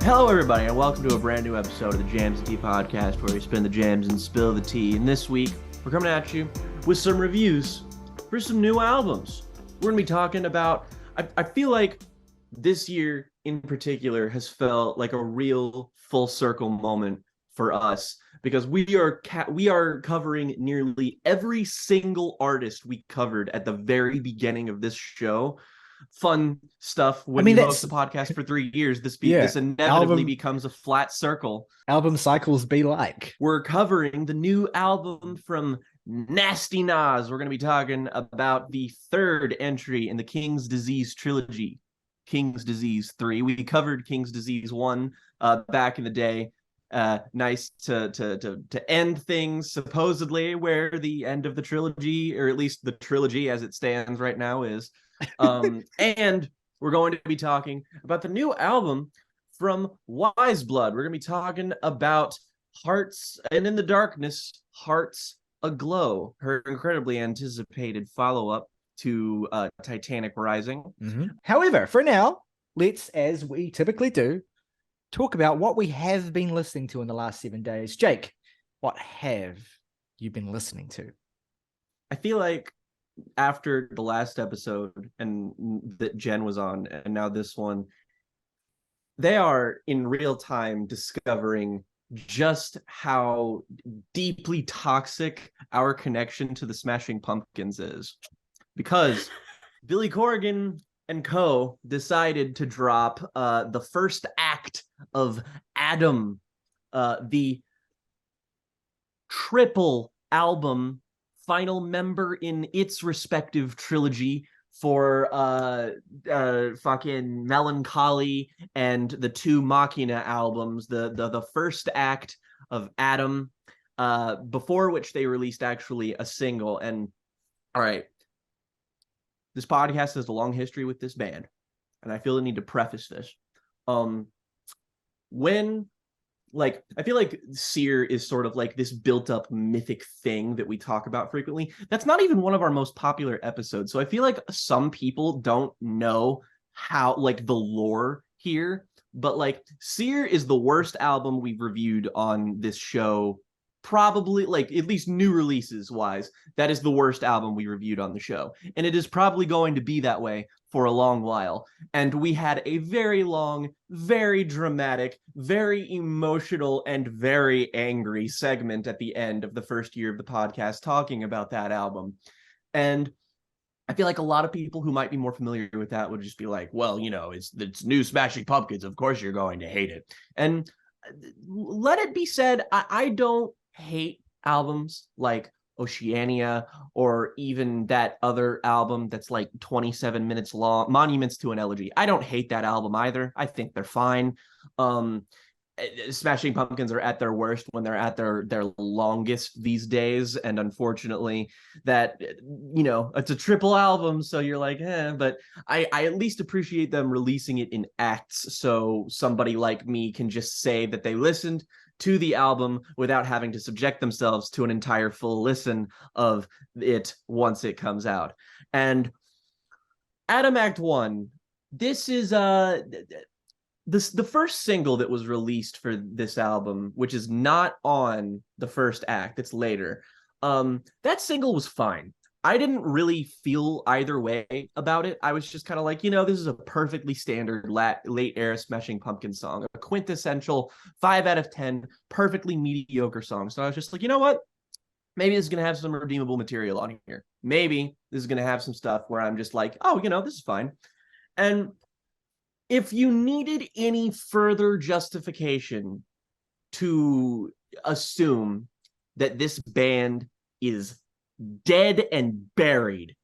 Hello, everybody, and welcome to a brand new episode of the Jams and Tea Podcast, where we spin the jams and spill the tea. And this week, we're coming at you with some reviews for some new albums. We're going to be talking about, I feel like this year in particular has felt like a real full circle moment for us, because we are covering nearly every single artist we covered at the very beginning of this show. Fun stuff. When you host a podcast for 3 years, this inevitably becomes a flat circle. Album cycles be like. We're covering the new album from Nasty Nas. We're going to be talking about the third entry in the King's Disease trilogy, King's Disease 3. We covered King's Disease 1 back in the day. Nice to end things supposedly where the end of the trilogy, or at least the trilogy as it stands right now, is. And we're going to be talking about the new album from Weyes Blood. We're going to be talking about Hearts, and in the Darkness, Hearts Aglow, her incredibly anticipated follow-up to Titanic Rising. Mm-hmm. However, for now, let's, as we typically do, talk about what we have been listening to in the last 7 days. Jake, what have you been listening to? I feel like after the last episode and that Jen was on, and now this one, they are in real time discovering just how deeply toxic our connection to the Smashing Pumpkins is. Because Billy Corgan and co. decided to drop the first act of Adam, the triple album, final member in its respective trilogy for fucking Melancholy and the two Machina albums, the first act of Adam, before which they released actually a single. And all right, this podcast has a long history with this band, and I feel the need to preface this. I feel like Sear is sort of like this built-up mythic thing that we talk about frequently. That's not even one of our most popular episodes, so I feel like some people don't know how, like, the lore here. But, like, Sear is the worst album we've reviewed on this show, probably, like, at least new releases wise. That is the worst album we reviewed on the show, and it is probably going to be that way for a long while. And we had a very long, very dramatic, very emotional, and very angry segment at the end of the first year of the podcast talking about that album. And I feel like a lot of people who might be more familiar with that would just be like, well, you know, it's new Smashing Pumpkins, of course you're going to hate it. And let it be said, I don't hate albums like Oceania, or even that other album that's like 27 minutes long, Monuments to an Elegy. I don't hate that album either. I think they're fine. Smashing Pumpkins are at their worst when they're at their longest these days, and unfortunately that, you know, it's a triple album, so you're like, but I at least appreciate them releasing it in acts, so somebody like me can just say that they listened to the album without having to subject themselves to an entire full listen of it once it comes out. And Adam Act 1, this is the first single that was released for this album, which is not on the first act, it's later. That single was fine. I didn't really feel either way about it. I was just kind of like, you know, this is a perfectly standard late era Smashing Pumpkins song, a quintessential 5 out of 10, perfectly mediocre song. So I was just like, you know what? Maybe this is going to have some redeemable material on here. Maybe this is going to have some stuff where I'm just like, oh, you know, this is fine. And if you needed any further justification to assume that this band is dead and buried,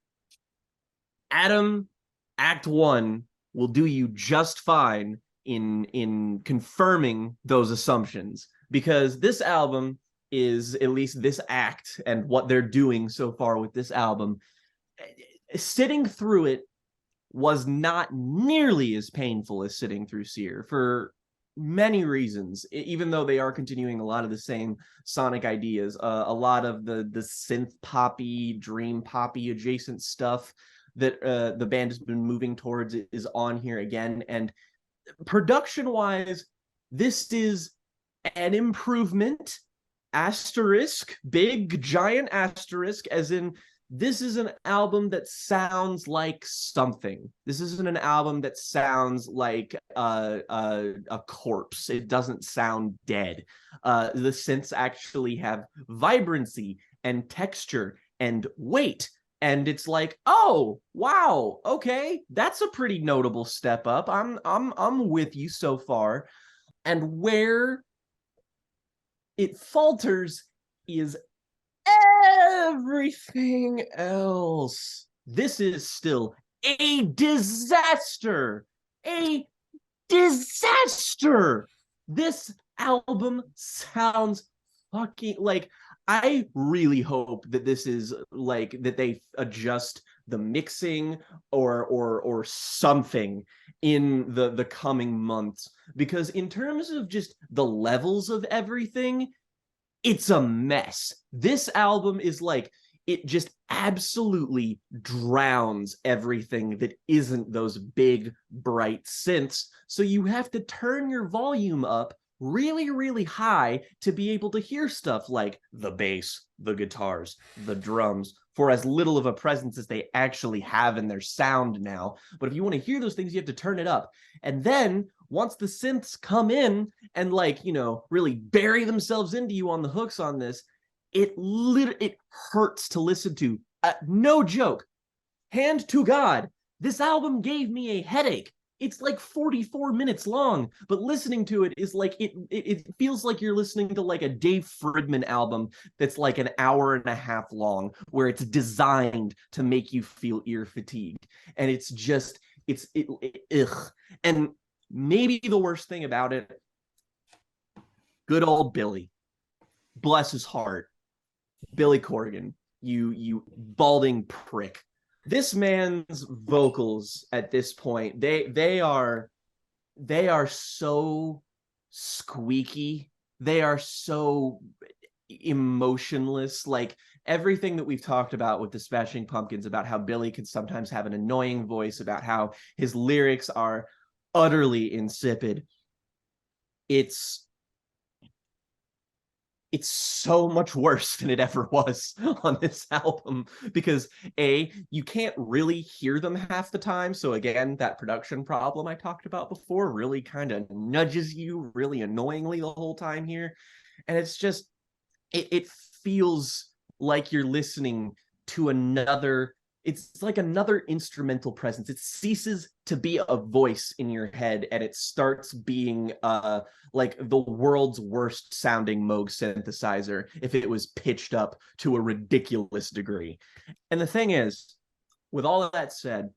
Adam Act 1 will do you just fine in confirming those assumptions, because this album is, at least this act and what they're doing so far with this album, sitting through it was not nearly as painful as sitting through Sear, for many reasons, even though they are continuing a lot of the same sonic ideas, a lot of the synth poppy, dream poppy adjacent stuff that the band has been moving towards is on here again. And production wise, This is an improvement, asterisk, big giant asterisk, as in this is an album that sounds like something. This isn't an album that sounds like a corpse. It doesn't sound dead. The synths actually have vibrancy and texture and weight. And it's like, oh wow, okay, that's a pretty notable step up. I'm with you so far. And where it falters is everything else. This is still a disaster. A disaster. This album sounds fucking like, I really hope that this is like that they adjust the mixing or something in the coming months, because in terms of just the levels of everything, it's a mess. This album is like, it just absolutely drowns everything that isn't those big bright synths, so you have to turn your volume up really, really high to be able to hear stuff like the bass, the guitars, the drums, for as little of a presence as they actually have in their sound now. But if you want to hear those things, you have to turn it up. And then once the synths come in and, like, you know, really bury themselves into you on the hooks on this, it hurts to listen to. No joke. Hand to God, this album gave me a headache. It's like 44 minutes long, but listening to it is like, it feels like you're listening to like a Dave Fridman album that's like an hour and a half long, where it's designed to make you feel ear fatigue. And it's just, ugh. And maybe the worst thing about it, good old Billy, bless his heart, Billy Corgan, you balding prick. This man's vocals at this point, they are so squeaky. They are so emotionless. Like everything that we've talked about with the Smashing Pumpkins, about how Billy could sometimes have an annoying voice, about how his lyrics are utterly insipid. It's so much worse than it ever was on this album, because you can't really hear them half the time. So again, that production problem I talked about before really kind of nudges you really annoyingly the whole time here. And it's just, it feels like you're listening to another, it's like another instrumental presence. It ceases to be a voice in your head and it starts being like the world's worst sounding Moog synthesizer if it was pitched up to a ridiculous degree. And the thing is, with all of that said,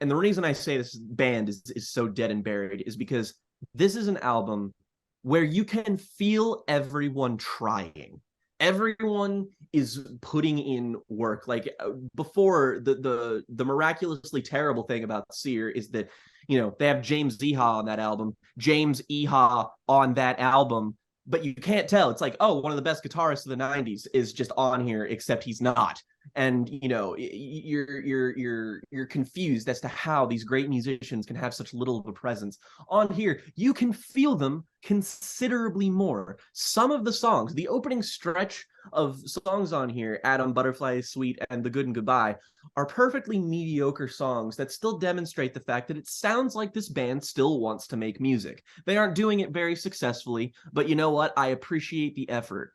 and the reason I say this band is so dead and buried is because this is an album where you can feel everyone trying. Everyone is putting in work. Like before, the miraculously terrible thing about Sear is that, you know, they have James Iha on that album, James Iha on that album, but you can't tell. It's like, oh, one of the best guitarists of the 90s is just on here, except he's not. And you know, you're confused as to how these great musicians can have such little of a presence. On here, you can feel them considerably more. Some of the songs, the opening stretch of songs on here, Adam, Butterfly is Sweet, and The Good and Goodbye, are perfectly mediocre songs that still demonstrate the fact that it sounds like this band still wants to make music. They aren't doing it very successfully, but you know what? I appreciate the effort.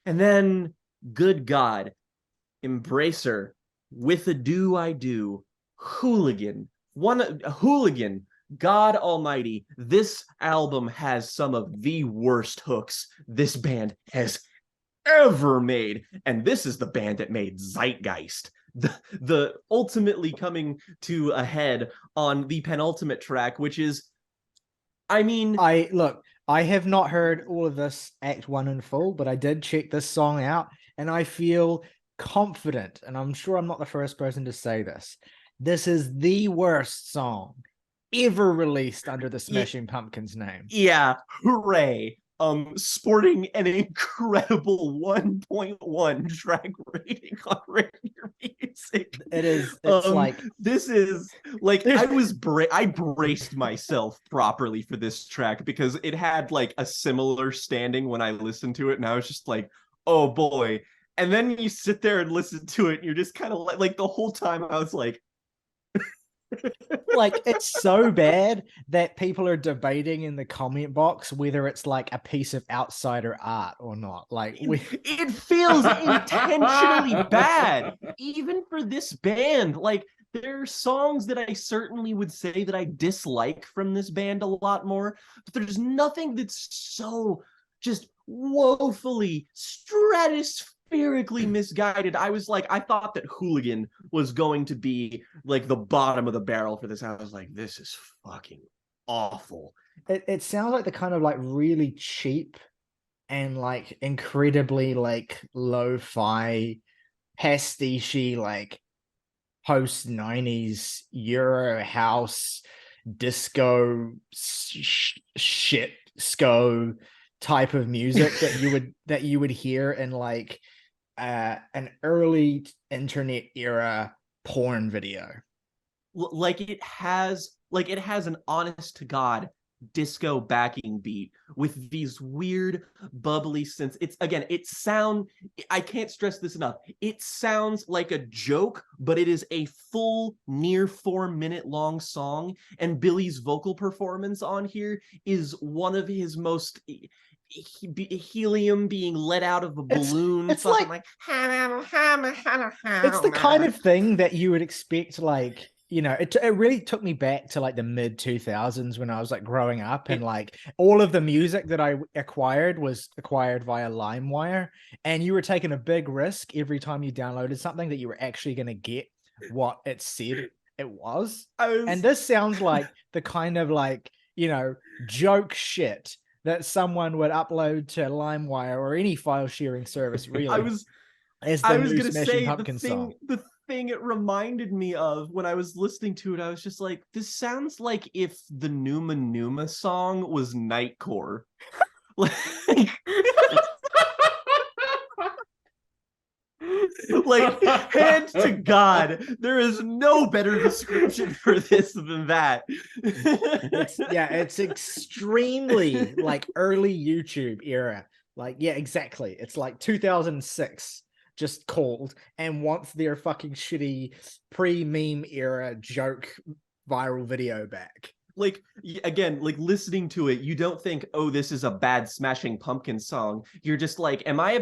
And then, good God, Embracer, With a Do I Do, Hooligan, Hooligan, God almighty, this album has some of the worst hooks this band has ever made. And this is the band that made Zeitgeist. The ultimately coming to a head on the penultimate track, which is, I mean, I have not heard all of this Act 1 in full, but I did check this song out and I feel confident, and I'm sure I'm not the first person to say this. This is the worst song ever released under the Smashing Pumpkins name. Yeah, hooray. sporting an incredible 1.1 track rating on Rare Music. It's like This is like I braced myself properly for this track because it had like a similar standing when I listened to it, and I was just like, oh boy. And then you sit there and listen to it, and you're just kind of like the whole time I was like, like it's so bad that people are debating in the comment box whether it's like a piece of outsider art or not. Like it feels intentionally bad, even for this band. Like there are songs that I certainly would say that I dislike from this band a lot more, but there's nothing that's so just woefully stratospherically misguided. I was like, I thought that Hooligan was going to be like the bottom of the barrel for this. I was like, this is fucking awful. it sounds like the kind of like really cheap and like incredibly like lo-fi pastiche like post 90s Euro house disco shit sco type of music that you would hear in like an early internet era porn video. Like it has an honest to God disco backing beat with these weird bubbly synths. I can't stress this enough, it sounds like a joke, but it is a full near 4-minute long song, and Billy's vocal performance on here is one of his most helium being let out of a balloon. It's like it's the kind of thing that you would expect, like, you know, it really took me back to like the mid 2000s when I was like growing up, and like all of the music that I acquired was acquired via LimeWire, and you were taking a big risk every time you downloaded something that you were actually going to get what it said it was. And this sounds like the kind of like, you know, joke shit that someone would upload to LimeWire or any file sharing service, really. I was gonna say the thing it reminded me of when I was listening to it, I was just like, this sounds like if the Numa Numa song was Nightcore. Like, like, hand to God, there is no better description for this than that. It's extremely like early YouTube era. Like, yeah, exactly. It's like 2006 just called and wants their fucking shitty pre-meme era joke viral video back. Like, again, like listening to it, you don't think, oh, this is a bad Smashing Pumpkins song. You're just like, am I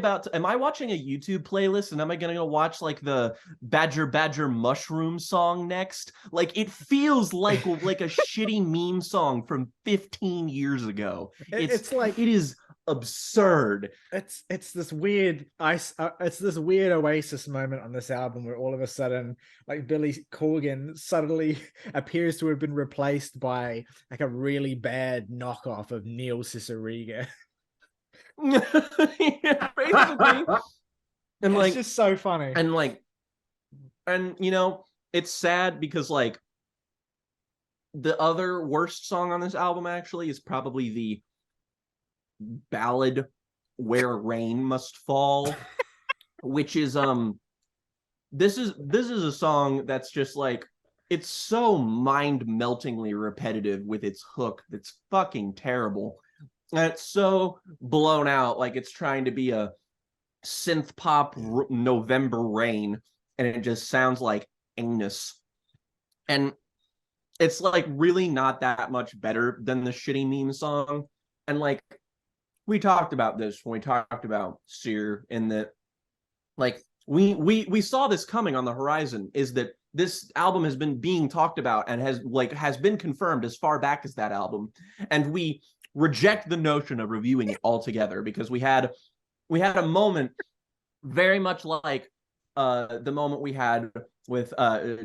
watching a YouTube playlist and am I gonna go watch like the Badger Badger Mushroom song next? Like, it feels like a shitty meme song from 15 years ago. It's like, it is absurd. It's this weird Oasis moment on this album where all of a sudden like Billy Corgan suddenly appears to have been replaced by like a really bad knockoff of Neil Cicierega. Yeah, basically. And like, it's just so funny. And you know, it's sad because like the other worst song on this album actually is probably the ballad Where Rain Must Fall, which is this is a song that's just like, it's so mind-meltingly repetitive with its hook that's fucking terrible, and it's so blown out, like it's trying to be a synth pop November Rain, and it just sounds like anus, and it's like really not that much better than the shitty meme song. And like, we talked about this when we talked about Sear, in that like we saw this coming on the horizon, is that this album has been being talked about and has been confirmed as far back as that album, and we reject the notion of reviewing it altogether because we had a moment very much like the moment we had with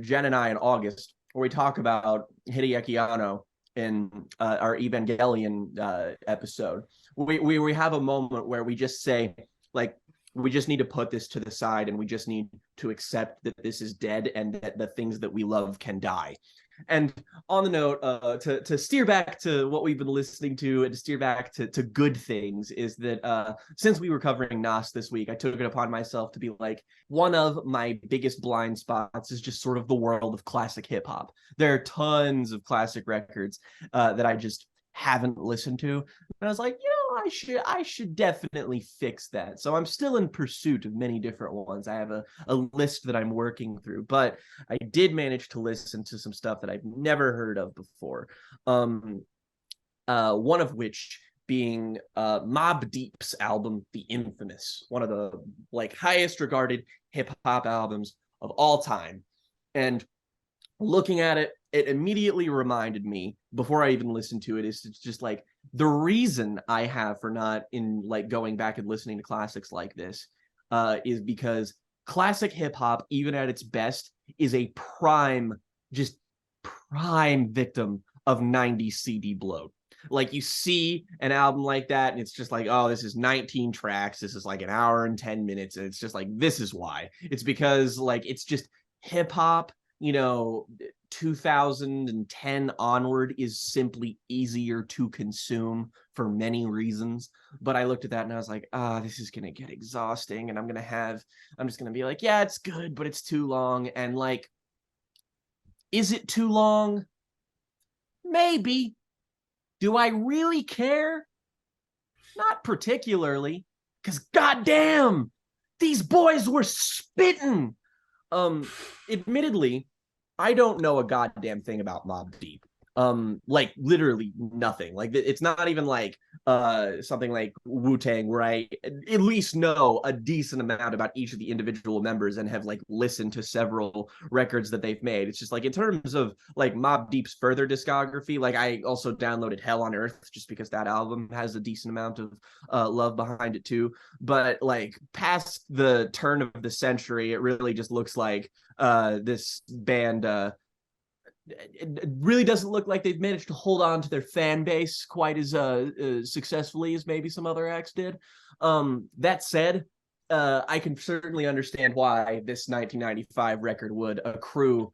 Jen and I in August, where we talk about Hideaki Anno in our Evangelion episode. We have a moment where we just say, like, we just need to put this to the side and we just need to accept that this is dead and that the things that we love can die. And on the note, to steer back to what we've been listening to and to steer back to good things, is that since we were covering Nas this week, I took it upon myself to be like, one of my biggest blind spots is just sort of the world of classic hip hop. There are tons of classic records that I just haven't listened to. And I was like, I should definitely fix that. So I'm still in pursuit of many different ones. I have a list that I'm working through, but I did manage to listen to some stuff that I've never heard of before. One of which being Mobb Deep's album, The Infamous, one of the like highest regarded hip hop albums of all time. And looking at it, it immediately reminded me, before I even listened to it, is it's just like the reason I have for not in like going back and listening to classics like this is because classic hip hop, even at its best, is a prime victim of 90s CD bloat. Like, you see an album like that and it's just like, oh, this is 19 tracks, this is like an hour and 10 minutes, and it's just like, this is why. It's because like it's just hip hop, 2010 onward is simply easier to consume for many reasons. But I looked at that and I was like, this is gonna get exhausting, and I'm just gonna be like, yeah, it's good, but it's too long. And like, is it too long? Maybe. Do I really care? Not particularly, because goddamn, these boys were spitting. Admittedly, I don't know a goddamn thing about Mobb Deep. Like literally nothing. Like, it's not even like something like Wu-Tang, where I at least know a decent amount about each of the individual members and have like listened to several records that they've made. It's just like, in terms of like Mobb Deep's further discography, like I also downloaded Hell on Earth just because that album has a decent amount of love behind it too. But like, past the turn of the century, it really just looks like this band it really doesn't look like they've managed to hold on to their fan base quite as successfully as maybe some other acts did. That said, I can certainly understand why this 1995 record would accrue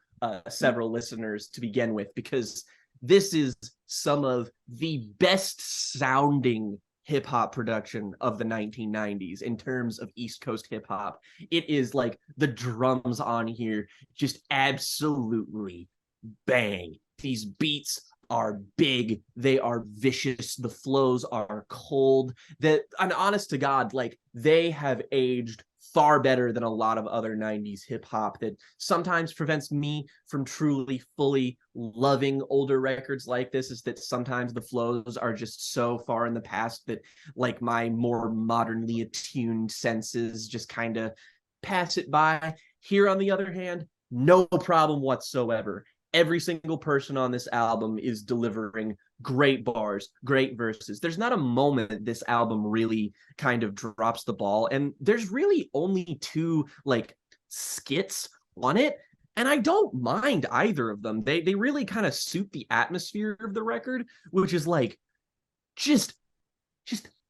several listeners to begin with, because this is some of the best sounding hip hop production of the 1990s in terms of East Coast hip hop. It is like, the drums on here just absolutely bang. These beats are big, they are vicious, the flows are cold. That, and honest to God, like, they have aged far better than a lot of other 90s hip hop that sometimes prevents me from truly fully loving older records like this, is that sometimes the flows are just so far in the past that like my more modernly attuned senses just kind of pass it by. Here, on the other hand, no problem whatsoever. Every single person on this album is delivering great bars, great verses. There's not a moment this album really kind of drops the ball, and there's really only two like skits on it, and I don't mind either of them. They really kind of suit the atmosphere of the record, which is like just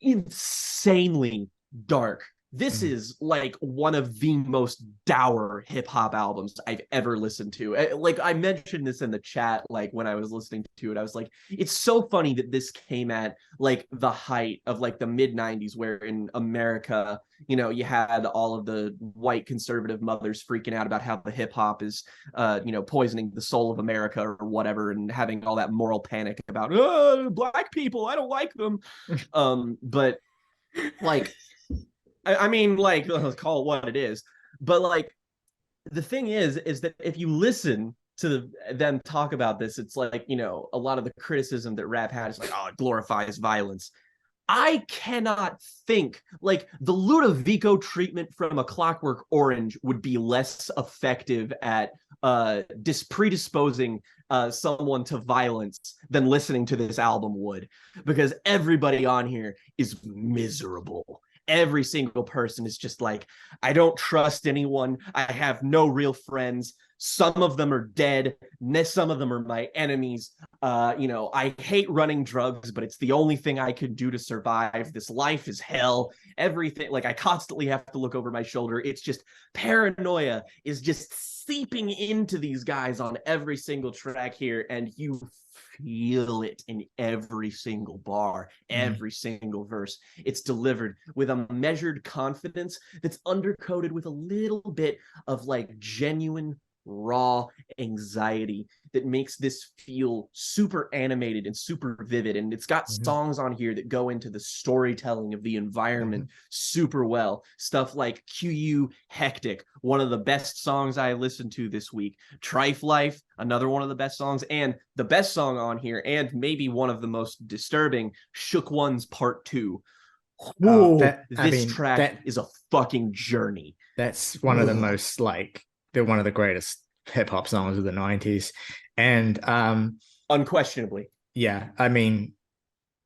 insanely dark. This is like one of the most dour hip hop albums I've ever listened to. Like, I mentioned this in the chat, like when I was listening to it, I was like, it's so funny that this came at like the height of like the mid 90s, where in America, you had all of the white conservative mothers freaking out about how the hip hop is, poisoning the soul of America or whatever, and having all that moral panic about, black people, I don't like them. But like, I mean, like, let's call it what it is. But like, the thing is that if you listen to them talk about this, it's like, a lot of the criticism that rap had is like, oh, it glorifies violence. I cannot think, like, the Ludovico treatment from A Clockwork Orange would be less effective at predisposing someone to violence than listening to this album would, because everybody on here is miserable. Every single person is just like, I don't trust anyone, I have no real friends, some of them are dead, some of them are my enemies. I hate running drugs, but it's the only thing I can do to survive. This life is hell. Everything, like, I constantly have to look over my shoulder. It's just paranoia is just seeping into these guys on every single track here, and you feel it in every single bar, every single verse. It's delivered with a measured confidence that's undercoated with a little bit of like genuine raw anxiety that makes this feel super animated and super vivid. And it's got songs on here that go into the storytelling of the environment super well. Stuff like QU Hectic, one of the best songs I listened to this week. Trife Life, another one of the best songs, and the best song on here, and maybe one of the most disturbing, Shook Ones Part 2. This track is a fucking journey. That's one of the most, like, they're one of the greatest hip hop songs of the 90s. And unquestionably. Yeah, I mean,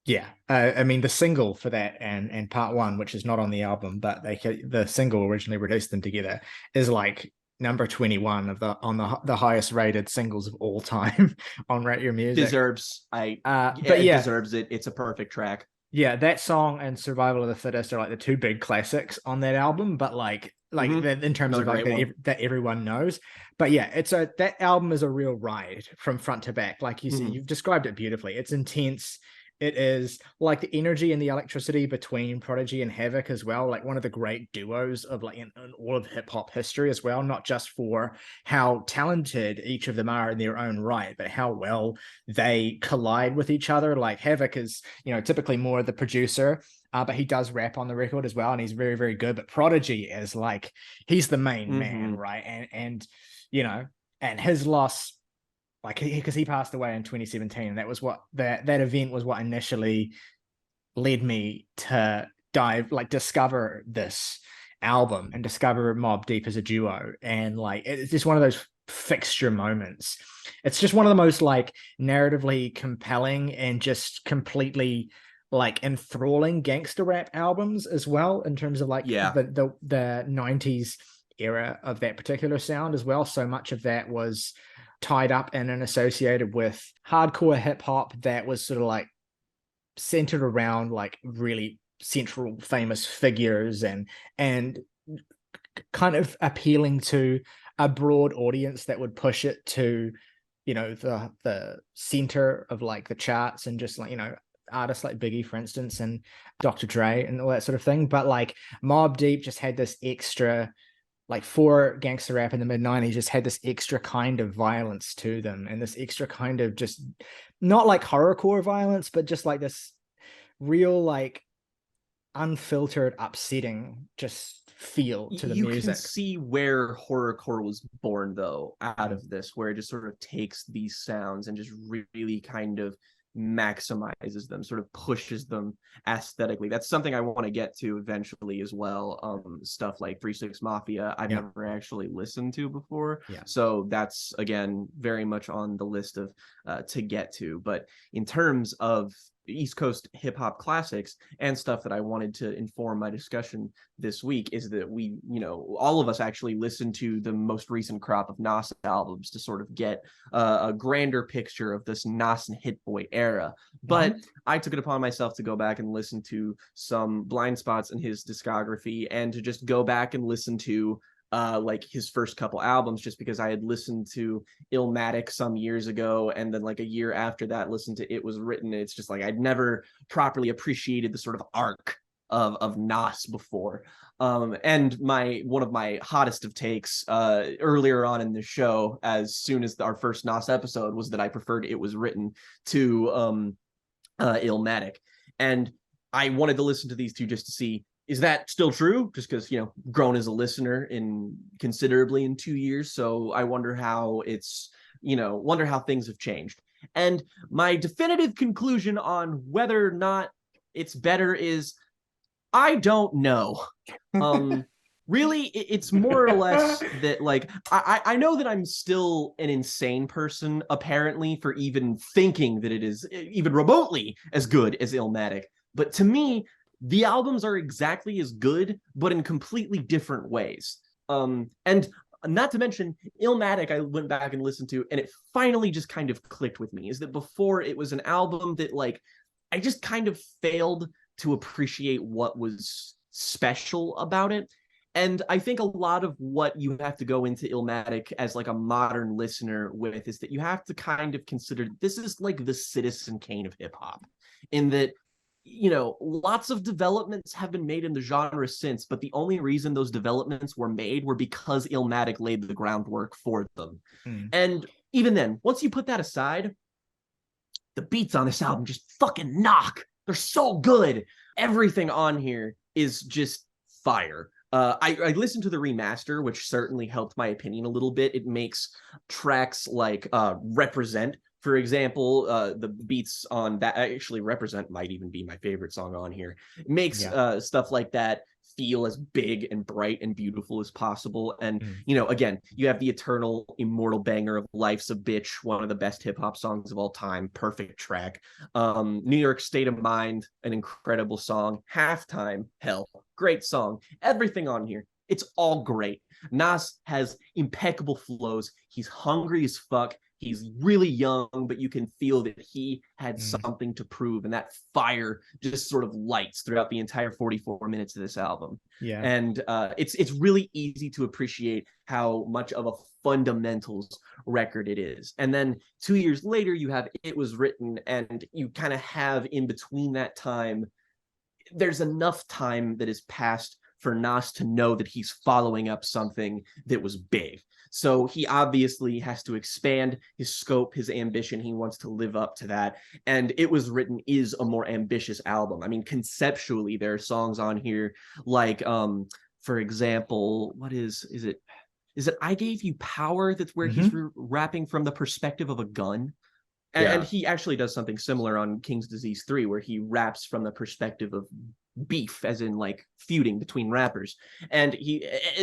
the single for that and part one, which is not on the album, but the single originally released them together, is like number 21 of the highest rated singles of all time on Rate Your Music. Deserves it. It's a perfect track. Yeah, that song and Survival of the Fittest are like the two big classics on that album, but like in terms of like that everyone knows. But yeah, that album is a real ride from front to back. Like you said, you've described it beautifully. It's intense. It is like the energy and the electricity between Prodigy and Havoc as well, like one of the great duos of like in all of hip hop history as well, not just for how talented each of them are in their own right, but how well they collide with each other. Like Havoc is, typically more the producer, but he does rap on the record as well, and he's very, very good. But Prodigy is like, he's the main man, right? And his loss, like, because he passed away in 2017, and that was what that event was what initially led me to discover this album and discover Mobb Deep as a duo. And like, it's just one of those fixture moments. It's just one of the most like narratively compelling and just completely like enthralling gangster rap albums as well, in terms of like the 90s era of that particular sound as well. So much of that was tied up in and associated with hardcore hip hop that was sort of like centered around like really central famous figures and kind of appealing to a broad audience that would push it to the center of like the charts, and just like artists like Biggie, for instance, and Dr. Dre and all that sort of thing. But like Mobb Deep just had this extra, like, for gangster rap in the mid-90s, just had this extra kind of violence to them, and this extra kind of just not like horrorcore violence, but just like this real like unfiltered, upsetting just feel to the music. You can see where horrorcore was born though out of this, where it just sort of takes these sounds and just really kind of maximizes them, sort of pushes them aesthetically. That's something I want to get to eventually as well. Stuff like 3 6 Mafia I've never actually listened to before, so that's again very much on the list of to get to. But in terms of East Coast hip hop classics and stuff that I wanted to inform my discussion this week is that we, all of us actually listened to the most recent crop of Nas albums to sort of get a grander picture of this Nas and Hit Boy era. But I took it upon myself to go back and listen to some blind spots in his discography, and to just go back and listen to like his first couple albums, just because I had listened to Illmatic some years ago, and then like a year after that listened to It Was Written. It's just like I'd never properly appreciated the sort of arc of Nas before. And one of my hottest of takes earlier on in the show, as soon as our first Nas episode, was that I preferred It Was Written to Illmatic. And I wanted to listen to these two just to see, is that still true? Just because, grown as a listener in considerably in 2 years. So I wonder how things have changed. And my definitive conclusion on whether or not it's better is, I don't know. Really, it's more or less that, like, I know that I'm still an insane person, apparently, for even thinking that it is even remotely as good as Illmatic. But to me, the albums are exactly as good, but in completely different ways. And not to mention Illmatic, I went back and listened to, and it finally just kind of clicked with me, is that before it was an album that like I just kind of failed to appreciate what was special about it. And I think a lot of what you have to go into Illmatic as like a modern listener with is that you have to kind of consider this is like the Citizen Kane of hip hop, in that, you know, lots of developments have been made in the genre since, but the only reason those developments were made were because Illmatic laid the groundwork for them. And even then, once you put that aside, the beats on this album just fucking knock. They're so good. Everything on here is just fire. I listened to the remaster, which certainly helped my opinion a little bit. It makes tracks like Represent, for example, the beats on that, actually Represent might even be my favorite song on here. It makes stuff like that feel as big and bright and beautiful as possible. And, you know, again, you have the eternal immortal banger of Life's a Bitch, one of the best hip hop songs of all time. Perfect track. New York State of Mind, an incredible song. Halftime, hell, great song. Everything on here, it's all great. Nas has impeccable flows. He's hungry as fuck. He's really young, but you can feel that he had something to prove, and that fire just sort of lights throughout the entire 44 minutes of this album. Yeah. And it's really easy to appreciate how much of a fundamentals record it is. And then 2 years later, you have It Was Written, and you kind of have in between that time, there's enough time that has passed for Nas to know that he's following up something that was big. So he obviously has to expand his scope, his ambition. He wants to live up to that. And It Was Written is a more ambitious album. I mean, conceptually, there are songs on here like, for example, what is it? Is it I Gave You Power? That's where he's rapping from the perspective of a gun. And he actually does something similar on King's Disease 3, where he raps from the perspective of beef, as in like feuding between rappers. And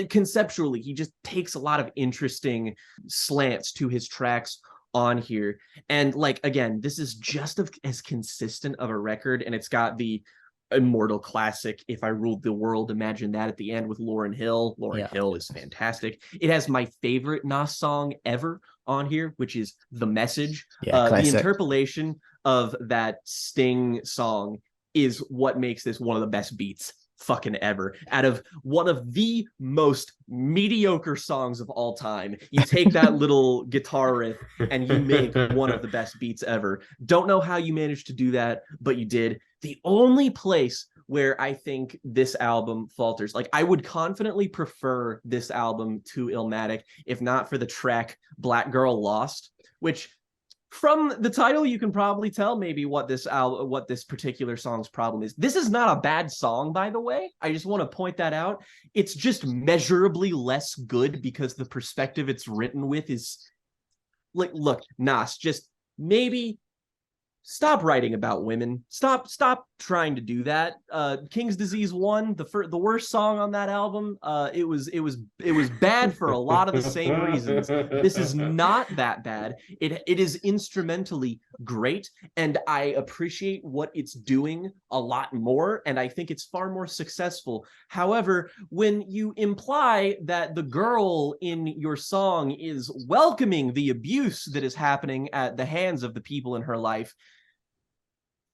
conceptually, he just takes a lot of interesting slants to his tracks on here. And like, again, this is just as consistent of a record, and it's got the immortal classic If I Ruled the World, Imagine That at the end with Lauryn Hill. Lauryn Hill is fantastic. It has my favorite Nas song ever on here, which is The Message. The interpolation of that Sting song is what makes this one of the best beats fucking ever. Out of one of the most mediocre songs of all time, you take that little guitar riff and you make one of the best beats ever. Don't know how you managed to do that, but you did. The only place where I think this album falters, like I would confidently prefer this album to Illmatic, if not for the track Black Girl Lost, which from the title, you can probably tell maybe what this particular song's problem is. This is not a bad song, by the way. I just want to point that out. It's just measurably less good because the perspective it's written with is like, look, Nas, just maybe stop writing about women. Stop trying to do that. King's Disease 1, the worst song on that album. It was bad for a lot of the same reasons. This is not that bad. It is instrumentally great, and I appreciate what it's doing a lot more, and I think it's far more successful. However, when you imply that the girl in your song is welcoming the abuse that is happening at the hands of the people in her life,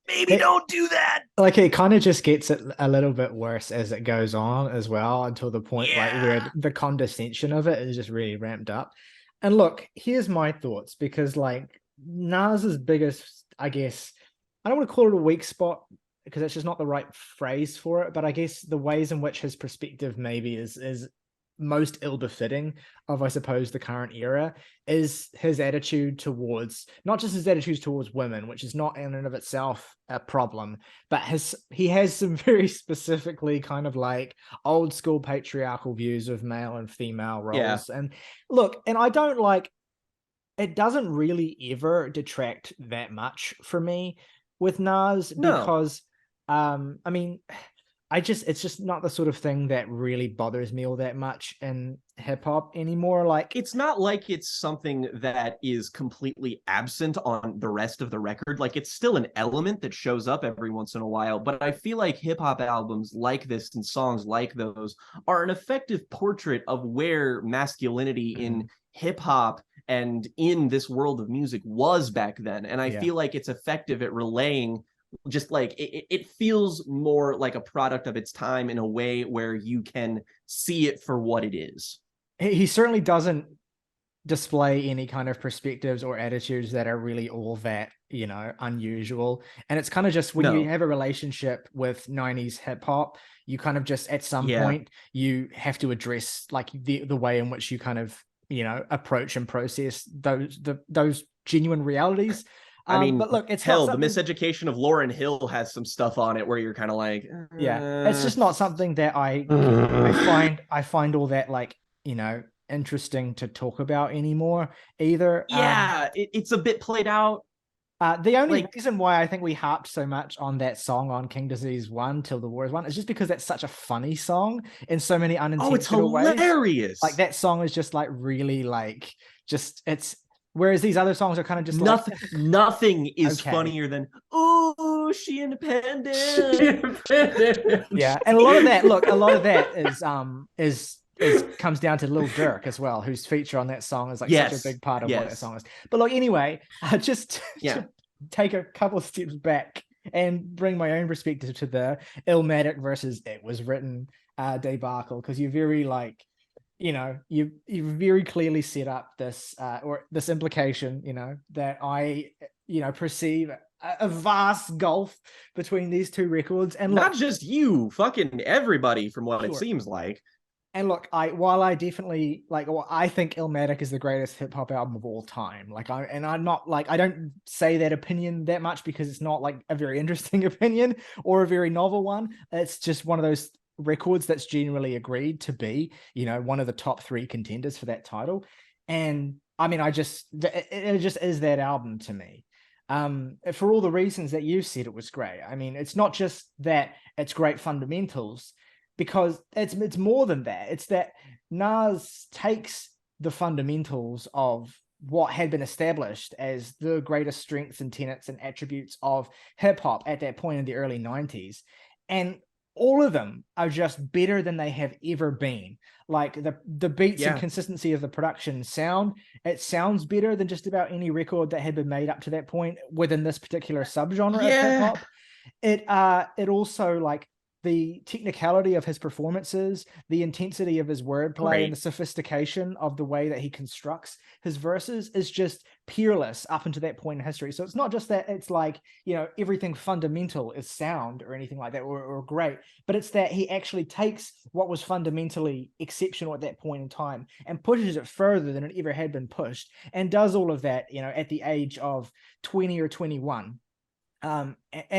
maybe don't do that. Like, it kind of just gets it a little bit worse as it goes on as well, until the point like where the condescension of it is just really ramped up. And look, here's my thoughts, because like Nas's biggest, I guess, I don't want to call it a weak spot because it's just not the right phrase for it, but I guess the ways in which his perspective maybe is most ill-befitting of, I suppose, the current era is his attitude towards, not just his attitudes towards women, which is not in and of itself a problem, but he has some very specifically kind of like old school patriarchal views of male and female roles. And look, and I don't like, it doesn't really ever detract that much for me with Nas, because I mean, it's just not the sort of thing that really bothers me all that much in hip hop anymore. Like, it's not like it's something that is completely absent on the rest of the record. Like, it's still an element that shows up every once in a while, but I feel like hip hop albums like this and songs like those are an effective portrait of where masculinity in hip hop and in this world of music was back then. And I feel like it's effective at relaying, just like it feels more like a product of its time in a way where you can see it for what it is. He certainly doesn't display any kind of perspectives or attitudes that are really all that, you know, unusual. And it's kind of just when you have a relationship with 90s hip hop, you kind of just at some point you have to address like the way in which you kind of, you know, approach and process those genuine realities. I mean, but look, it's hell, not the Miseducation of Lauryn Hill has some stuff on it where you're kind of like, it's just not something that I find all that, like, you know, interesting to talk about anymore either. It's a bit played out. The only reason why I think we harped so much on that song on King Disease 1 Till the War is Won is just because that's such a funny song in so many unintentional ways. Oh, it's hilarious. Like, that song is just like really like, just, it's, whereas these other songs are kind of just nothing is funnier than, oh, she independent. Yeah, and a lot of that is comes down to Lil Durk as well, whose feature on that song is like such a big part of what that song is. But look, anyway, just to take a couple of steps back and bring my own perspective to the Illmatic versus It Was Written debacle, because you're very like, you know, you very clearly set up this or this implication, you know, that I, you know, perceive a vast gulf between these two records. And not just you, fucking everybody, from what it seems like. And look, while I definitely like, well, I think Illmatic is the greatest hip hop album of all time. Like, I'm not like, I don't say that opinion that much because it's not like a very interesting opinion or a very novel one. It's just one of those records that's generally agreed to be, you know, one of the top 3 contenders for that title. And I mean, it just is that album to me. For all the reasons that you said, it was great. I mean, it's not just that it's great fundamentals, because it's more than that. It's that Nas takes the fundamentals of what had been established as the greatest strengths and tenets and attributes of hip hop at that point in the early 90s, and all of them are just better than they have ever been. Like the beats and consistency of the production sound, it sounds better than just about any record that had been made up to that point within this particular subgenre of hip hop. It also, like, the technicality of his performances, the intensity of his wordplay, and the sophistication of the way that he constructs his verses is just peerless up until that point in history. So it's not just that it's like, you know, everything fundamental is sound or anything like that, or great, but it's that he actually takes what was fundamentally exceptional at that point in time and pushes it further than it ever had been pushed, and does all of that, you know, at the age of 20 or 21. And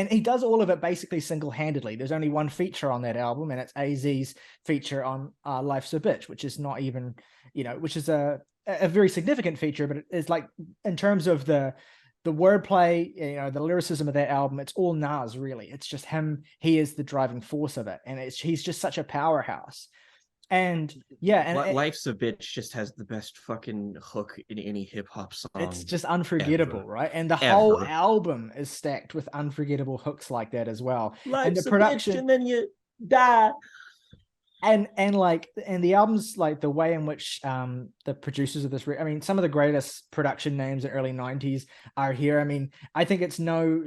he does all of it basically single-handedly. There's only one feature on that album, and it's AZ's feature on Life's a Bitch, which is not even, you know, which is a very significant feature, but it's like, in terms of the wordplay, you know, the lyricism of that album, it's all Nas, really. It's just him. He is the driving force of it, and he's just such a powerhouse. And Life's a Bitch just has the best fucking hook in any hip hop song. It's just unforgettable, right? And the whole album is stacked with unforgettable hooks like that as well. Life's and the production, a bitch and then you die. And the album's, like, the way in which the producers of this, I mean, some of the greatest production names in the early 90s are here. I mean, I think it's no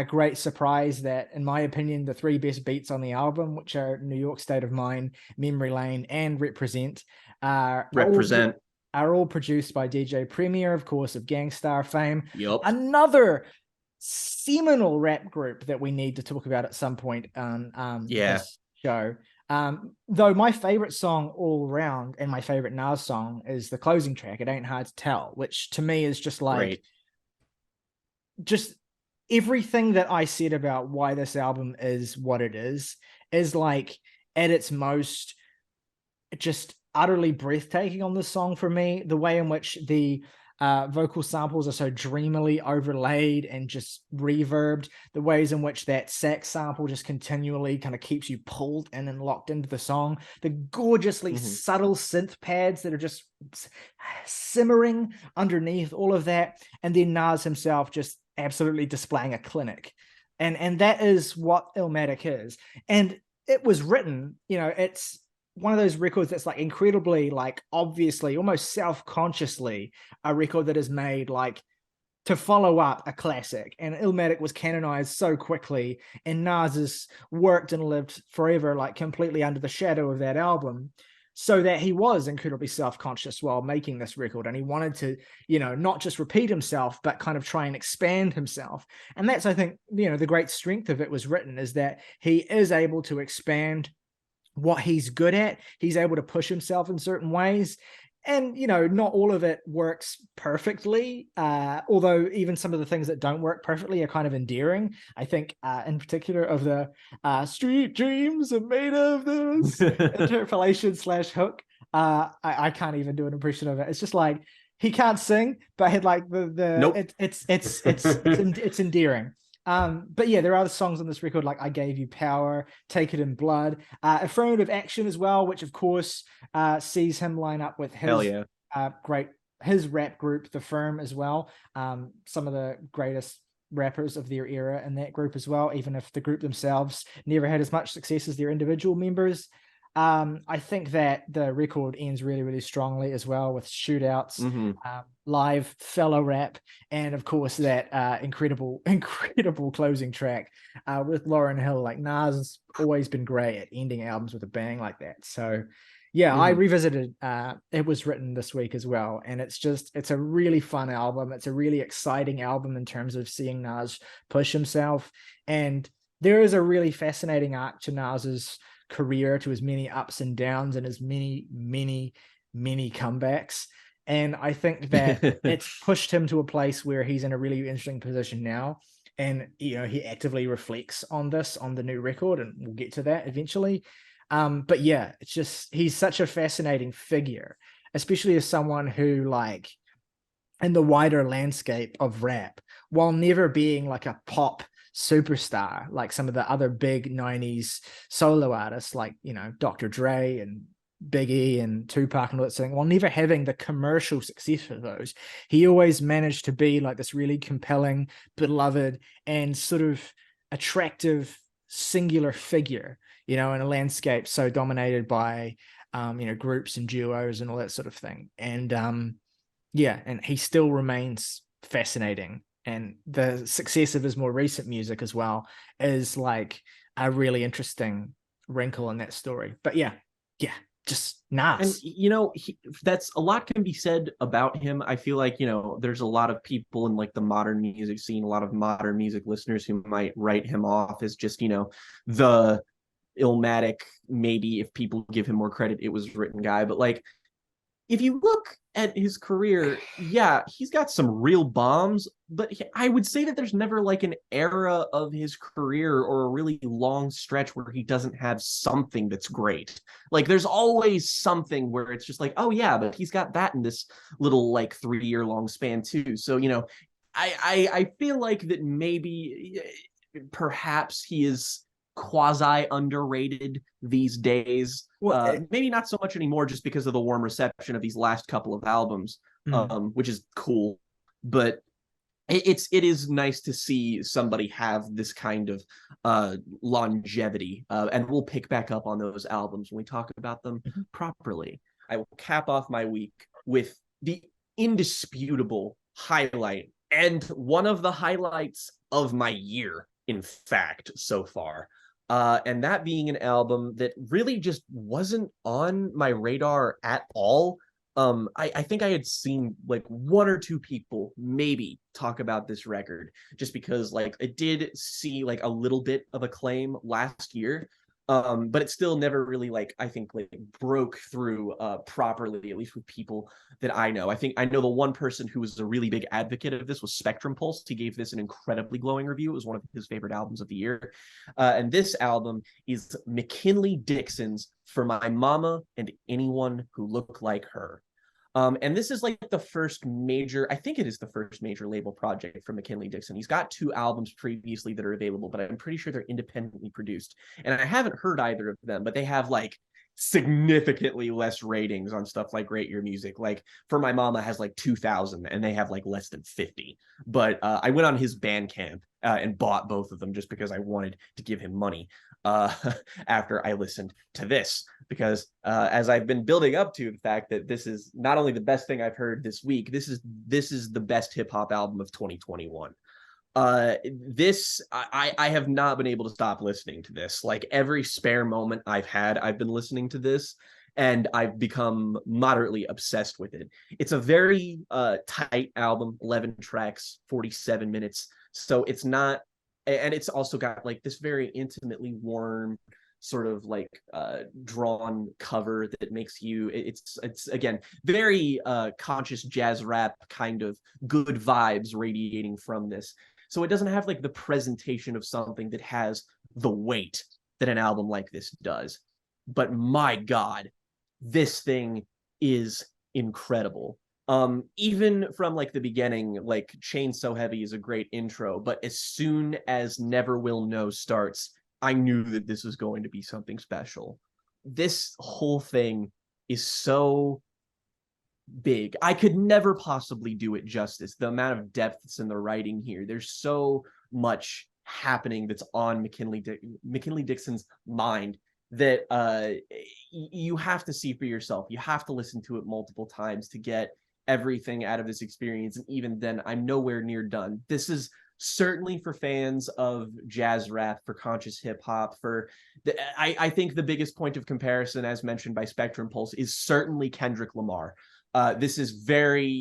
great surprise that, in my opinion, the 3 best beats on the album, which are New York State of Mind, Memory Lane, and Represent, are all produced by DJ Premier, of course, of Gangstar fame. Another seminal rap group that we need to talk about at some point on this show. Though my favorite song all around, and my favorite Nas song, is the closing track, It Ain't Hard to Tell, which to me is just like, just everything that I said about why this album is what it is like at its most just utterly breathtaking on this song for me. The way in which the vocal samples are so dreamily overlaid and just reverbed. The ways in which that sax sample just continually kind of keeps you pulled in and locked into the song. The gorgeously subtle synth pads that are just simmering underneath all of that. And then Nas himself just absolutely displaying a clinic. And that is what Illmatic is. And it was written, it's one of those records that's like incredibly, like, obviously, almost self-consciously a record that is made like to follow up a classic. And Illmatic was canonized so quickly, and Nas has worked and lived forever like completely under the shadow of that album, so that he was incredibly self-conscious while making this record, and he wanted to, not just repeat himself, but kind of try and expand himself. And that's, I think, the great strength of It Was Written, is that he is able to expand what he's good at. He's able to push himself in certain ways, and not all of it works perfectly, although even some of the things that don't work perfectly are kind of endearing. I think in particular of the street dreams are made of this interpolation / hook. I can't even do an impression of it. It's just like, he can't sing, but he like Nope. it's endearing. But yeah, there are other songs on this record like I Gave You Power, Take It in Blood, Affirmative Action as well, which of course sees him line up with his his rap group, The Firm, as well. Some of the greatest rappers of their era in that group as well, even if the group themselves never had as much success as their individual members. I think that the record ends really, really strongly as well, with shootouts, live fellow rap, and of course that incredible closing track with Lauryn Hill. Like, Nas has always been great at ending albums with a bang like that. So yeah, I revisited It Was Written this week as well, and it's a really fun album. It's a really exciting album in terms of seeing Nas push himself, and there is a really fascinating arc to Nas's career, to his many ups and downs and his many comebacks. And I think that it's pushed him to a place where he's in a really interesting position now. And he actively reflects on this on the new record, and we'll get to that eventually. But yeah, it's just, he's such a fascinating figure, especially as someone who, like, in the wider landscape of rap, while never being like a pop superstar like some of the other big 90s solo artists like Dr. Dre and Biggie and Tupac and all that sort of thing, while never having the commercial success for those, he always managed to be like this really compelling, beloved, and sort of attractive singular figure, in a landscape so dominated by groups and duos and all that sort of thing. And and he still remains fascinating. And the success of his more recent music as well is like a really interesting wrinkle in that story. But yeah, just Nas. And that's a lot can be said about him. I feel like there's a lot of people in like the modern music scene, a lot of modern music listeners who might write him off as just the Illmatic, maybe if people give him more credit, It Was Written guy. But like, if you look at his career, yeah, he's got some real bombs, but I would say that there's never like an era of his career or a really long stretch where he doesn't have something that's great. Like, there's always something where it's just like, oh yeah, but he's got that in this little like 3-year long span too. So I feel like that maybe perhaps he is quasi underrated these days. Maybe not so much anymore, just because of the warm reception of these last couple of albums, which is cool. But it is nice to see somebody have this kind of longevity, and we'll pick back up on those albums when we talk about them properly. I will cap off my week with the indisputable highlight, and one of the highlights of my year, in fact, so far. And that being an album that really just wasn't on my radar at all. I think I had seen like 1 or 2 people maybe talk about this record, just because like it did see like a little bit of acclaim last year. But it still never really, like, I think, like, broke through properly, at least with people that I know. I know the one person who was a really big advocate of this was Spectrum Pulse. He gave this an incredibly glowing review. It was one of his favorite albums of the year. And this album is McKinley Dixon's For My Mama and Anyone Who Looked Like Her. And this is like the first major, I think it is the first major label project for McKinley Dixon. He's got 2 albums previously that are available, but I'm pretty sure they're independently produced. And I haven't heard either of them, but they have like significantly less ratings on stuff like Rate Your Music. Like For My Mama has like 2,000 and they have like less than 50. But I went on his Bandcamp and bought both of them just because I wanted to give him money after I listened to this, because as I've been building up to the fact that this is not only the best thing I've heard this week, this is the best hip hop album of 2021. I have not been able to stop listening to this. Like every spare moment I've had, I've been listening to this, and I've become moderately obsessed with it. It's a very tight album, 11 tracks, 47 minutes. So it's not, and it's also got like this very intimately warm sort of like drawn cover that makes you, it's again very conscious jazz rap kind of good vibes radiating from this. So it doesn't have like the presentation of something that has the weight that an album like this does. But my God, this thing is incredible. Even from like the beginning, like Chain So Heavy is a great intro, but as soon as Never Will Know starts, I knew that this was going to be something special. This whole thing is so big. I could never possibly do it justice. The amount of depth that's in the writing here. There's so much happening that's on McKinley Dixon's mind that you have to see for yourself. You have to listen to it multiple times to get everything out of this experience. And even then, I'm nowhere near done. This is certainly for fans of jazz rap, for conscious hip hop, I think the biggest point of comparison, as mentioned by Spectrum Pulse, is certainly Kendrick Lamar. This is very,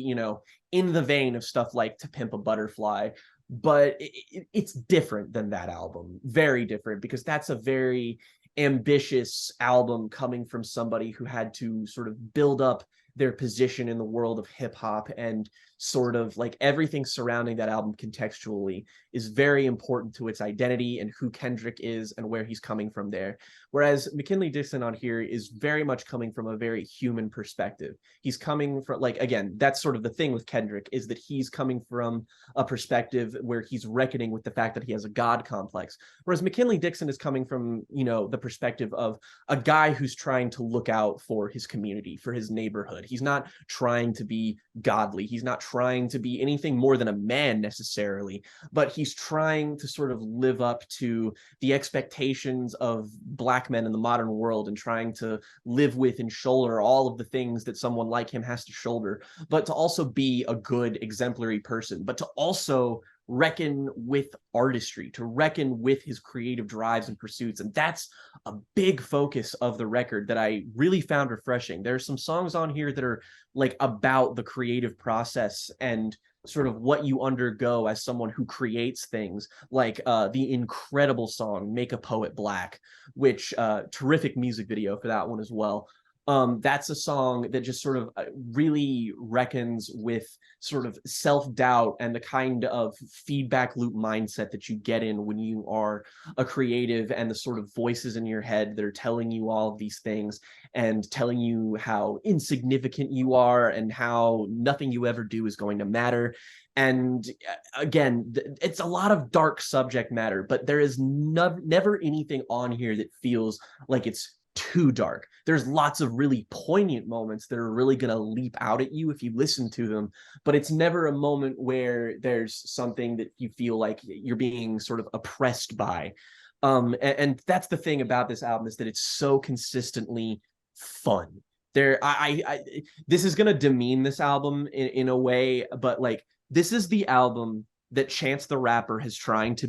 in the vein of stuff like To Pimp a Butterfly, but it's different than that album. Very different, because that's a very ambitious album coming from somebody who had to sort of build up their position in the world of hip hop, and sort of like everything surrounding that album contextually is very important to its identity and who Kendrick is and where he's coming from there. Whereas McKinley Dixon on here is very much coming from a very human perspective. He's coming from, like, again, that's sort of the thing with Kendrick, is that he's coming from a perspective where he's reckoning with the fact that he has a God complex. Whereas McKinley Dixon is coming from, the perspective of a guy who's trying to look out for his community, for his neighborhood. He's not trying to be godly. He's not trying to be anything more than a man necessarily, but he's trying to sort of live up to the expectations of Black men in the modern world, and trying to live with and shoulder all of the things that someone like him has to shoulder, but to also be a good, exemplary person, but to also reckon with artistry, to reckon with his creative drives and pursuits. And that's a big focus of the record that I really found refreshing. There's some songs on here that are like about the creative process and sort of what you undergo as someone who creates things, like the incredible song Make a Poet Black, which terrific music video for that one as well. That's a song that just sort of really reckons with sort of self-doubt and the kind of feedback loop mindset that you get in when you are a creative, and the sort of voices in your head that are telling you all of these things and telling you how insignificant you are and how nothing you ever do is going to matter. And again, it's a lot of dark subject matter, but there is never anything on here that feels like it's too dark. There's lots of really poignant moments that are really going to leap out at you if you listen to them, but it's never a moment where there's something that you feel like you're being sort of oppressed by. And that's the thing about this album, is that it's so consistently fun. This is going to demean this album in a way, but like, this is the album that Chance the Rapper has tried to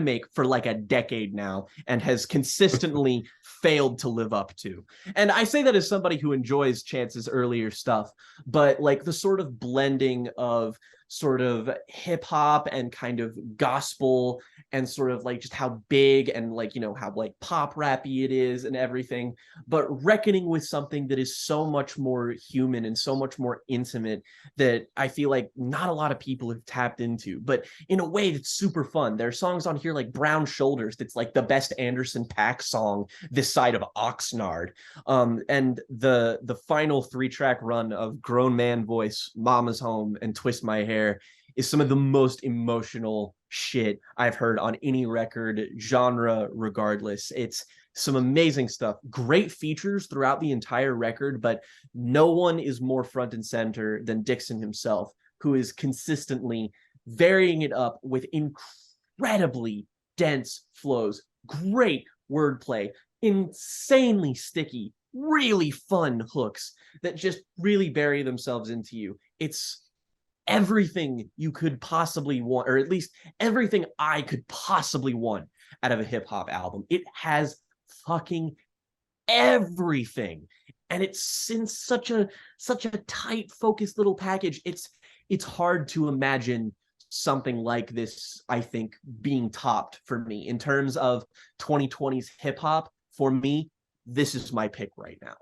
make for like a decade now, and has consistently failed to live up to. And I say that as somebody who enjoys Chance's earlier stuff, but like the sort of blending of sort of hip hop and kind of gospel and sort of like just how big and like, you know, how like pop rappy it is and everything, but reckoning with something that is so much more human and so much more intimate that I feel like not a lot of people have tapped into, but in a way that's super fun. There are songs on here like Brown Shoulders that's like the best Anderson .Paak song this side of Oxnard. And the final 3-track run of Grown Man Voice, Mama's Home, and Twist My Hair is some of the most emotional shit I've heard on any record, genre regardless. It's some amazing stuff, great features throughout the entire record, but no one is more front and center than Dixon himself, who is consistently varying it up with incredibly dense flows, great wordplay, insanely sticky, really fun hooks that just really bury themselves into you. It's everything you could possibly want, or at least everything I could possibly want out of a hip hop album. It has fucking everything, and it's in such a tight, focused little package. It's hard to imagine something like this, I think, being topped for me in terms of 2020's hip hop. For me, this is my pick right now.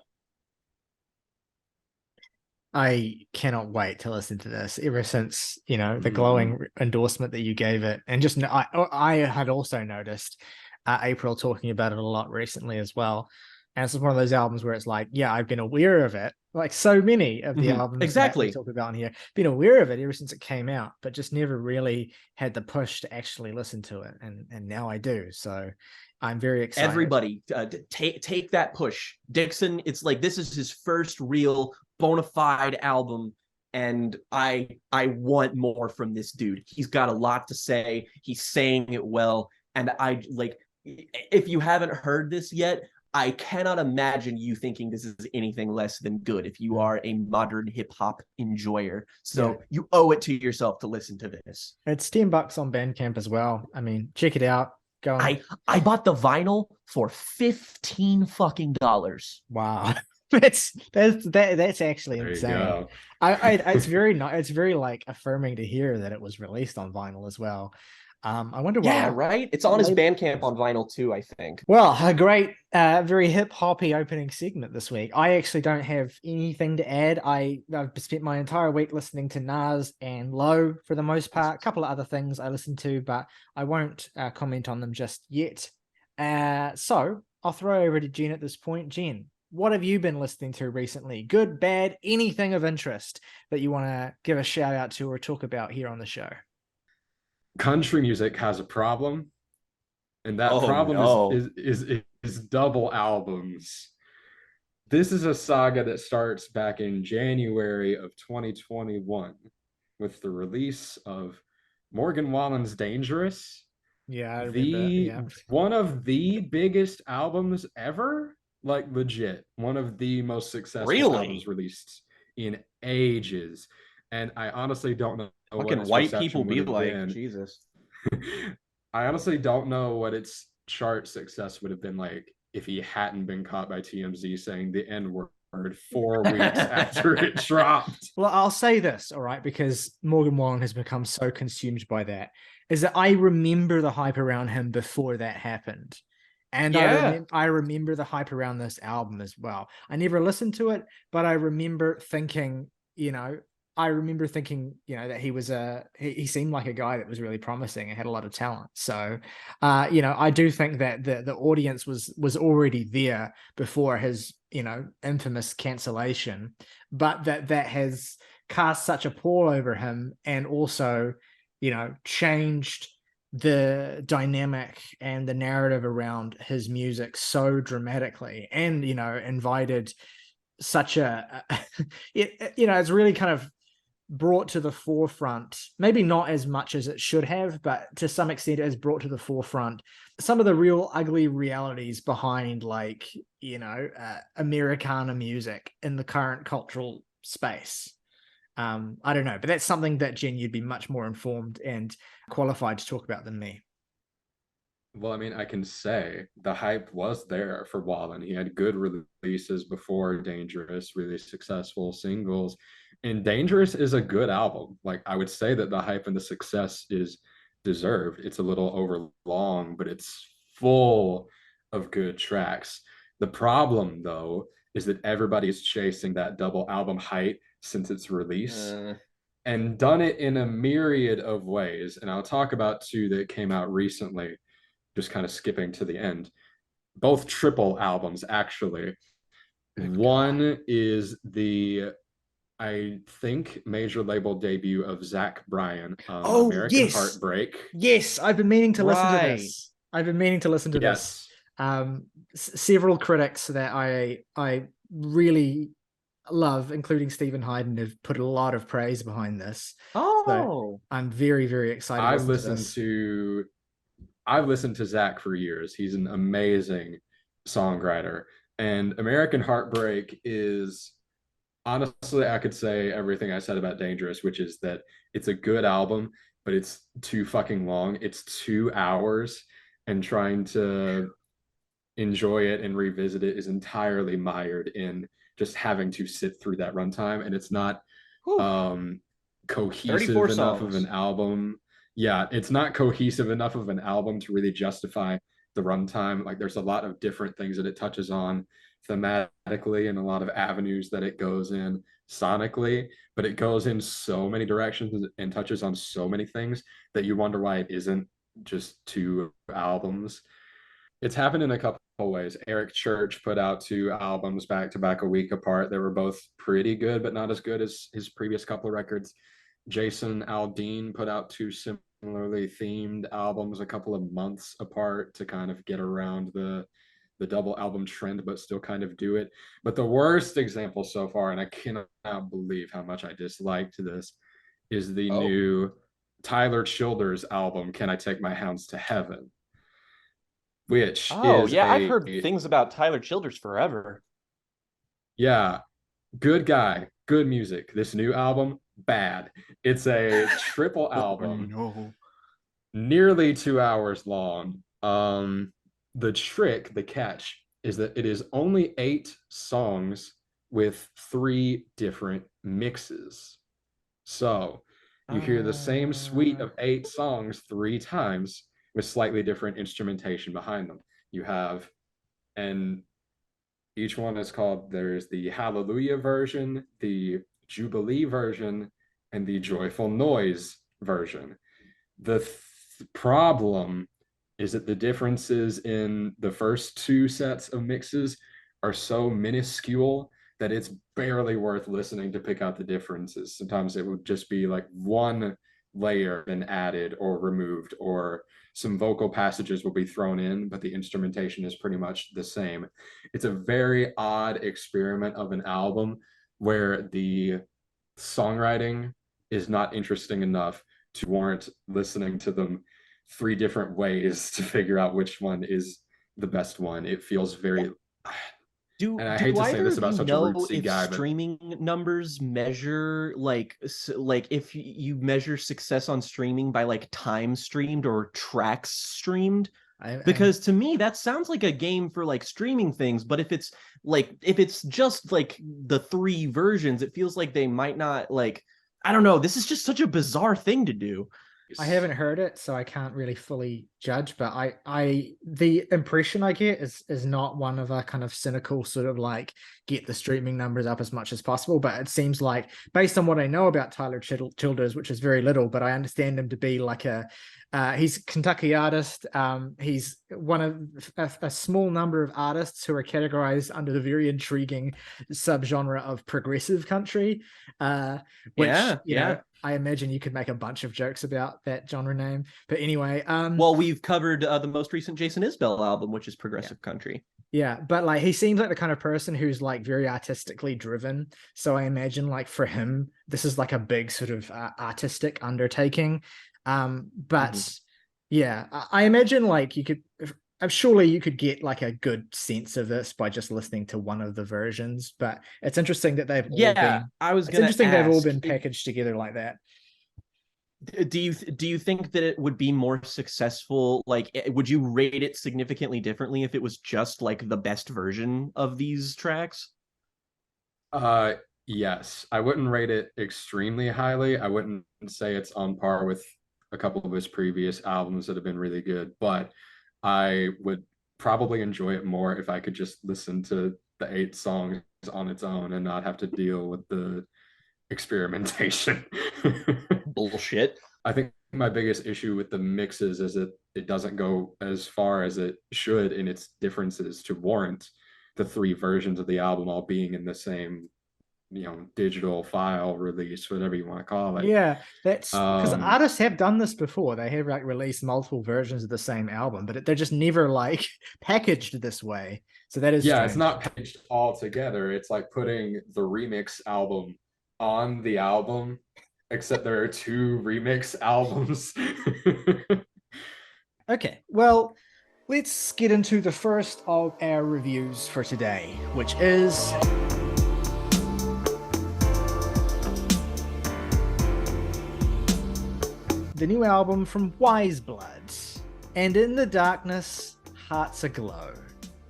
I cannot wait to listen to this. Ever since, you know, the glowing endorsement that you gave it, and just I had also noticed April talking about it a lot recently as well. And it's one of those albums where it's like, yeah, I've been aware of it, like so many of the albums exactly that we talk about on here, been aware of it ever since it came out, but just never really had the push to actually listen to it. And now I do. So I'm very excited. Everybody, take that push. Dixon, it's like this is his first real bona fide album, and I want more from this dude. He's got a lot to say. He's saying it well, and I like. If you haven't heard this yet, I cannot imagine you thinking this is anything less than good if you are a modern hip hop enjoyer. So you owe it to yourself to listen to this. It's $10 on Bandcamp as well. I mean, check it out. Go on. I bought the vinyl for $15 fucking dollars. Wow. That's actually insane. It's very it's very like affirming to hear that it was released on vinyl as well. I wonder why. Yeah, right. It's on his Bandcamp on vinyl too, I think. Well, a great, very hip hoppy opening segment this week. I actually don't have anything to add. I've spent my entire week listening to Nas and Low for the most part. A couple of other things I listened to, but I won't comment on them just yet. So I'll throw over to Jen at this point. Jen, what have you been listening to recently? Good, bad, anything of interest that you want to give a shout out to or talk about here on the show? Country music has a problem, and that problem is double albums. This is a saga that starts back in January of 2021 with the release of Morgan Wallen's Dangerous. Yeah, I remember. One of the biggest albums ever, like legit, one of the most successful albums released in ages. And I honestly don't know fucking white people be like been. Jesus. I honestly don't know what its chart success would have been like if he hadn't been caught by TMZ saying the N-word 4 weeks after it dropped. Well, I'll say this, all right, because Morgan Wallen has become so consumed by that, is that I remember the hype around him before that happened. And I remember the hype around this album as well. I never listened to it, but I remember thinking, that he was he seemed like a guy that was really promising and had a lot of talent. So, I do think that the audience was already there before his, infamous cancellation, but that has cast such a pall over him and also, changed the dynamic and the narrative around his music so dramatically, and, invited such it's really kind of brought to the forefront, maybe not as much as it should have, but to some extent it has brought to the forefront some of the real ugly realities behind, like, Americana music in the current cultural space. I don't know, but that's something that, Jen, you'd be much more informed and qualified to talk about than me. Well, I mean, I can say the hype was there for Wallen. He had good releases before Dangerous, really successful singles. And Dangerous is a good album. Like, I would say that the hype and the success is deserved. It's a little over long, but it's full of good tracks. The problem, though, is that everybody's chasing that double album hype since its release and done it in a myriad of ways. And I'll talk about two that came out recently, just kind of skipping to the end. Both triple albums, actually. One is the, I think, major label debut of Zach Bryan, American yes. Heartbreak. Yes, I've been meaning to listen to this. I've been meaning to listen to this. Several critics that I really love, including Stephen Hayden, have put a lot of praise behind this. So I'm very, very excited. I've listened to Zach for years. He's an amazing songwriter. And American Heartbreak is, honestly, I could say everything I said about Dangerous, which is that it's a good album, but it's too fucking long. It's 2 hours, and trying to enjoy it and revisit it is entirely mired in just having to sit through that runtime. And it's not cohesive enough of an album. Yeah, it's not cohesive enough of an album to really justify the runtime. Like, there's a lot of different things that it touches on thematically and a lot of avenues that it goes in sonically, but it goes in so many directions and touches on so many things that you wonder why it isn't just 2 albums. It's happened in a couple of ways. Eric Church put out 2 albums back to back a week apart. They were both pretty good, but not as good as his previous couple of records. Jason Aldean put out 2 similarly themed albums a couple of months apart to kind of get around the double album trend, but still kind of do it. But the worst example so far, and I cannot believe how much I disliked this, is the new Tyler Childers album, Can I Take My Hounds to Heaven? Which I've heard things about Tyler Childers forever. Yeah, good guy, good music. This new album, bad. It's a triple album, nearly 2 hours long. The catch is that it is only 8 songs with 3 different mixes. So you hear the same suite of 8 songs 3 times with slightly different instrumentation behind them. You have, and each one is called, there's the Hallelujah version, the Jubilee version, and the Joyful Noise version. The problem is that the differences in the first 2 sets of mixes are so minuscule that it's barely worth listening to pick out the differences. Sometimes it would just be like one layer been added or removed, or some vocal passages will be thrown in, but the instrumentation is pretty much the same. It's a very odd experiment of an album where the songwriting is not interesting enough to warrant listening to them 3 different ways to figure out which one is the best one. It feels very... And I hate to say this about such a rootsy guy, but streaming numbers measure like if you measure success on streaming by like time streamed or tracks streamed, because to me that sounds like a game for like streaming things. But if it's just like the 3 versions, it feels like they might not, like, I don't know. This is just such a bizarre thing to do. I haven't heard it, so I can't really fully judge, but the impression I get is not one of a kind of cynical sort of like get the streaming numbers up as much as possible. But it seems like, based on what I know about Tyler Childers, which is very little, but I understand him to be like he's a Kentucky artist. He's one of a small number of artists who are categorized under the very intriguing subgenre of progressive country, which, you know, I imagine you could make a bunch of jokes about that genre name. But anyway, well, we've covered the most recent Jason Isbell album, which is progressive country. Yeah, but like he seems like the kind of person who's like very artistically driven. So I imagine like for him, this is like a big sort of artistic undertaking. But yeah, I imagine like surely you could get like a good sense of this by just listening to one of the versions. But it's interesting that they've all been packaged together like that. Do you think that it would be more successful? Like, would you rate it significantly differently if it was just like the best version of these tracks? Yes, I wouldn't rate it extremely highly. I wouldn't say it's on par with a couple of his previous albums that have been really good, but I would probably enjoy it more if I could just listen to the 8 songs on its own and not have to deal with the experimentation. Bullshit. I think my biggest issue with the mixes is that it doesn't go as far as it should in its differences to warrant the 3 versions of the album all being in the same, digital file release, whatever you want to call it. Yeah, that's because Um, artists have done this before. They have like released multiple versions of the same album, but they're just never like packaged this way. So that is yeah, it's strange. not packaged all together. It's like putting the remix album on the album, except there are 2 remix albums. Okay, well, let's get into the first of our reviews for today, which is the new album from Weyes Blood, and In the Darkness, Hearts Aglow.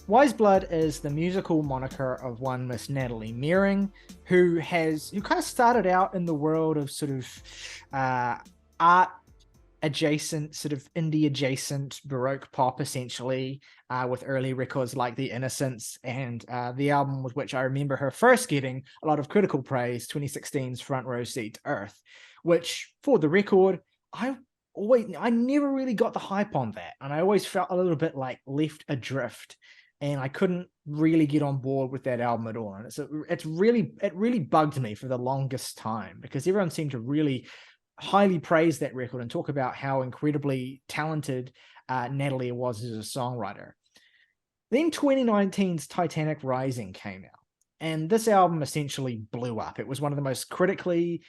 Weyes Blood is the musical moniker of one Miss Natalie Meering, who kind of started out in the world of sort of art adjacent, sort of indie adjacent baroque pop, essentially, with early records like The Innocents, and the album with which I remember her first getting a lot of critical praise, 2016's Front Row Seat to Earth, which, for the record, I never really got the hype on that, and I always felt a little bit like left adrift, and I couldn't really get on board with that album at all. And it really bugged me for the longest time, because everyone seemed to really highly praise that record and talk about how incredibly talented Natalie was as a songwriter. Then 2019's Titanic Rising came out, and this album essentially blew up. It was one of the most critically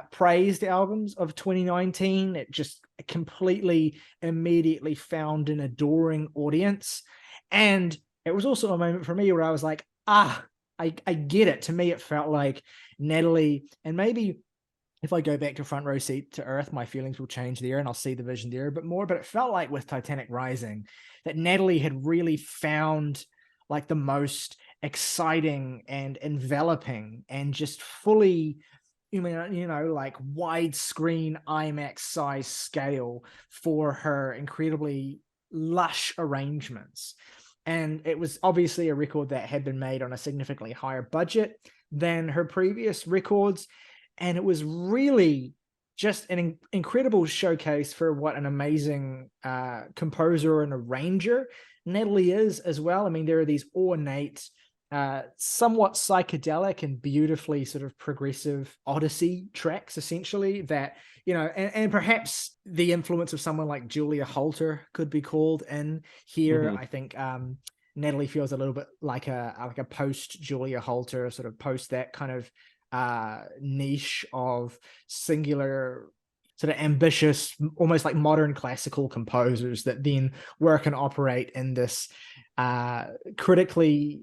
praised albums of 2019. It just completely, immediately found an adoring audience. And it was also a moment for me where I was like, I get it. To me, it felt like Natalie, and maybe if I go back to Front Row Seat to Earth, my feelings will change there and I'll see the vision there a bit more. But it felt like with Titanic Rising that Natalie had really found like the most exciting and enveloping and just fully, like widescreen IMAX size scale for her incredibly lush arrangements. And it was obviously a record that had been made on a significantly higher budget than her previous records. And it was really just an incredible showcase for what an amazing composer and arranger Natalie is as well. I mean, there are these ornate, somewhat psychedelic and beautifully sort of progressive Odyssey tracks, essentially, that, and perhaps the influence of someone like Julia Holter could be called in here. I think Natalie feels a little bit like a post Julia Holter, sort of post that kind of niche of singular, sort of ambitious, almost like modern classical composers that then work and operate in this critically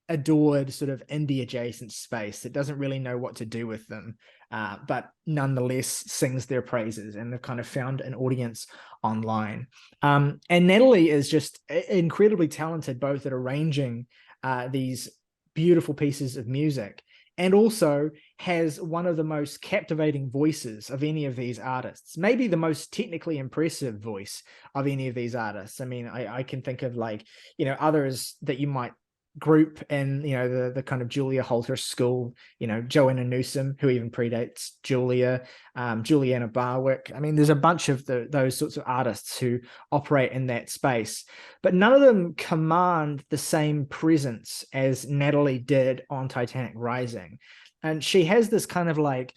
adored sort of indie adjacent space that doesn't really know what to do with them, but nonetheless sings their praises, and they've kind of found an audience online. And Natalie is just incredibly talented, both at arranging these beautiful pieces of music, and also has one of the most captivating voices of any of these artists, maybe the most technically impressive voice of any of these artists. I mean, I can think of others that you might group in, the kind of Julia Holter school, Joanna Newsom, who even predates Julia, Juliana Barwick. I mean, there's a bunch of those sorts of artists who operate in that space, but none of them command the same presence as Natalie did on Titanic Rising. And she has this kind of like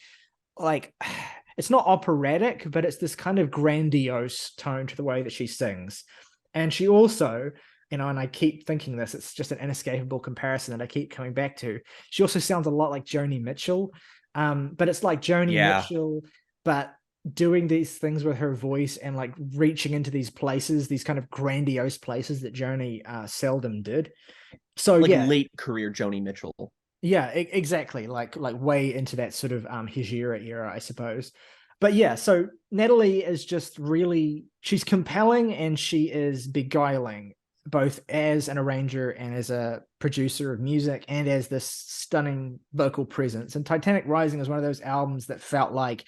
it's not operatic, but it's this kind of grandiose tone to the way that she sings. And she also, and I keep thinking this, it's just an inescapable comparison that I keep coming back to. She also sounds a lot like Joni Mitchell, but it's like Joni Mitchell, but doing these things with her voice and like reaching into these places, these kind of grandiose places that Joni seldom did. So like late career Joni Mitchell. Yeah, exactly. Like way into that sort of Hejira era, I suppose. But yeah, so Natalie is just really, she's compelling and she is beguiling both as an arranger and as a producer of music and as this stunning vocal presence. And Titanic Rising is one of those albums that felt like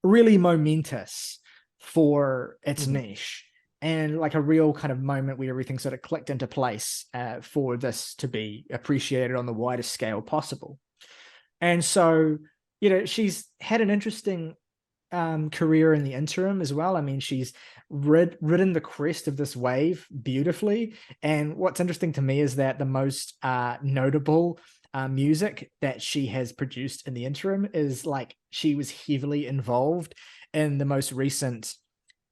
really momentous for its niche, and like a real kind of moment where everything sort of clicked into place for this to be appreciated on the widest scale possible. And so, you know, she's had an interesting career in the interim as well. I mean, she's ridden the crest of this wave beautifully. And what's interesting to me is that the most notable music that she has produced in the interim is like she was heavily involved in the most recent,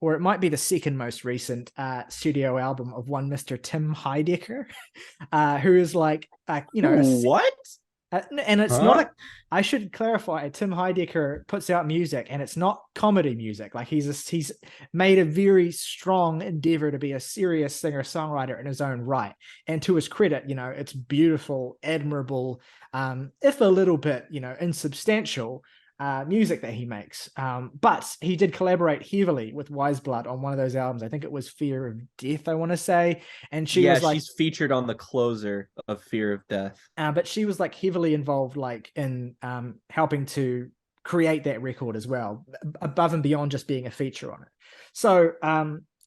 or it might be the second most recent studio album of one Mr. Tim Heidecker, who is like, you know, what? And it's not a, I should clarify, Tim Heidecker puts out music and it's not comedy music. Like he's made a very strong endeavor to be a serious singer-songwriter in his own right. And to his credit, you know, it's beautiful, admirable, if a little bit, you know, insubstantial music that he makes. But he did collaborate heavily with Weyes Blood on one of those albums. I think it was Fear of Death, I want to say. And she was like, she's featured on the closer of Fear of Death. But she was like heavily involved, like in helping to create that record as well, above and beyond just being a feature on it. So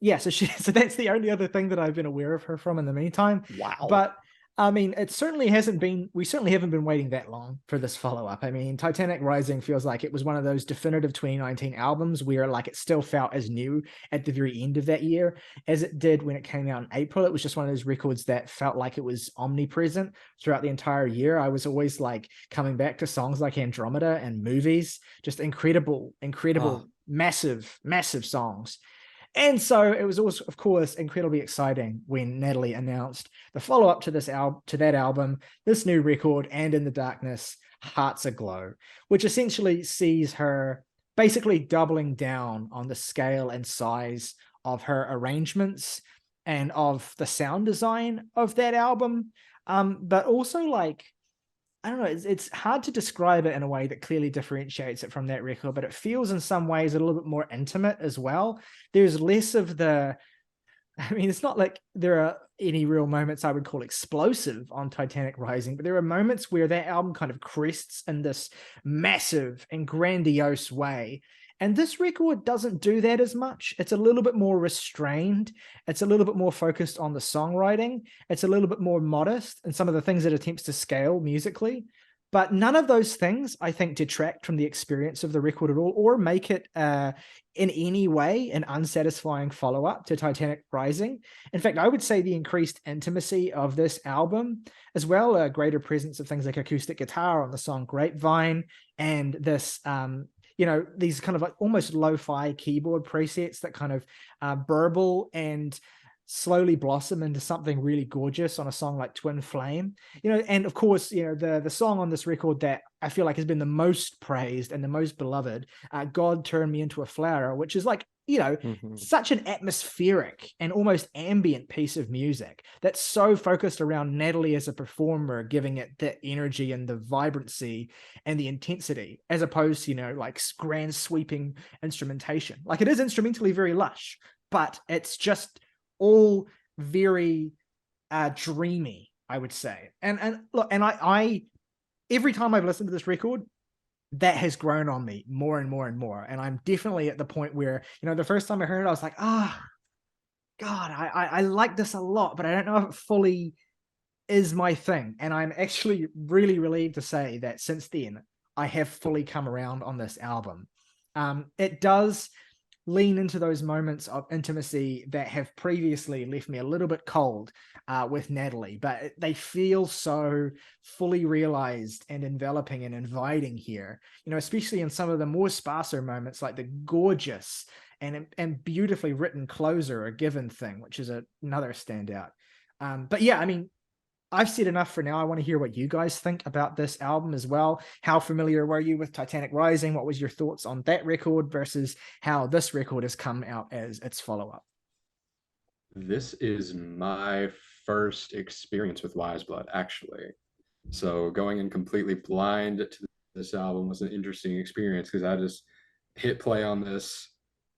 yeah, so that's the only other thing that I've been aware of her from in the meantime. Wow. But I mean, it certainly hasn't been, we certainly haven't been waiting that long for this follow-up. I mean, Titanic Rising feels like it was one of those definitive 2019 albums where like it still felt as new at the very end of that year as it did when it came out in April. It was just one of those records that felt like it was omnipresent throughout the entire year. I was always like coming back to songs like Andromeda and Movies, just incredible, massive songs. And so it was also, of course, incredibly exciting when Natalie announced the follow-up to this that album, this new record, And in the Darkness, Hearts Aglow, which essentially sees her basically doubling down on the scale and size of her arrangements and of the sound design of that album. But also like, I don't know, it's hard to describe it in a way that clearly differentiates it from that record, but it feels in some ways a little bit more intimate as well. There's less of the, I mean, it's not like there are any real moments I would call explosive on Titanic Rising, but there are moments where that album kind of crests in this massive and grandiose way. And this record doesn't do that as much. It's a little bit more restrained. It's a little bit more focused on the songwriting. It's a little bit more modest in some of the things it attempts to scale musically. But none of those things, I think, detract from the experience of the record at all, or make it in any way an unsatisfying follow-up to Titanic Rising. In fact, I would say the increased intimacy of this album, as well, a greater presence of things like acoustic guitar on the song Grapevine, and this you know, these kind of like almost lo-fi keyboard presets that kind of burble and slowly blossom into something really gorgeous on a song like Twin Flame. You know, and of course, you know, the song on this record that I feel like has been the most praised and the most beloved, God Turned Me Into a Flower, which is like, you know, such an atmospheric and almost ambient piece of music that's so focused around Natalie as a performer, giving it the energy and the vibrancy and the intensity, as opposed to, you know, like grand sweeping instrumentation. Like it is instrumentally very lush, but it's just all very dreamy, I would say. And look, and I every time I've listened to this record, that has grown on me more and more and more. And I'm definitely at the point where, you know, the first time I heard it, I was like, God, I like this a lot, but I don't know if it fully is my thing. And I'm actually really relieved to say that since then, I have fully come around on this album. It does lean into those moments of intimacy that have previously left me a little bit cold with Natalie, but they feel so fully realized and enveloping and inviting here, you know, especially in some of the more sparser moments, like the gorgeous and beautifully written closer, A Given Thing, which is another standout. But yeah, I mean, I've said enough for now. I want to hear what you guys think about this album as well. How familiar were you with Titanic Rising? What was your thoughts on that record versus how this record has come out as its follow-up? This is my first experience with Weyes Blood, actually. So going in completely blind to this album was an interesting experience because I just hit play on this,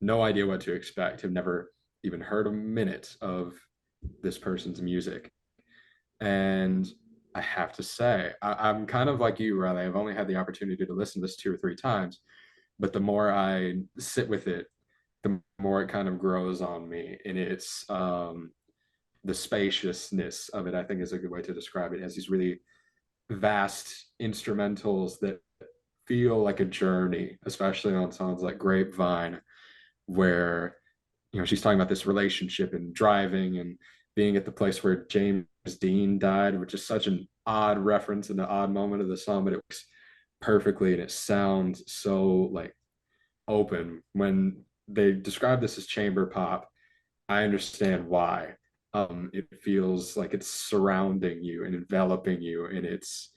no idea what to expect. Have never even heard a minute of this person's music. And I have to say, I'm kind of like you, Riley. I've only had the opportunity to listen to this 2 or 3 times, but the more I sit with it, the more it kind of grows on me. And it's the spaciousness of it, I think, is a good way to describe it. It has these really vast instrumentals that feel like a journey, especially on songs like Grapevine, where she's talking about this relationship and driving and being at the place where James Dean died, which is such an odd reference and an odd moment of the song, but it works perfectly and it sounds so like open. When they describe this as chamber pop, I understand why. It feels like it's surrounding you and enveloping you in its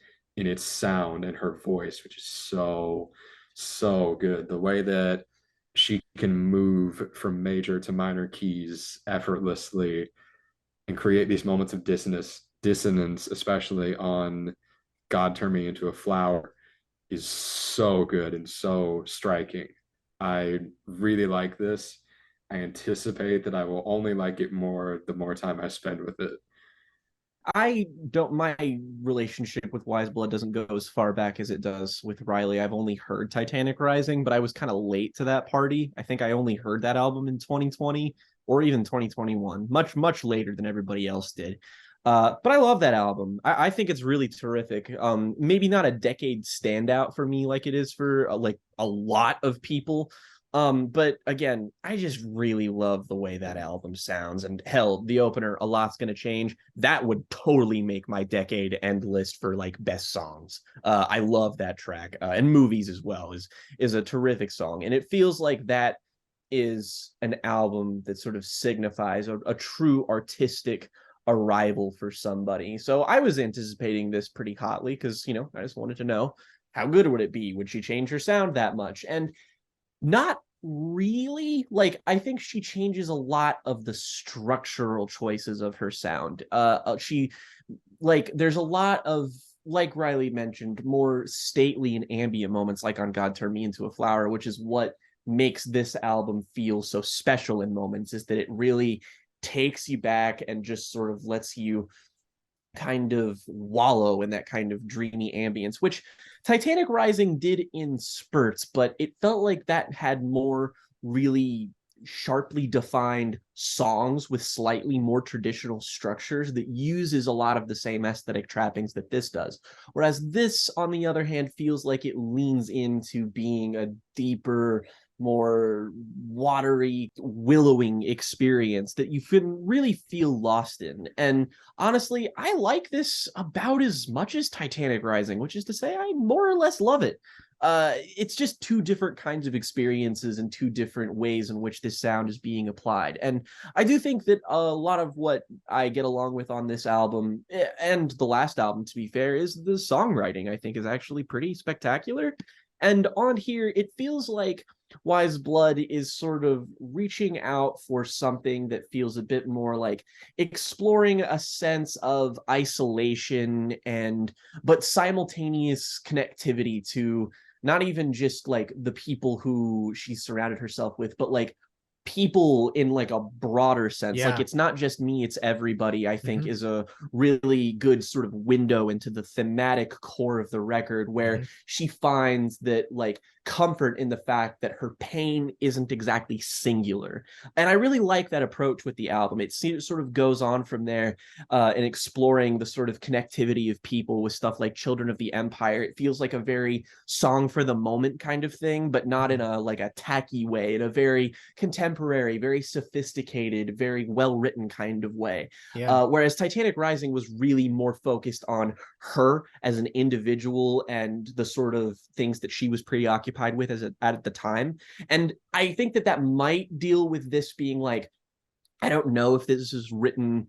sound and her voice, which is so good. The way that she can move from major to minor keys effortlessly and create these moments of dissonance, especially on God Turn Me Into a Flower, is so good and so striking. I really like this. I anticipate that I will only like it more the more time I spend with it. My relationship with Weyes Blood doesn't go as far back as it does with Riley. I've only heard Titanic Rising, but I was kind of late to that party. I think I only heard that album in 2020 or even 2021, much later than everybody else did. But I love that album. I think it's really terrific. Maybe not a decade standout for me like it is for like a lot of people. But again, I just really love the way that album sounds. And hell, the opener, A Lot's Gonna Change, that would totally make my decade end list for like best songs. I love that track. And Movies as well is a terrific song. And it feels like that is an album that sort of signifies a true artistic arrival for somebody. So I was anticipating this pretty hotly because, I just wanted to know how good would it be? Would she change her sound that much? And not really. Like, I think she changes a lot of the structural choices of her sound. She, like, there's a lot of, like Riley mentioned, more stately and ambient moments, like on God Turn Me Into a Flower, which is what makes this album feel so special in moments, is that it really takes you back and just sort of lets you kind of wallow in that kind of dreamy ambience, which Titanic Rising did in spurts, but it felt like that had more really sharply defined songs with slightly more traditional structures that uses a lot of the same aesthetic trappings that this does. Whereas this, on the other hand, feels like it leans into being a deeper, more watery, willowing experience that you can really feel lost in. And honestly, I like this about as much as Titanic Rising, which is to say I more or less love it. It's just two different kinds of experiences and two different ways in which this sound is being applied. And I do think that a lot of what I get along with on this album, and the last album, to be fair, is the songwriting. I think is actually pretty spectacular. And on here, it feels like Weyes Blood is sort of reaching out for something that feels a bit more like exploring a sense of isolation but simultaneous connectivity to not even just like the people who she surrounded herself with, but like people in like a broader sense. Yeah. Like, it's not just me, it's everybody, I think is a really good sort of window into the thematic core of the record, where she finds that like comfort in the fact that her pain isn't exactly singular. And I really like that approach with the album. It sort of goes on from there in exploring the sort of connectivity of people with stuff like Children of the Empire. It feels like a very song for the moment kind of thing, but not in a like a tacky way, in a very contemporary, very sophisticated, very well-written kind of way. Whereas Titanic Rising was really more focused on her as an individual and the sort of things that she was preoccupied with at the time. And I think that might deal with this being like, I don't know if this is written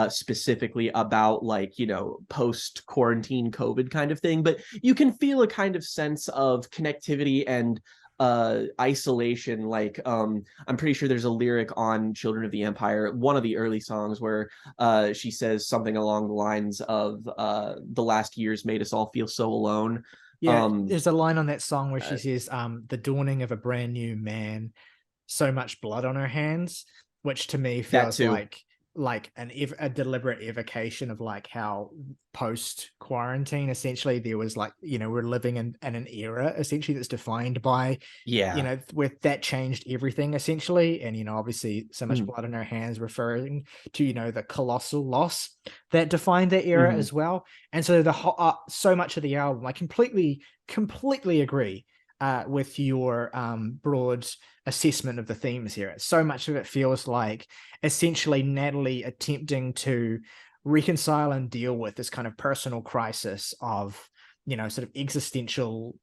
specifically about like, post-quarantine COVID kind of thing, but you can feel a kind of sense of connectivity and isolation. Like, I'm pretty sure there's a lyric on Children of the Empire, one of the early songs, where she says something along the lines of the last years made us all feel so alone. There's a line on that song where she says, the dawning of a brand new man, so much blood on her hands, which to me feels like a deliberate evocation of like how post quarantine essentially there was like, you know, we're living in an era essentially that's defined by, you know, with that changed everything essentially. And, you know, obviously so much blood in our hands referring to, you know, the colossal loss that defined that era as well. And so so much of the album, I completely agree with your broad assessment of the themes here. So much of it feels like essentially Natalie attempting to reconcile and deal with this kind of personal crisis of, you know, sort of existential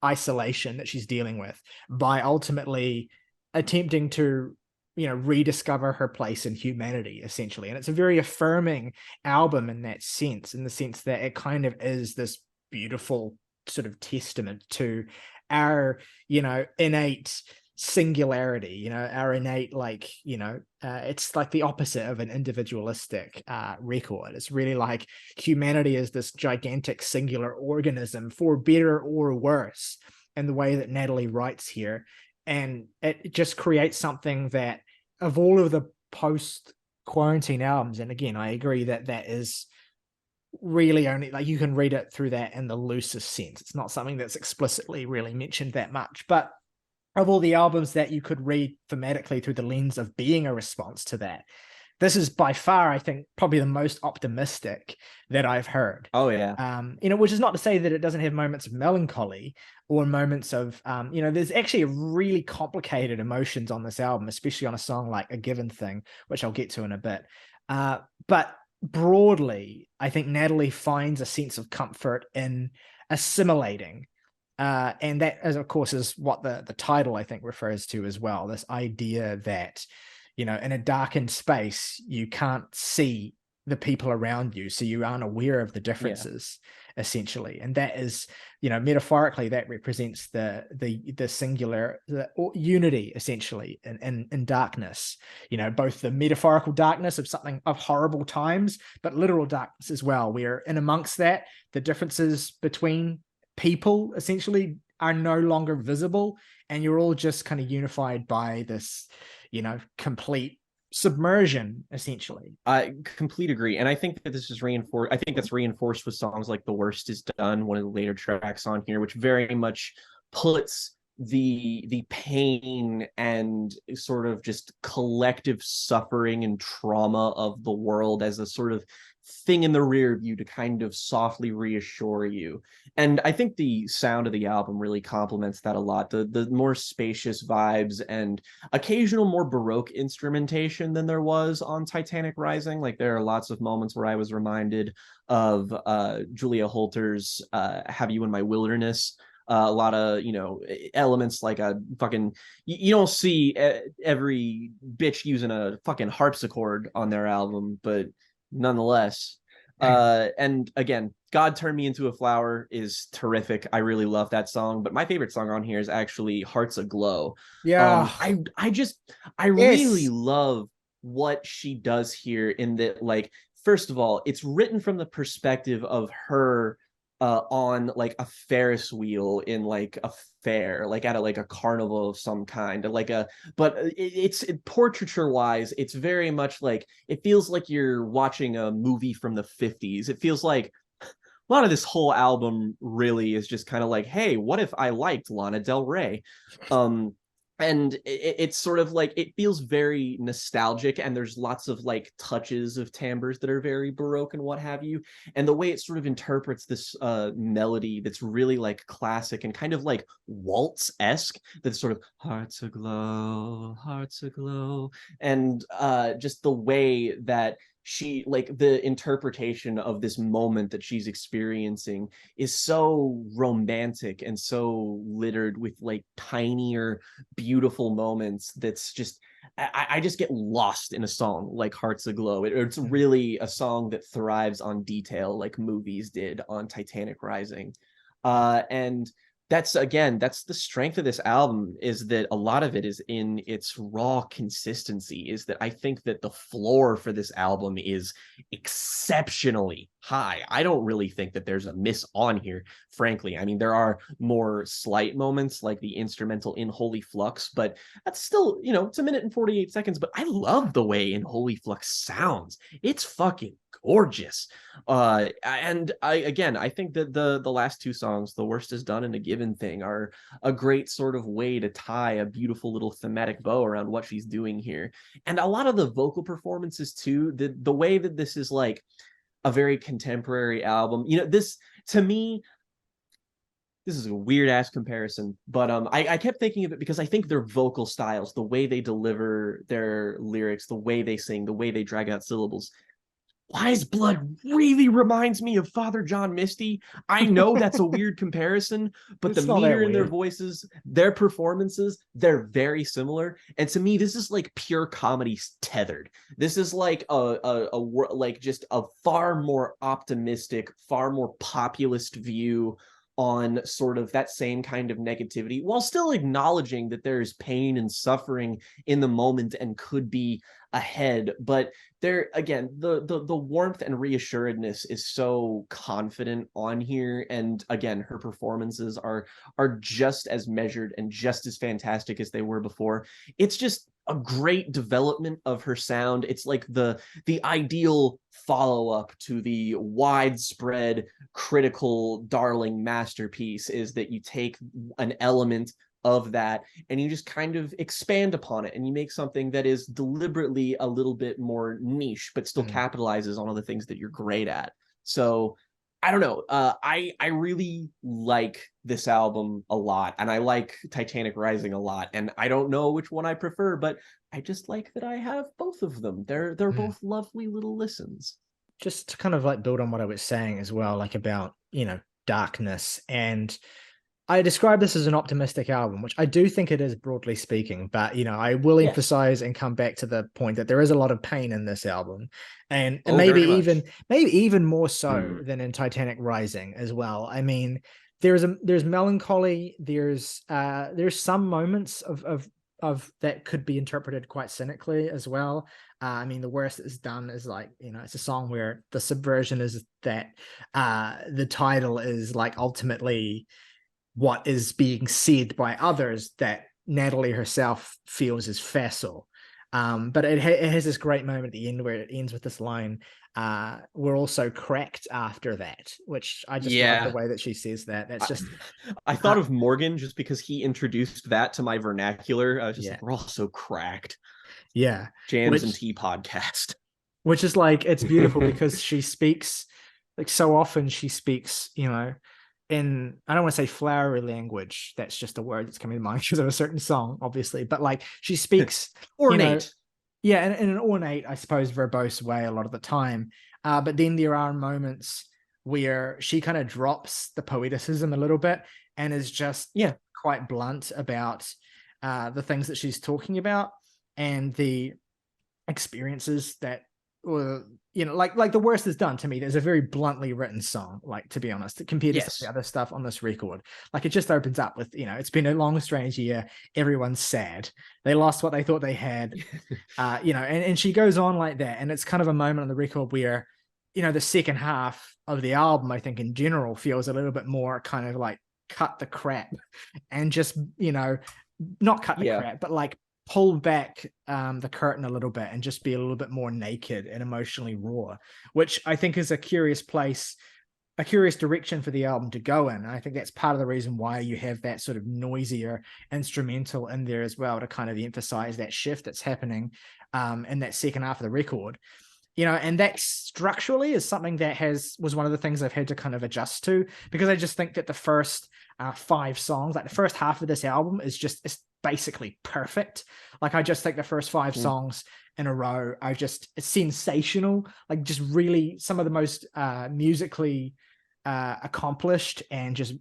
isolation that she's dealing with by ultimately attempting to, you know, rediscover her place in humanity essentially. And it's a very affirming album in that sense, in the sense that it kind of is this beautiful sort of testament to our, you know, innate singularity, you know, our innate, like, you know, it's like the opposite of an individualistic record. It's really like humanity is this gigantic singular organism, for better or worse, in the way that Natalie writes here. And it just creates something that, of all of the post quarantine albums, and again, I agree that that is really only, like, you can read it through that in the loosest sense. It's not something that's explicitly really mentioned that much, but of all the albums that you could read thematically through the lens of being a response to that, this is by far, I think, probably the most optimistic that I've heard. Oh yeah. You know, which is not to say that it doesn't have moments of melancholy or moments of, you know, there's actually a really complicated emotions on this album, especially on a song like A Given Thing, which I'll get to in a bit. But broadly, I think Natalie finds a sense of comfort in assimilating. And that, as of course, is what the title, I think, refers to as well. This idea that, you know, in a darkened space, you can't see the people around you, so you aren't aware of the differences, essentially. And that is, you know, metaphorically, that represents the singular, the unity, essentially, in darkness. You know, both the metaphorical darkness of something of horrible times, but literal darkness as well, where in amongst that, the differences between people essentially are no longer visible, and you're all just kind of unified by this, you know, complete submersion, essentially. I complete agree, and I think that this is reinforced. I think that's reinforced with songs like "The Worst Is Done," one of the later tracks on here, which very much puts the pain and sort of just collective suffering and trauma of the world as a sort of thing in the rear view to kind of softly reassure you. And I think the sound of the album really complements that a lot. The more spacious vibes and occasional more Baroque instrumentation than there was on Titanic Rising. Like, there are lots of moments where I was reminded of Julia Holter's Have You in My Wilderness. A lot of, you know, elements like a fucking, you don't see every bitch using a fucking harpsichord on their album, but nonetheless. And again, God Turned Me Into a Flower is terrific. I really love that song, but my favorite song on here is actually Hearts Aglow. I really love what she does here, in that, like, first of all, it's written from the perspective of her on like a Ferris wheel in like a fair, like at a carnival of some kind, but it's portraiture wise, it's very much like, it feels like you're watching a movie from the 50s. It feels like a lot of this whole album really is just kind of like, hey, what if I liked Lana Del Rey? And it's sort of like, it feels very nostalgic, and there's lots of like touches of timbres that are very Baroque and what have you. And the way it sort of interprets this melody that's really like classic and kind of like waltz-esque, that's sort of hearts aglow, hearts aglow. And just the way that she, like, the interpretation of this moment that she's experiencing is so romantic and so littered with like tinier beautiful moments. That's just, I just get lost in a song like Hearts Aglow. It's really a song that thrives on detail, like movies did on Titanic Rising. And that's the strength of this album, is that a lot of it is in its raw consistency. Is that I think that the floor for this album is exceptionally high. I don't really think that there's a miss on here, frankly. I mean, there are more slight moments like the instrumental in Holy Flux, but that's still, it's a minute and 48 seconds, but I love the way In Holy Flux sounds. It's fucking gorgeous. And I think that the last two songs, The Worst Is Done and A Given Thing, are a great sort of way to tie a beautiful little thematic bow around what she's doing here. And a lot of the vocal performances too, the way that this is like a very contemporary album, this, to me, this is a weird ass comparison, but I kept thinking of it because I think their vocal styles, the way they deliver their lyrics, the way they sing, the way they drag out syllables, Weyes Blood really reminds me of Father John Misty. I know that's a weird comparison, but the meter in their voices, their performances, they're very similar. And to me, this is like pure comedy tethered. This is like like just a far more optimistic, far more populist view on sort of that same kind of negativity, while still acknowledging that there is pain and suffering in the moment and could be ahead. But there again, the warmth and reassuredness is so confident on here. And again, her performances are just as measured and just as fantastic as they were before. It's just a great development of her sound. It's like the ideal follow-up to the widespread critical darling masterpiece, is that you take an element of that and you just kind of expand upon it and you make something that is deliberately a little bit more niche but still capitalizes on all the things that you're great at. So I don't know. I really like this album a lot, and I like Titanic Rising a lot, and I don't know which one I prefer, but I just like that I have both of them. They're both lovely little listens. Just to kind of like build on what I was saying as well, like about, darkness, and I describe this as an optimistic album, which I do think it is, broadly speaking, but I will emphasize and come back to the point that there is a lot of pain in this album, and maybe even more so than in Titanic Rising as well. I mean, there's melancholy, there's some moments of that could be interpreted quite cynically as well. I mean, The Worst Is Done is like, it's a song where the subversion is that the title is like ultimately what is being said by others that Natalie herself feels is facile. But it has this great moment at the end where it ends with this line, we're also cracked after that, which I just love the way that she says that. That's just... I thought of Morgan just because he introduced that to my vernacular. I was just like, we're all so cracked. Yeah. Jams and Tea podcast. Which is like, it's beautiful because she speaks, like so often she speaks, in, I don't want to say flowery language, that's just a word that's coming to mind because of a certain song, obviously, but like she speaks ornate, in an ornate, I suppose, verbose way a lot of the time. But then there are moments where she kind of drops the poeticism a little bit and is just quite blunt about the things that she's talking about and the experiences that, or like The Worst Is Done, to me, there's a very bluntly written song, like, to be honest, compared to some of the other stuff on this record. Like, it just opens up with, it's been a long, strange year, everyone's sad, they lost what they thought they had, and she goes on like that. And it's kind of a moment on the record where, the second half of the album, I think in general, feels a little bit more kind of like cut the crap and just, not cut the crap, but like pull back the curtain a little bit and just be a little bit more naked and emotionally raw, which I think is a curious direction for the album to go in. And I think that's part of the reason why you have that sort of noisier instrumental in there as well, to kind of emphasize that shift that's happening in that second half of the record. And that structurally is something that was one of the things I've had to kind of adjust to, because I just think that the first 5 songs, like the first half of this album, it's basically perfect. Like, I just think the first 5 songs in a row are just sensational, like just really some of the most musically accomplished and just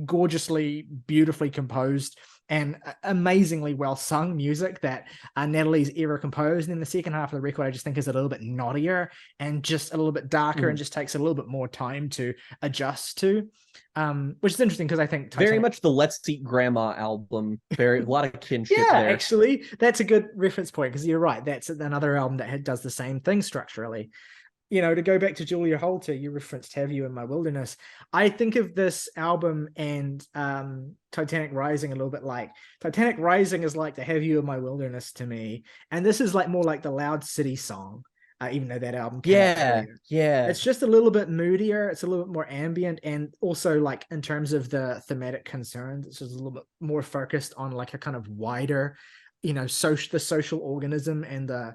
gorgeously, beautifully composed and amazingly well sung music that Natalie's ever composed. And in the second half of the record, I just think is a little bit naughtier and just a little bit darker, and just takes a little bit more time to adjust to, which is interesting because I think Titanic... very much the Let's Eat Grandma album. Very a lot of kinship yeah, there. Actually, that's a good reference point, because you're right. That's another album that does the same thing structurally. To go back to Julia Holter, you referenced Have You in My Wilderness. I think of this album and Titanic Rising a little bit like. Titanic Rising is like the Have You in My Wilderness to me. And this is more like the Loud City song, even though that album came out earlier. Yeah. It's just a little bit moodier. It's a little bit more ambient. And also in terms of the thematic concerns, it's just a little bit more focused on a kind of wider, the social organism and the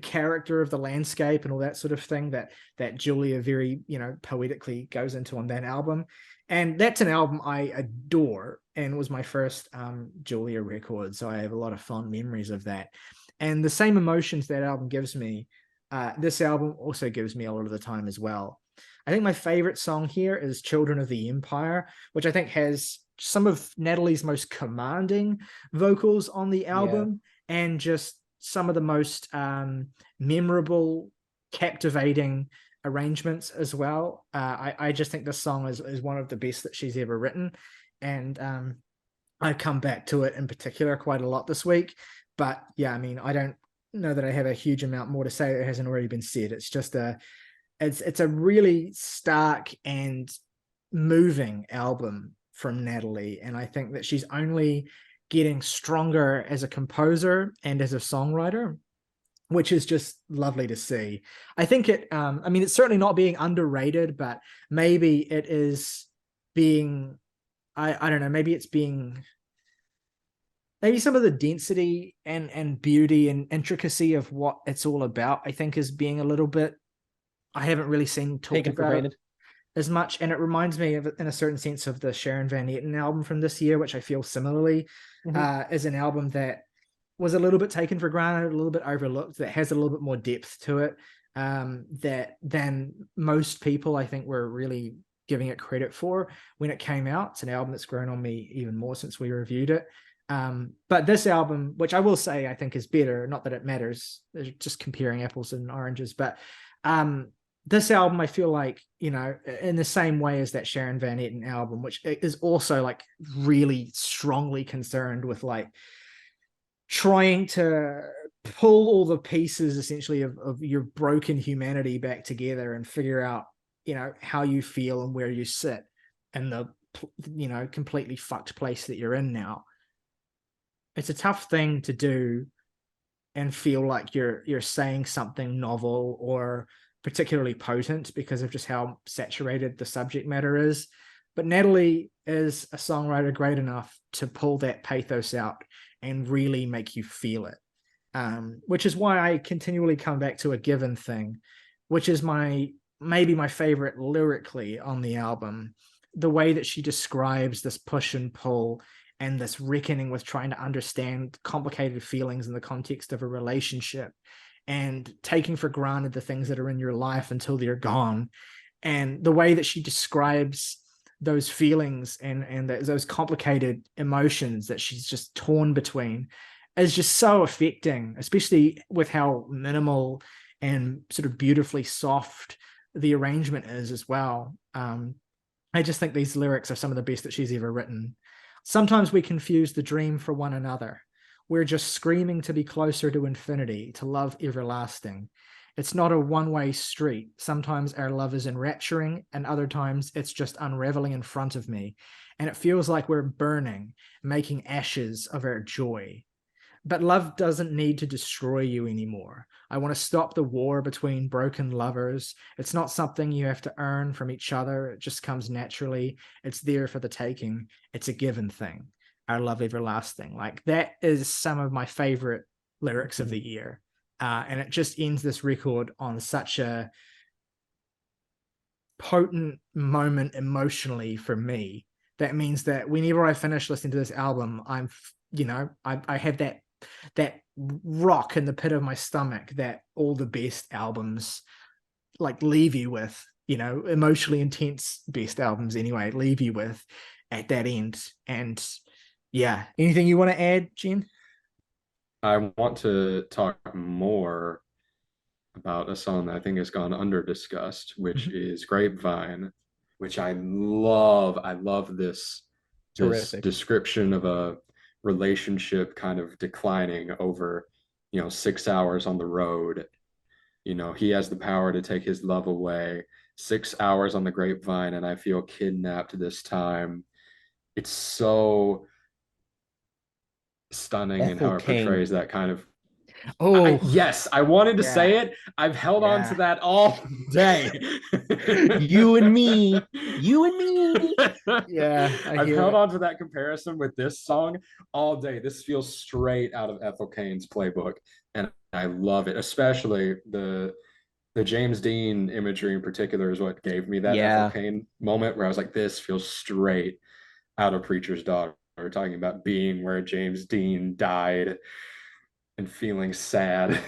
character of the landscape and all that sort of thing that Julia very, poetically goes into on that album. And that's an album I adore, and was my first Julia record. So I have a lot of fond memories of that. And the same emotions that album gives me, this album also gives me a lot of the time as well. I think my favorite song here is Children of the Empire, which I think has some of Natalie's most commanding vocals on the album, and just some of the most memorable, captivating arrangements as well. I just think this song is one of the best that she's ever written, and I've come back to it in particular quite a lot this week. But yeah, I don't know that I have a huge amount more to say that hasn't already been said. It's just it's a really stark and moving album from Natalie, and I think that she's only getting stronger as a composer and as a songwriter, which is just lovely to see. I think it's certainly not being underrated, but maybe it is being, I don't know, maybe some of the density and beauty and intricacy of what it's all about, I think, is being a little bit, I haven't really seen talked about as much. And it reminds me of, in a certain sense, of the Sharon Van Etten album from this year, which I feel similarly is an album that was a little bit taken for granted, a little bit overlooked, that has a little bit more depth to it than most people, I think, were really giving it credit for when it came out. It's an album that's grown on me even more since we reviewed it. But this album, which I will say I think is better, not that it matters, just comparing apples and oranges, but this album, I feel like, in the same way as that Sharon Van Etten album, which is also really strongly concerned with trying to pull all the pieces essentially of your broken humanity back together and figure out, how you feel and where you sit in the, completely fucked place that you're in now. It's a tough thing to do and feel like you're saying something novel or particularly potent because of just how saturated the subject matter is. But Natalie is a songwriter great enough to pull that pathos out and really make you feel it, which is why I continually come back to A Given Thing, which is maybe my favorite lyrically on the album. The way that she describes this push and pull and this reckoning with trying to understand complicated feelings in the context of a relationship, and taking for granted the things that are in your life until they're gone. And the way that she describes those feelings and those complicated emotions that she's just torn between is just so affecting, especially with how minimal and sort of beautifully soft the arrangement is as well. I just think these lyrics are some of the best that she's ever written. Sometimes we confuse the dream for one another. We're just screaming to be closer to infinity, to love everlasting. It's not a one-way street. Sometimes our love is enrapturing, and other times it's just unraveling in front of me. And it feels like we're burning, making ashes of our joy. But love doesn't need to destroy you anymore. I want to stop the war between broken lovers. It's not something you have to earn from each other. It just comes naturally. It's there for the taking. It's a given thing. Our love everlasting. That is some of my favorite lyrics of the year. And it just ends this record on such a potent moment emotionally for me. That means that whenever I finish listening to this album, I have that rock in the pit of my stomach that all the best albums leave you with, emotionally intense best albums anyway, leave you with at that end. And Yeah. Anything you want to add, Jen? I want to talk more about a song that I think has gone under discussed, which is Grapevine, which I love. I love this Terrific. description of a relationship kind of declining over, 6 hours on the road. He has the power to take his love away. 6 hours on the grapevine, and I feel kidnapped this time. It's so stunning in how it portrays that kind of. Oh, yes, I wanted to yeah. say it. I've held on to that all day. You and me. You and me. Yeah, I've held on to that comparison with this song all day. This feels straight out of Ethel Cain's playbook, and I love it. Especially the James Dean imagery in particular is what gave me that Ethel Cain moment where I was like, this feels straight out of Preacher's Daughter. We're talking about being where James Dean died and feeling sad.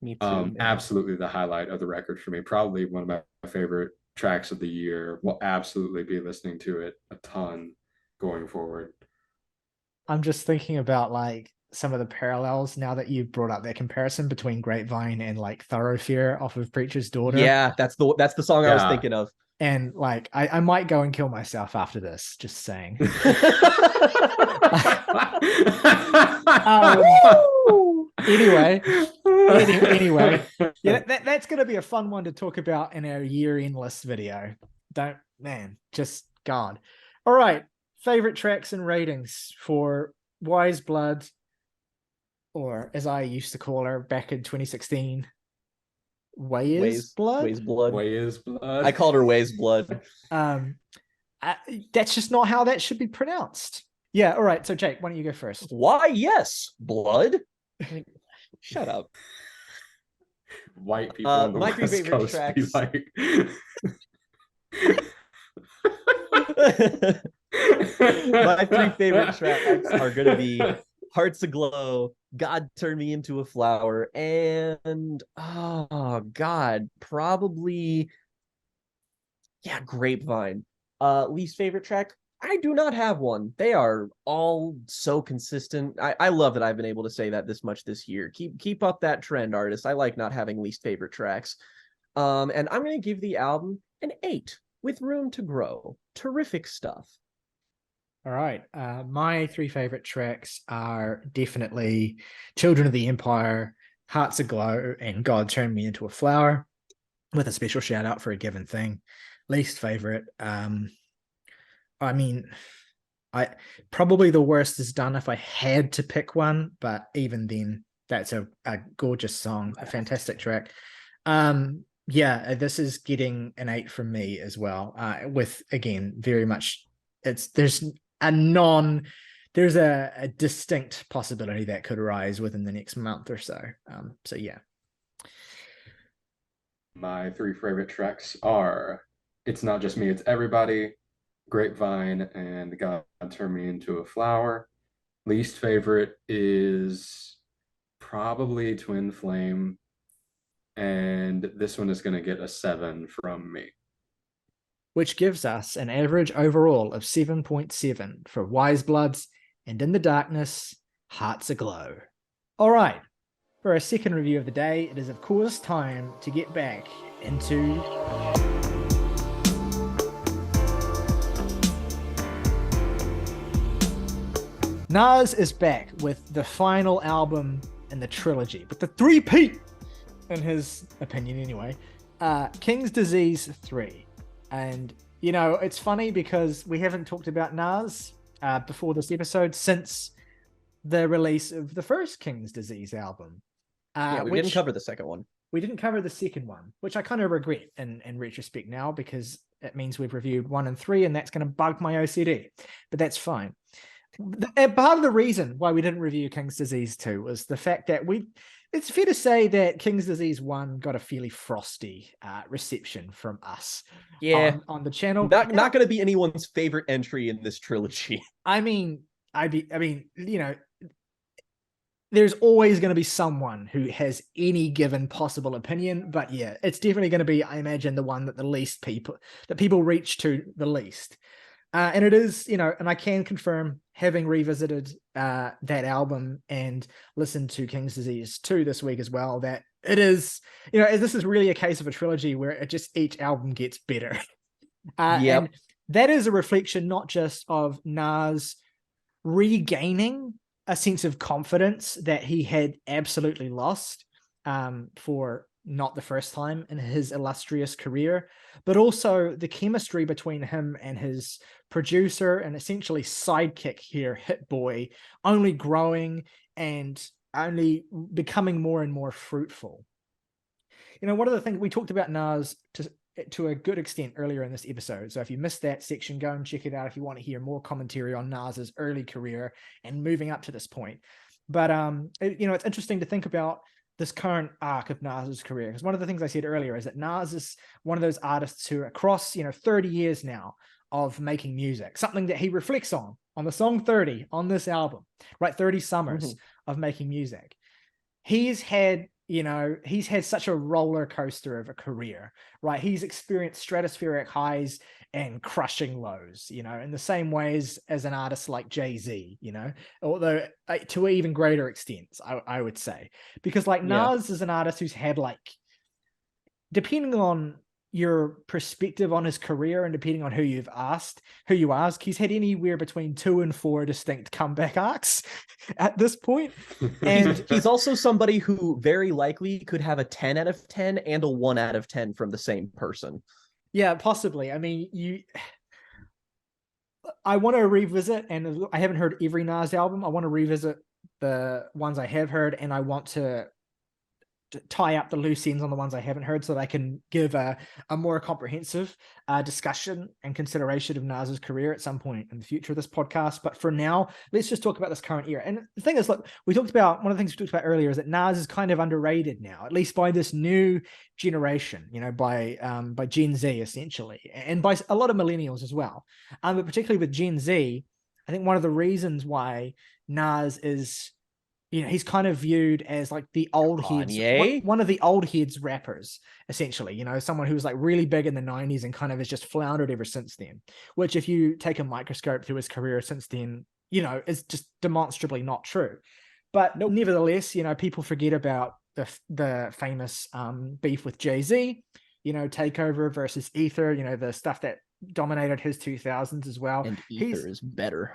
Me too. Absolutely the highlight of the record for me. Probably one of my favorite tracks of the year. Will absolutely be listening to it a ton going forward. I'm just thinking about like some of the parallels now that you brought up that comparison between Grapevine and like Thoroughfare off of Preacher's Daughter. Yeah, that's the song I was thinking of. And like I might go and kill myself after this, just saying. Anyway, yeah, that's gonna be a fun one to talk about in our year-end list video. Just God. All right, favorite tracks and ratings for Weyes Blood, or as I used to call her back in 2016, Weyes Blood. Weyes Blood. Weyes Blood. I called her Weyes Blood. That's just not how that should be pronounced. Yeah. All right. So Jake, why don't you go first? Why, yes, blood. Shut up. White people on the my West Coast tracks. be like. My 3 favorite tracks are going to be Hearts Aglow, God Turn Me Into a Flower, and probably Grapevine. Least favorite track, I do not have one. They are all so consistent. I love that I've been able to say that this much this year. Keep up that trend, artist. I like not having least favorite tracks. And I'm going to give the album an 8 with room to grow. Terrific stuff. All right. My 3 favorite tracks are definitely Children of the Empire, Hearts Aglow, and God Turn Me Into a Flower, with a special shout out for A Given Thing. Least favorite. I mean, probably the worst is done if I had to pick one, but even then, that's a gorgeous song, a fantastic track. This is getting an 8 from me as well. With again, very much there's a distinct possibility that could arise within the next month or so. So yeah. My 3 favorite tracks are It's Not Just Me, It's Everybody, Grapevine, and God Turn Me Into a Flower. Least favorite is probably Twin Flame, and this one is going to get a 7 from me. Which gives us an average overall of 7.7 for Weyes Bloods and In the Darkness, Hearts Aglow. All right, for our second review of the day, it is of course time to get back into Nas is back with the final album in the trilogy, with the threepeat, in his opinion anyway, King's Disease 3. And, it's funny because we haven't talked about Nas before this episode since the release of the first King's Disease album. We didn't cover the second one. We didn't cover the second one, which I kind of regret in retrospect now, because it means we've reviewed 1 and 3, and that's going to bug my OCD. But that's fine. Part of the reason why we didn't review King's Disease 2 was the fact that it's fair to say that King's Disease 1 got a fairly frosty reception from us on the channel. Not going to be anyone's favorite entry in this trilogy. There's always going to be someone who has any given possible opinion, but yeah, it's definitely going to be, I imagine, the one that people reach to the least. And it is, and I can confirm, having revisited that album and listened to King's Disease 2 this week as well, that it is, this is really a case of a trilogy where it just each album gets better. And that is a reflection not just of Nas regaining a sense of confidence that he had absolutely lost for not the first time in his illustrious career, but also the chemistry between him and his producer and essentially sidekick here, Hit Boy, only growing and only becoming more and more fruitful. One of the things we talked about Nas to a good extent earlier in this episode. So if you missed that section, go and check it out if you want to hear more commentary on Nas's early career and moving up to this point. But it's interesting to think about this current arc of Nas's career, because one of the things I said earlier is that Nas is one of those artists who across 30 years now of making music, something that he reflects on the song 30 on this album, right? 30 summers of making music. He's had such a roller coaster of a career, right? He's experienced stratospheric highs and crushing lows, in the same ways as an artist like Jay-Z, although to an even greater extent, I would say, because Nas is an artist who's had depending on your perspective on his career and depending on who you ask, he's had anywhere between 2 and 4 distinct comeback arcs at this point. And he's also somebody who very likely could have a 10 out of 10 and a 1 out of 10 from the same person. Yeah, possibly. I mean, I want to revisit, and I haven't heard every Nas album. I want to revisit the ones I have heard, and I want to tie up the loose ends on the ones I haven't heard so that I can give a more comprehensive discussion and consideration of Nas's career at some point in the future of this podcast. But for now, let's just talk about this current era. And the thing is, look, one of the things we talked about earlier is that Nas is kind of underrated now, at least by this new generation, by Gen Z essentially, and by a lot of millennials as well. But particularly with Gen Z, I think one of the reasons why Nas is he's kind of viewed as the old heads, one of the old heads rappers, essentially, someone who was really big in the 90s and kind of has just floundered ever since then, which if you take a microscope through his career since then, is just demonstrably not true. But nevertheless, people forget about the famous beef with Jay-Z, Takeover versus Ether, the stuff that dominated his 2000s as well. And Ether is better.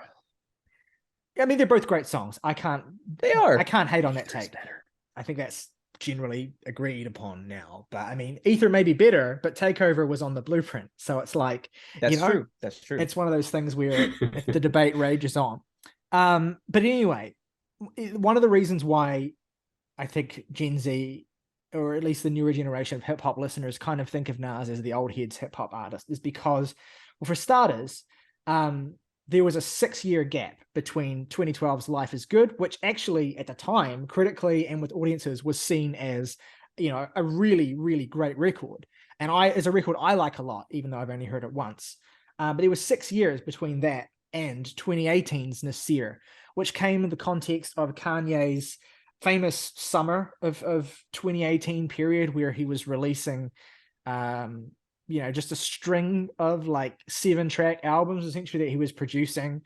I mean, they're both great songs. I can't hate on that take. Better. I think that's generally agreed upon now. But I mean, Ether may be better, but Takeover was on the blueprint. So it's that's true. That's true. It's one of those things where the debate rages on. But anyway, one of the reasons why I think Gen Z, or at least the newer generation of hip hop listeners, kind of think of Nas as the old heads hip hop artist is because, well, for starters, there was a 6-year gap between 2012's Life is Good, which actually at the time, critically and with audiences, was seen as, a really, really great record. And as a record I like a lot, even though I've only heard it once. But there was 6 years between that and 2018's Nasir, which came in the context of Kanye's famous summer of 2018 period where he was releasing just a string of 7-track albums essentially that he was producing.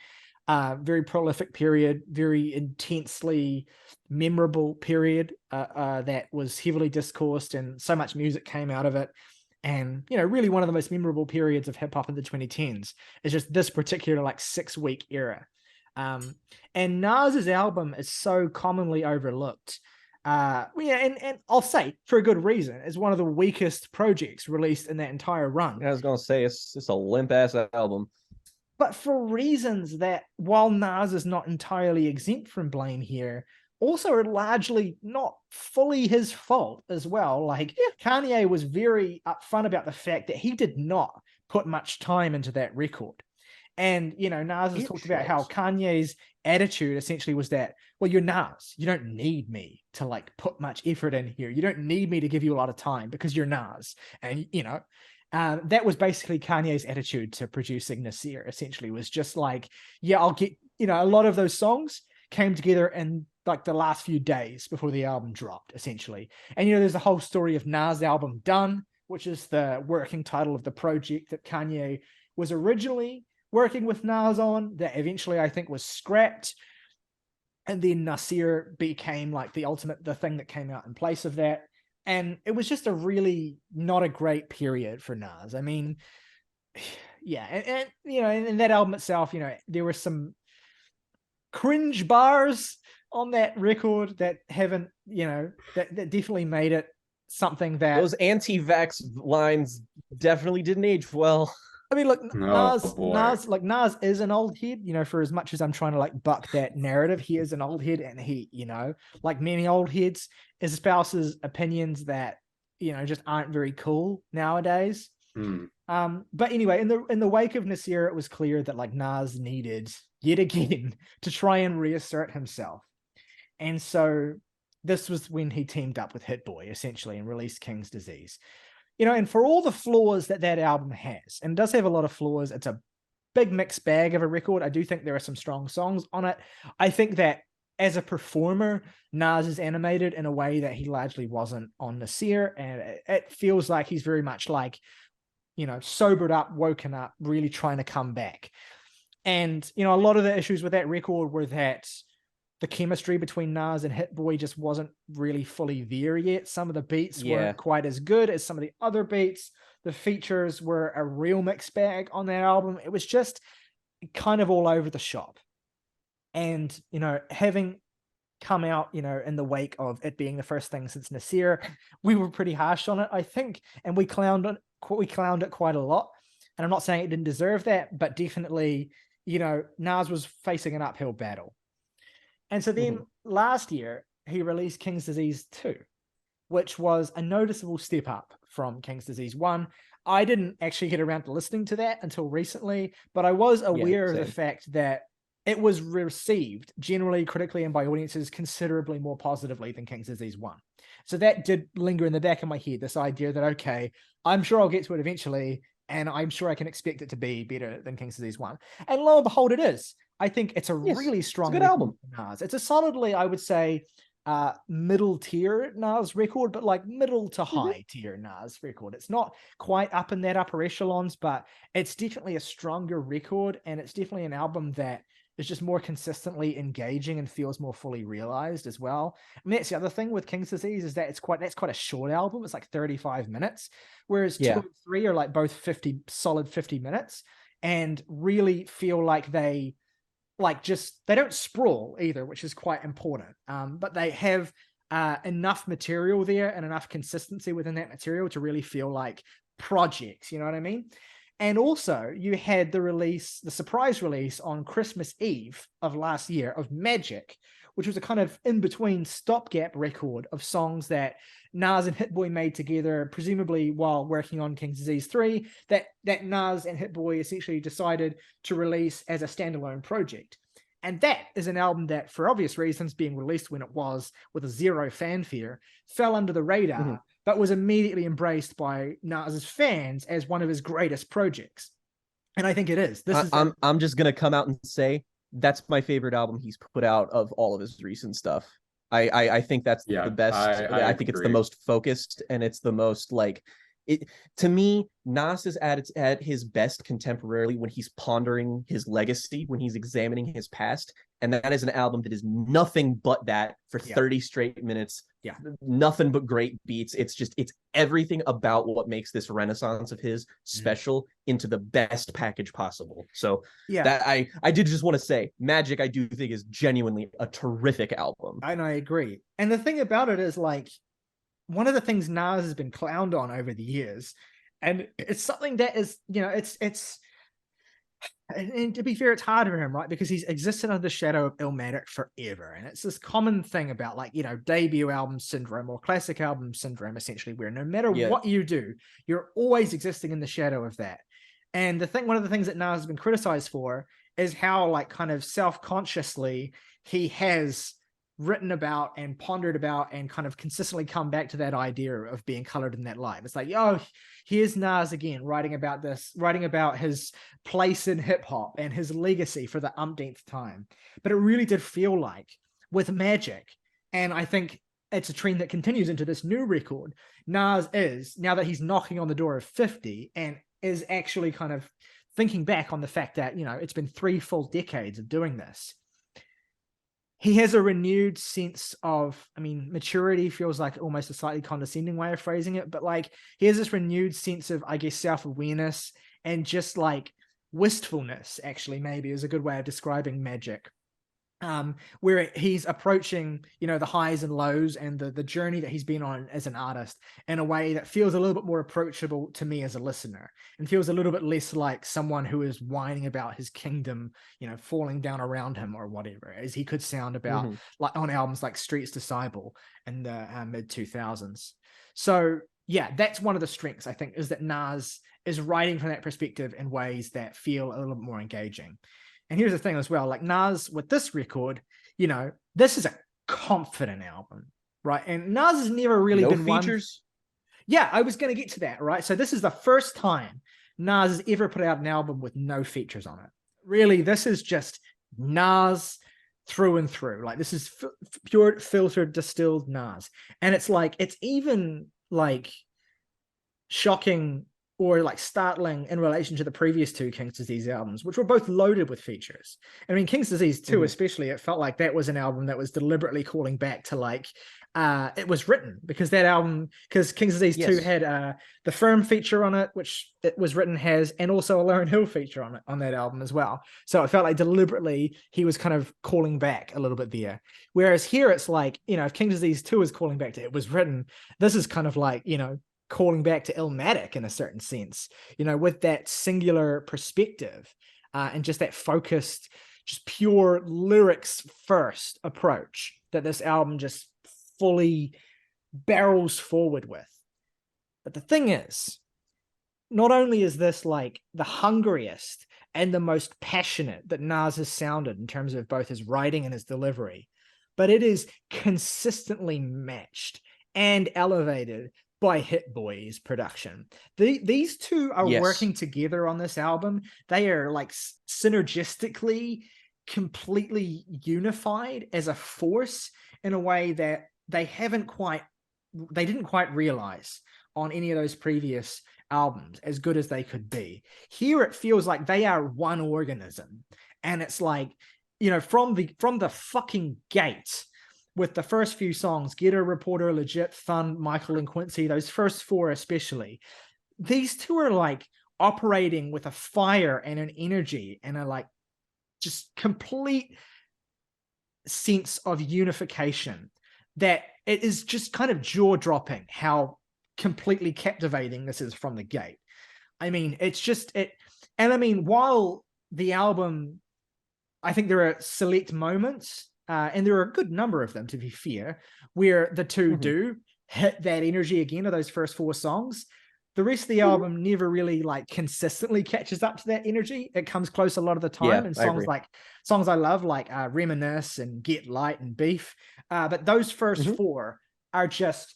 Very prolific period, very intensely memorable period that was heavily discoursed, and so much music came out of it. And really one of the most memorable periods of hip hop in the 2010s is just this particular 6-week era. And Nas's album is so commonly overlooked. And I'll say for a good reason, it's one of the weakest projects released in that entire run. I was gonna say it's a limp ass album, but for reasons that, while Nas is not entirely exempt from blame here, also are largely not fully his fault as well. Kanye was very upfront about the fact that he did not put much time into that record. And, Nas has talked about how Kanye's attitude essentially was that, well, you're Nas. You don't need me to put much effort in here. You don't need me to give you a lot of time because you're Nas. And, that was basically Kanye's attitude to producing Nasir, essentially, was just I'll get, a lot of those songs came together in the last few days before the album dropped, essentially. And, there's a whole story of Nas' album Done, which is the working title of the project that Kanye was originally working with Nas on that eventually I think was scrapped. And then Nasir became like the thing that came out in place of that. And it was just a really not a great period for Nas. I mean, yeah, and in that album itself, there were some cringe bars on that record that haven't, that definitely made it something that those anti-vax lines definitely didn't age well. I mean, look, Oh, Nas is an old head, for as much as I'm trying to like buck that narrative, he is an old head, and he, like many old heads, espouses opinions that, just aren't very cool nowadays. But anyway, in the wake of Nasir, it was clear that like Nas needed yet again to try and reassert himself. And so this was when he teamed up with Hit Boy, essentially, and released King's Disease. And for all the flaws that album has, and it does have a lot of flaws, it's a big mixed bag of a record. I do think there are some strong songs on it. I think that as a performer, Nas is animated in a way that he largely wasn't on Nasir, and it feels like he's very much like, sobered up, woken up, really trying to come back. And, a lot of the issues with that record were that the chemistry between Nas and Hit Boy just wasn't really fully there yet. Some of the beats weren't quite as good as some of the other beats. The features were a real mixed bag on that album. It was just kind of all over the shop. And, having come out, in the wake of it being the first thing since Nasir, we were pretty harsh on it, I think. And we clowned it quite a lot. And I'm not saying it didn't deserve that, but definitely, Nas was facing an uphill battle. And so then last year, he released King's Disease 2, which was a noticeable step up from King's Disease 1. I didn't actually get around to listening to that until recently, but I was aware of the fact that it was received generally critically and by audiences considerably more positively than King's Disease 1. So that did linger in the back of my head, this idea that, okay, I'm sure I'll get to it eventually, and I'm sure I can expect it to be better than King's Disease 1. And lo and behold, it is. I think it's a really strong, good album. Nas. It's a solidly, I would say, middle tier Nas record, but like middle to high tier Nas record. It's not quite up in that upper echelons, but it's definitely a stronger record, and it's definitely an album that is just more consistently engaging and feels more fully realized as well. I mean, that's the other thing with King's Disease, is that that's quite a short album. It's like 35 minutes, whereas 2 and 3 are like both solid 50 minutes, and really feel like they don't sprawl either, which is quite important. But they have enough material there and enough consistency within that material to really feel like projects, you know what I mean? And also you had the surprise release on Christmas Eve of last year of Magic, which was a kind of in-between stopgap record of songs that Nas and Hit Boy made together, presumably while working on King's Disease 3, that Nas and Hit Boy essentially decided to release as a standalone project. And that is an album that, for obvious reasons, being released when it was with a zero fanfare, fell under the radar, but was immediately embraced by Nas's fans as one of his greatest projects. And I think it is. I'm just going to come out and say, that's my favorite album he's put out of all of his recent stuff. I think that's the best. I think it's the most focused, and it's the most like it. To me, Nas is at his best contemporarily when he's pondering his legacy, when he's examining his past, and that is an album that is nothing but that for 30 straight minutes. Yeah, nothing but great beats. It's everything about what makes this renaissance of his special into the best package possible. So that I did just want to say, Magic, I do think is genuinely a terrific album. And I agree. And the thing about it is, like, one of the things Nas has been clowned on over the years, and it's something that is, it's and to be fair, it's hard for him, right? Because he's existed under the shadow of Illmatic forever. And it's this common thing about, like, debut album syndrome or classic album syndrome, essentially, where no matter what you do, you're always existing in the shadow of that. And one of the things that Nas has been criticized for is how, like, kind of self-consciously he has written about and pondered about and kind of consistently come back to that idea of being colored in that light. It's like, here's Nas again writing about his place in hip hop and his legacy for the umpteenth time. But it really did feel like with Magic, and I think it's a trend that continues into this new record, Nas is, now that he's knocking on the door of 50 and is actually kind of thinking back on the fact that, it's been 3 full decades of doing this, he has a renewed sense of, maturity feels like almost a slightly condescending way of phrasing it, but like he has this renewed sense of, I guess, self-awareness and just like wistfulness, actually, maybe is a good way of describing Magic. Where he's approaching, the highs and lows and the journey that he's been on as an artist in a way that feels a little bit more approachable to me as a listener, and feels a little bit less like someone who is whining about his kingdom, falling down around him or whatever, as he could sound about like on albums like Streets to Cybele in the mid 2000s. So yeah, that's one of the strengths, I think, is that Nas is writing from that perspective in ways that feel a little bit more engaging. And here's the thing as well, like Nas with this record, this is a confident album, right? And Nas has never really been features. Yeah, I was going to get to that, right? So this is the first time Nas has ever put out an album with no features on it. Really, this is just Nas through and through. Like this is pure, filtered, distilled Nas. And it's like, it's even like shocking or like startling in relation to the previous 2 King's Disease albums, which were both loaded with features. King's Disease 2 especially, it felt like that was an album that was deliberately calling back to like, it was written because that album, because King's Disease 2 had the Firm feature on it, which it was written has, and also a Lauryn Hill feature on it, on that album as well. So it felt like deliberately he was kind of calling back a little bit there. Whereas here it's like, if King's Disease 2 is calling back to it was written, this is kind of like, calling back to Illmatic in a certain sense, with that singular perspective and just that focused, just pure lyrics first approach that this album just fully barrels forward with. But the thing is, not only is this like the hungriest and the most passionate that Nas has sounded in terms of both his writing and his delivery, but it is consistently matched and elevated by Hit Boy's production. These two are working together on this album. They are like synergistically completely unified as a force in a way that they didn't quite realize on any of those previous albums, as good as they could be. Here it feels like they are one organism, and it's like, from the fucking gate, with the first few songs, Getter, Reporter, Legit, Fun, Michael and Quincy, those first 4 especially, these two are like operating with a fire and an energy and a like just complete sense of unification that it is just kind of jaw-dropping how completely captivating this is from the gate. It's just it. And while the album, I think there are select moments, and there are a good number of them, to be fair, where the two do hit that energy again of those first 4 songs. The rest of the album never really like consistently catches up to that energy. It comes close a lot of the time, and songs I love like Reminisce and Get Light and Beef. But those first 4 are just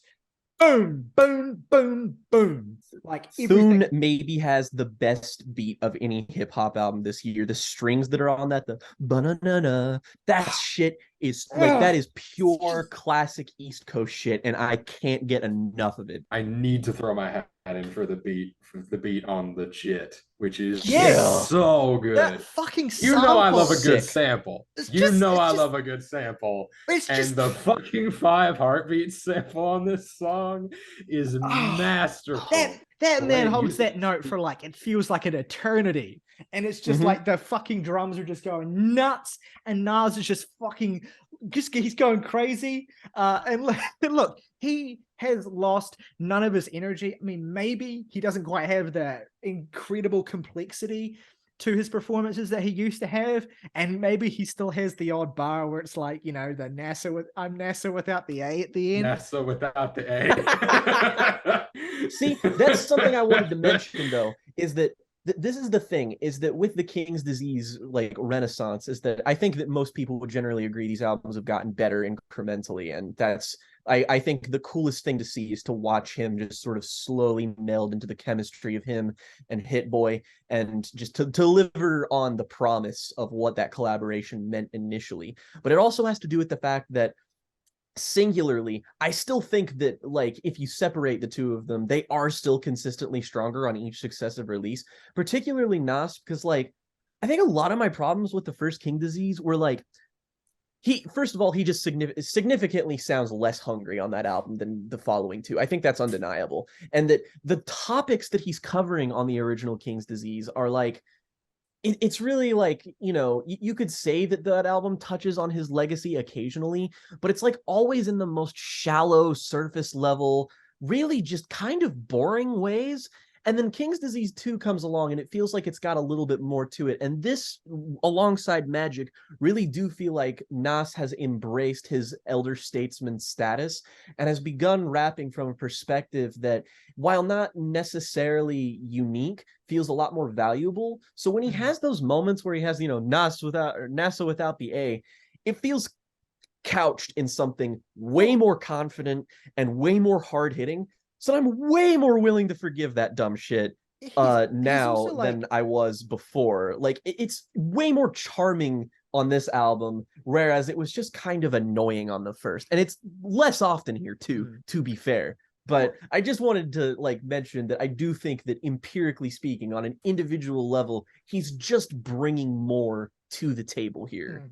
boom, boom, boom, boom. Like everything. Thune maybe has the best beat of any hip hop album this year. The strings that are on that, the banana, that shit is like, that is pure classic East Coast shit, and I can't get enough of it. I need to throw my hat in for the beat on the Jit, which is so good. That fucking I love a good sample. I love a good sample. And the fucking 5 heartbeats sample on this song is masterful. That man holds that note for like, it feels like an eternity. And it's just like the fucking drums are just going nuts. And Nas is just fucking, he's going crazy. And look, he has lost none of his energy. Maybe he doesn't quite have the incredible complexity to his performances that he used to have, and maybe he still has the odd bar where it's like, the NASA I'm NASA without the A at the end. NASA without the A. See, that's something I wanted to mention though, is that this is the thing, is that with the King's Disease like renaissance, is that I think that most people would generally agree these albums have gotten better incrementally, and that's I think the coolest thing to see is to watch him just sort of slowly meld into the chemistry of him and Hit Boy, and just to deliver on the promise of what that collaboration meant initially. But it also has to do with the fact that singularly, I still think that, like, if you separate the two of them, they are still consistently stronger on each successive release, particularly Nas, because, like, I think a lot of my problems with the first King Disease were, like, first of all, he just significantly sounds less hungry on that album than the following two. I think that's undeniable. And that the topics that he's covering on the original King's Disease are, like, it's really, like, you know, you could say that that album touches on his legacy occasionally, but it's, like, always in the most shallow, surface level, really just kind of boring ways. And then King's Disease 2 comes along and it feels like it's got a little bit more to it. And this, alongside Magic, really do feel like Nas has embraced his elder statesman status and has begun rapping from a perspective that, while not necessarily unique, feels a lot more valuable. So when he has those moments where he has, you know, NASA without the A, it feels couched in something way more confident and way more hard-hitting. So I'm way more willing to forgive that dumb shit now like, than I was before. Like, it's way more charming on this album, whereas it was just kind of annoying on the first. And it's less often here too, to be fair. But I just wanted to, like, mention that I do think that, empirically speaking, on an individual level, he's just bringing more to the table here.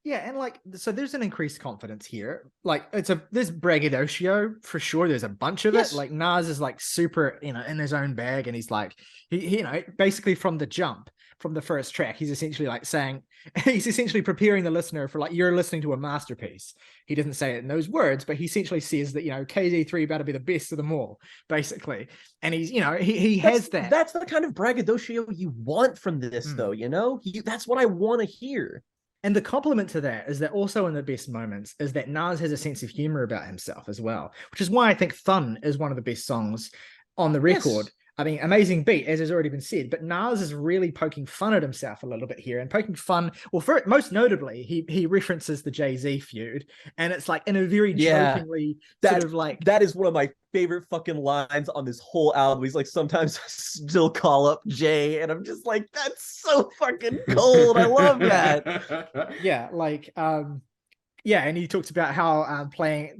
Yeah, and, like, so there's an increased confidence here. Like, there's braggadocio for sure. There's a bunch of it. Like, Nas is, like, super, you know, in his own bag, and he's like, he you know, basically from the jump, from the first track, he's essentially like saying, he's essentially preparing the listener for, like, you're listening to a masterpiece. He doesn't say it in those words, but he essentially says that, you know, KZ3 about to be the best of them all, basically. And he's, you know, he has that. That's the kind of braggadocio you want from this, though, you know? That's what I want to hear. And the compliment to that is that also in the best moments is that Nas has a sense of humor about himself as well, which is why I think Thun is one of the best songs on the record. Yes. I mean, amazing beat, as has already been said, but Nas is really poking fun at himself a little bit here, and poking fun. Well, for it, most notably, he references the Jay-Z feud, and it's like in a very jokingly sort of like, that is one of my favorite fucking lines on this whole album. He's like, sometimes I still call up Jay, and I'm just like, that's so fucking cold. I love that. Yeah, like, yeah, and he talks about how playing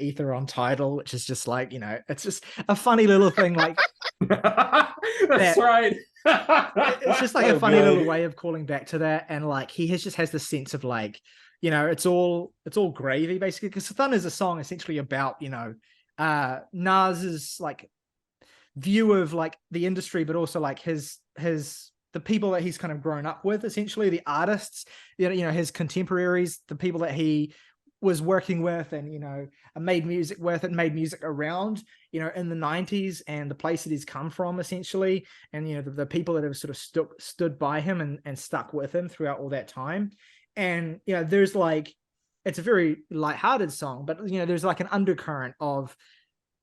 Ether on Tidal, which is just like, you know, it's just a funny little thing, like that's right. It's just like a funny little way of calling back to that, and like he just has this sense of, like, you know, it's all gravy basically, because Thun is a song essentially about, you know, Nas's, like, view of, like, the industry, but also, like, the people that he's kind of grown up with, essentially the artists, you know, his contemporaries, the people that he was working with and, you know, made music with and made music around, you know, in the 90s, and the place that he's come from, essentially. And, you know, the people that have sort of stood by him and stuck with him throughout all that time. And, you know, there's, like, it's a very lighthearted song, but, you know, there's, like, an undercurrent of,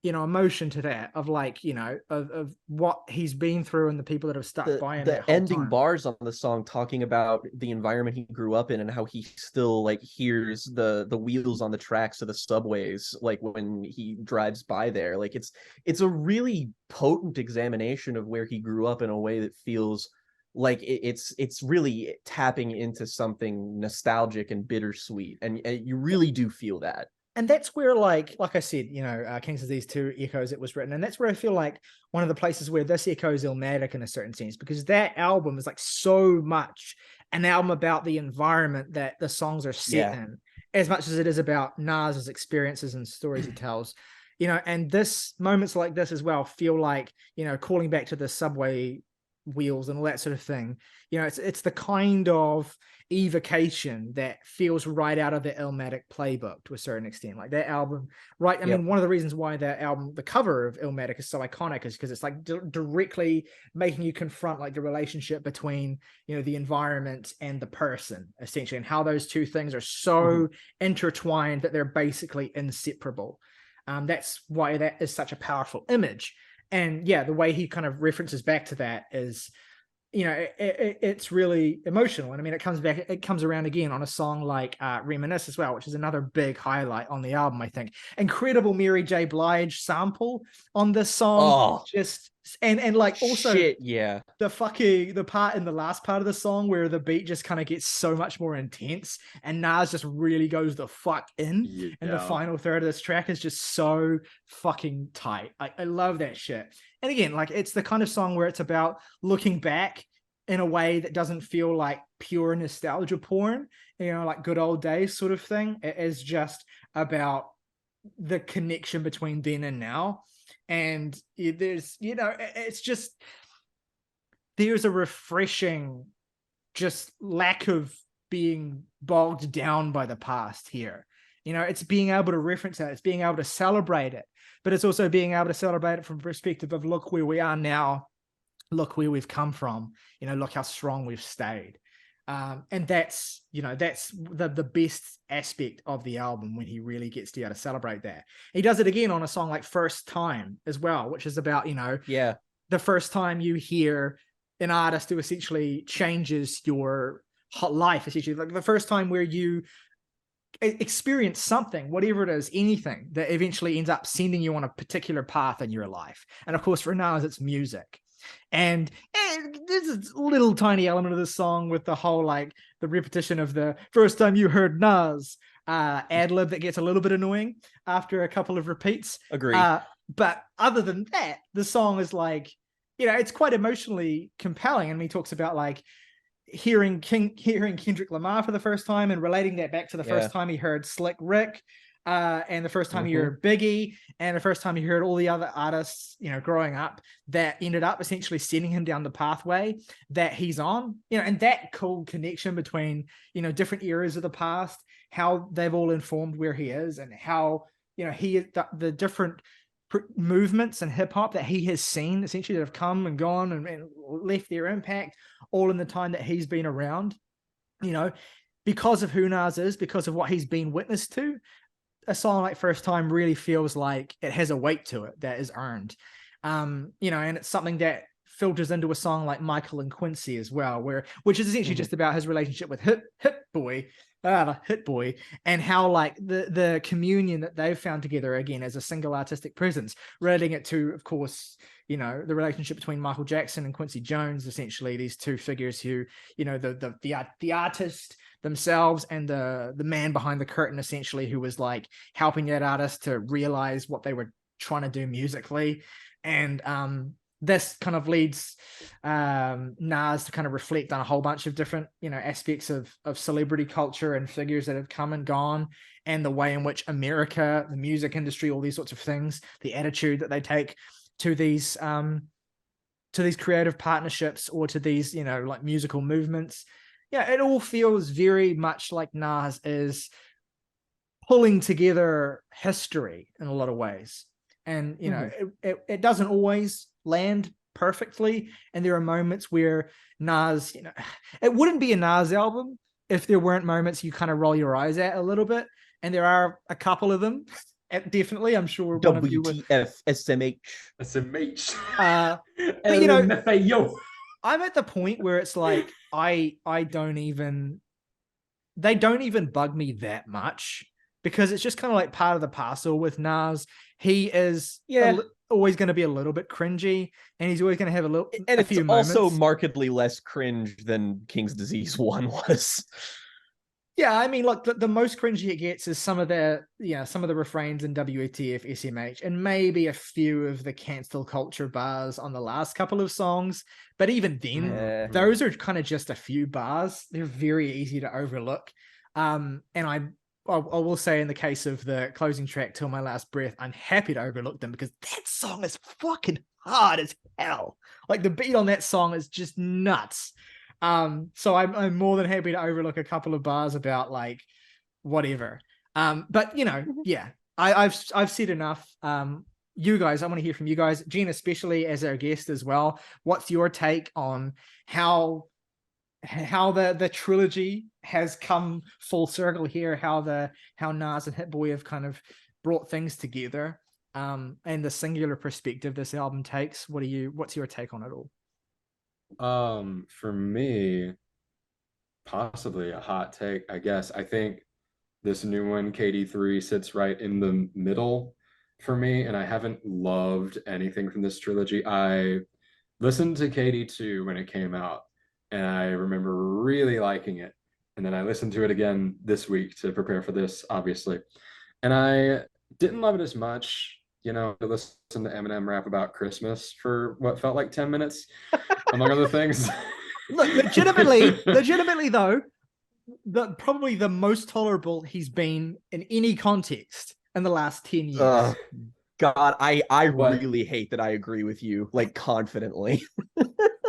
you know, emotion to that, of, like, you know, of what he's been through and the people that have stuck by him. The ending bars on the song talking about the environment he grew up in and how he still, like, hears the wheels on the tracks of the subways, like, when he drives by there. Like, it's a really potent examination of where he grew up in a way that feels like it's really tapping into something nostalgic and bittersweet, and you really do feel that. And that's where, like I said, you know, King's Disease 2 echoes it was written. And that's where I feel like one of the places where this echoes Illmatic in a certain sense, because that album is, like, so much an album about the environment that the songs are set in, as much as it is about Nas's experiences and stories he tells. You know, and moments like this as well feel like, you know, calling back to the subway wheels and all that sort of thing. You know, it's the kind of evocation that feels right out of the Illmatic playbook to a certain extent. Like that album, right? I mean, one of the reasons why that album, the cover of Illmatic, is so iconic is because it's, like, directly making you confront, like, the relationship between, you know, the environment and the person, essentially, and how those two things are so intertwined that they're basically inseparable. That's why that is such a powerful image. And yeah, the way he kind of references back to that is, you know, it's really emotional. And I mean, it comes around again on a song like Reminisce as well, which is another big highlight on the album, I think. Incredible Mary J. Blige sample on this song. Just And like also Shit, yeah. the part in the last part of the song where the beat just kind of gets so much more intense and Nas just really goes the fuck in. Yeah. And the final third of this track is just so fucking tight. I love that shit. And again, like it's the kind of song where it's about looking back in a way that doesn't feel like pure nostalgia porn, you know, like good old days sort of thing. It is just about the connection between then and now. And there's, you know, it's just, there's a refreshing just lack of being bogged down by the past here. You know, it's being able to reference it, it's being able to celebrate it, but it's also being able to celebrate it from perspective of look where we are now, look where we've come from, you know, look how strong we've stayed. And that's, you know, that's the best aspect of the album, when he really gets to be able to celebrate that. He does it again on a song like First Time as well, which is about, you know, the first time you hear an artist who essentially changes your life, essentially, like the first time where you experience something, whatever it is, anything that eventually ends up sending you on a particular path in your life. And of course, for Nas, it's music. And there's a little tiny element of this song with the whole, like, the repetition of the first time you heard Nas ad-lib that gets a little bit annoying after a couple of repeats. Agree. But other than that, the song is like, you know, it's quite emotionally compelling. And he talks about like hearing Kendrick Lamar for the first time and relating that back to the first time he heard Slick Rick, and the first time he heard Biggie, and the first time he heard all the other artists, you know, growing up that ended up essentially sending him down the pathway that he's on, you know, and that cool connection between, you know, different eras of the past, how they've all informed where he is, and how, you know, the different movements and hip hop that he has seen essentially that have come and gone and left their impact all in the time that he's been around, you know, because of who Nas is, because of what he's been witness to. A song like First Time really feels like it has a weight to it that is earned, you know, and it's something that filters into a song like Michael and Quincy as well, which is essentially just about his relationship with Hit Boy, and how like the communion that they've found together again as a single artistic presence, relating it to, of course, you know, the relationship between Michael Jackson and Quincy Jones, essentially these two figures who, you know, the artist themselves and the man behind the curtain, essentially, who was like helping that artist to realize what they were trying to do musically. And this kind of leads Nas to kind of reflect on a whole bunch of different, you know, aspects of celebrity culture and figures that have come and gone, and the way in which America, the music industry, all these sorts of things, the attitude that they take to these creative partnerships or to these, you know, like musical movements. Yeah, it all feels very much like Nas is pulling together history in a lot of ways. And, you know, it doesn't always land perfectly. And there are moments where Nas, you know, it wouldn't be a Nas album if there weren't moments you kind of roll your eyes at a little bit. And there are a couple of them. Definitely, I'm sure one of you would. WTF, SMH. But, you know, I'm at the point where it's like, they don't even bug me that much, because it's just kind of like part of the parcel with Nas. He is always going to be a little bit cringy, and he's always going to have a few moments. Also markedly less cringe than King's Disease 1 was. Yeah, I mean, look, the most cringy it gets is some of the refrains in WTF, SMH, and maybe a few of the cancel culture bars on the last couple of songs. But even then, those are kind of just a few bars. They're very easy to overlook. And I will say, in the case of the closing track, Till My Last Breath, I'm happy to overlook them, because that song is fucking hard as hell. Like, the beat on that song is just nuts. So I'm more than happy to overlook a couple of bars about like whatever. But you know, yeah, I've said enough. You guys, I want to hear from you guys, Jen, especially as our guest as well. What's your take on how the trilogy has come full circle here? How Nas and Hit Boy have kind of brought things together, and the singular perspective this album takes. What's your take on it all? For me, possibly a hot take, I guess. I think this new one, KD3, sits right in the middle. for me, and I haven't loved anything from this trilogy. I listened to KD2 when it came out, and I remember really liking it. And then I listened to it again this week to prepare for this, obviously. And I didn't love it as much, to listen to Eminem rap about Christmas for what felt like 10 minutes, among other things. Look, legitimately though, probably the most tolerable he's been in any context in the last 10 years. God, I really hate that I agree with you, like, confidently.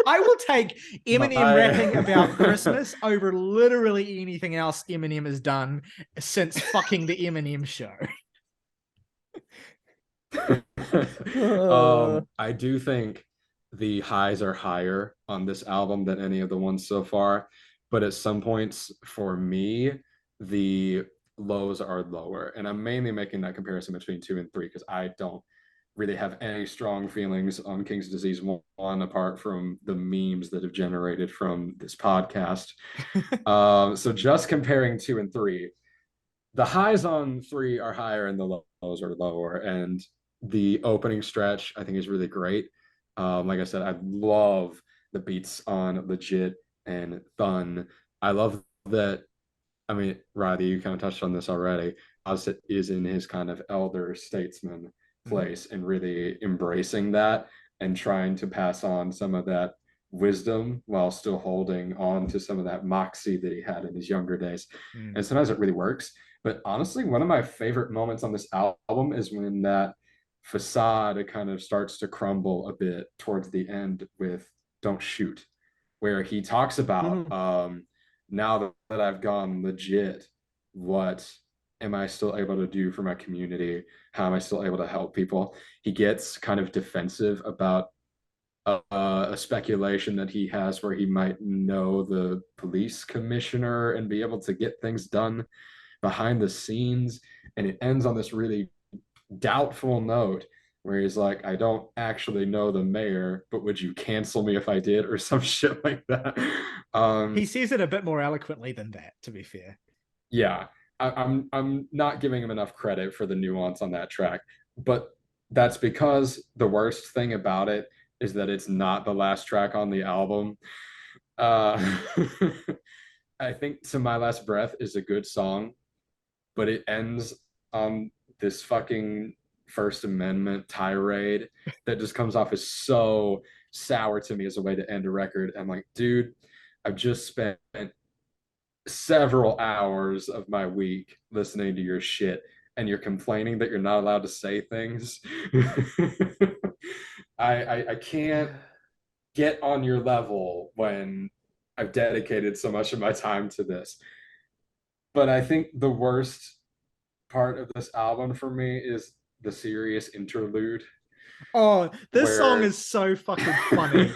I will take Eminem rapping about Christmas over literally anything else Eminem has done since fucking the Eminem show. I do think the highs are higher on this album than any of the ones so far, but at some points for me, the lows are lower. And I'm mainly making that comparison between 2 and 3 because I don't really have any strong feelings on King's Disease 1 apart from the memes that have generated from this podcast. So just comparing 2 and 3, the highs on 3 are higher and the lows are lower. And the opening stretch, I think, is really great. Like I said, I love the beats on Legit and Thun. I love that. I mean, Roddy, you kind of touched on this already. Ozzy is in his kind of elder statesman place and really embracing that and trying to pass on some of that wisdom while still holding on to some of that moxie that he had in his younger days. And sometimes it really works. But honestly, one of my favorite moments on this album is when that facade kind of starts to crumble a bit towards the end with Don't Shoot, where he talks about now that I've gone legit, what am I still able to do for my community? How am I still able to help people? He gets kind of defensive about a speculation that he has where he might know the police commissioner and be able to get things done behind the scenes. And it ends on this really doubtful note where he's like, I don't actually know the mayor, but would you cancel me if I did, or some shit like that. He says it a bit more eloquently than that, to be fair. Yeah, I'm not giving him enough credit for the nuance on that track, but that's because the worst thing about it is that it's not the last track on the album. I think To My Last Breath is a good song, but it ends on this fucking First Amendment tirade that just comes off as so sour to me as a way to end a record. I'm like, dude, I've just spent several hours of my week listening to your shit, and you're complaining that you're not allowed to say things. I can't get on your level when I've dedicated so much of my time to this. But I think the worst part of this album for me is the serious interlude. Oh, this song is so fucking funny.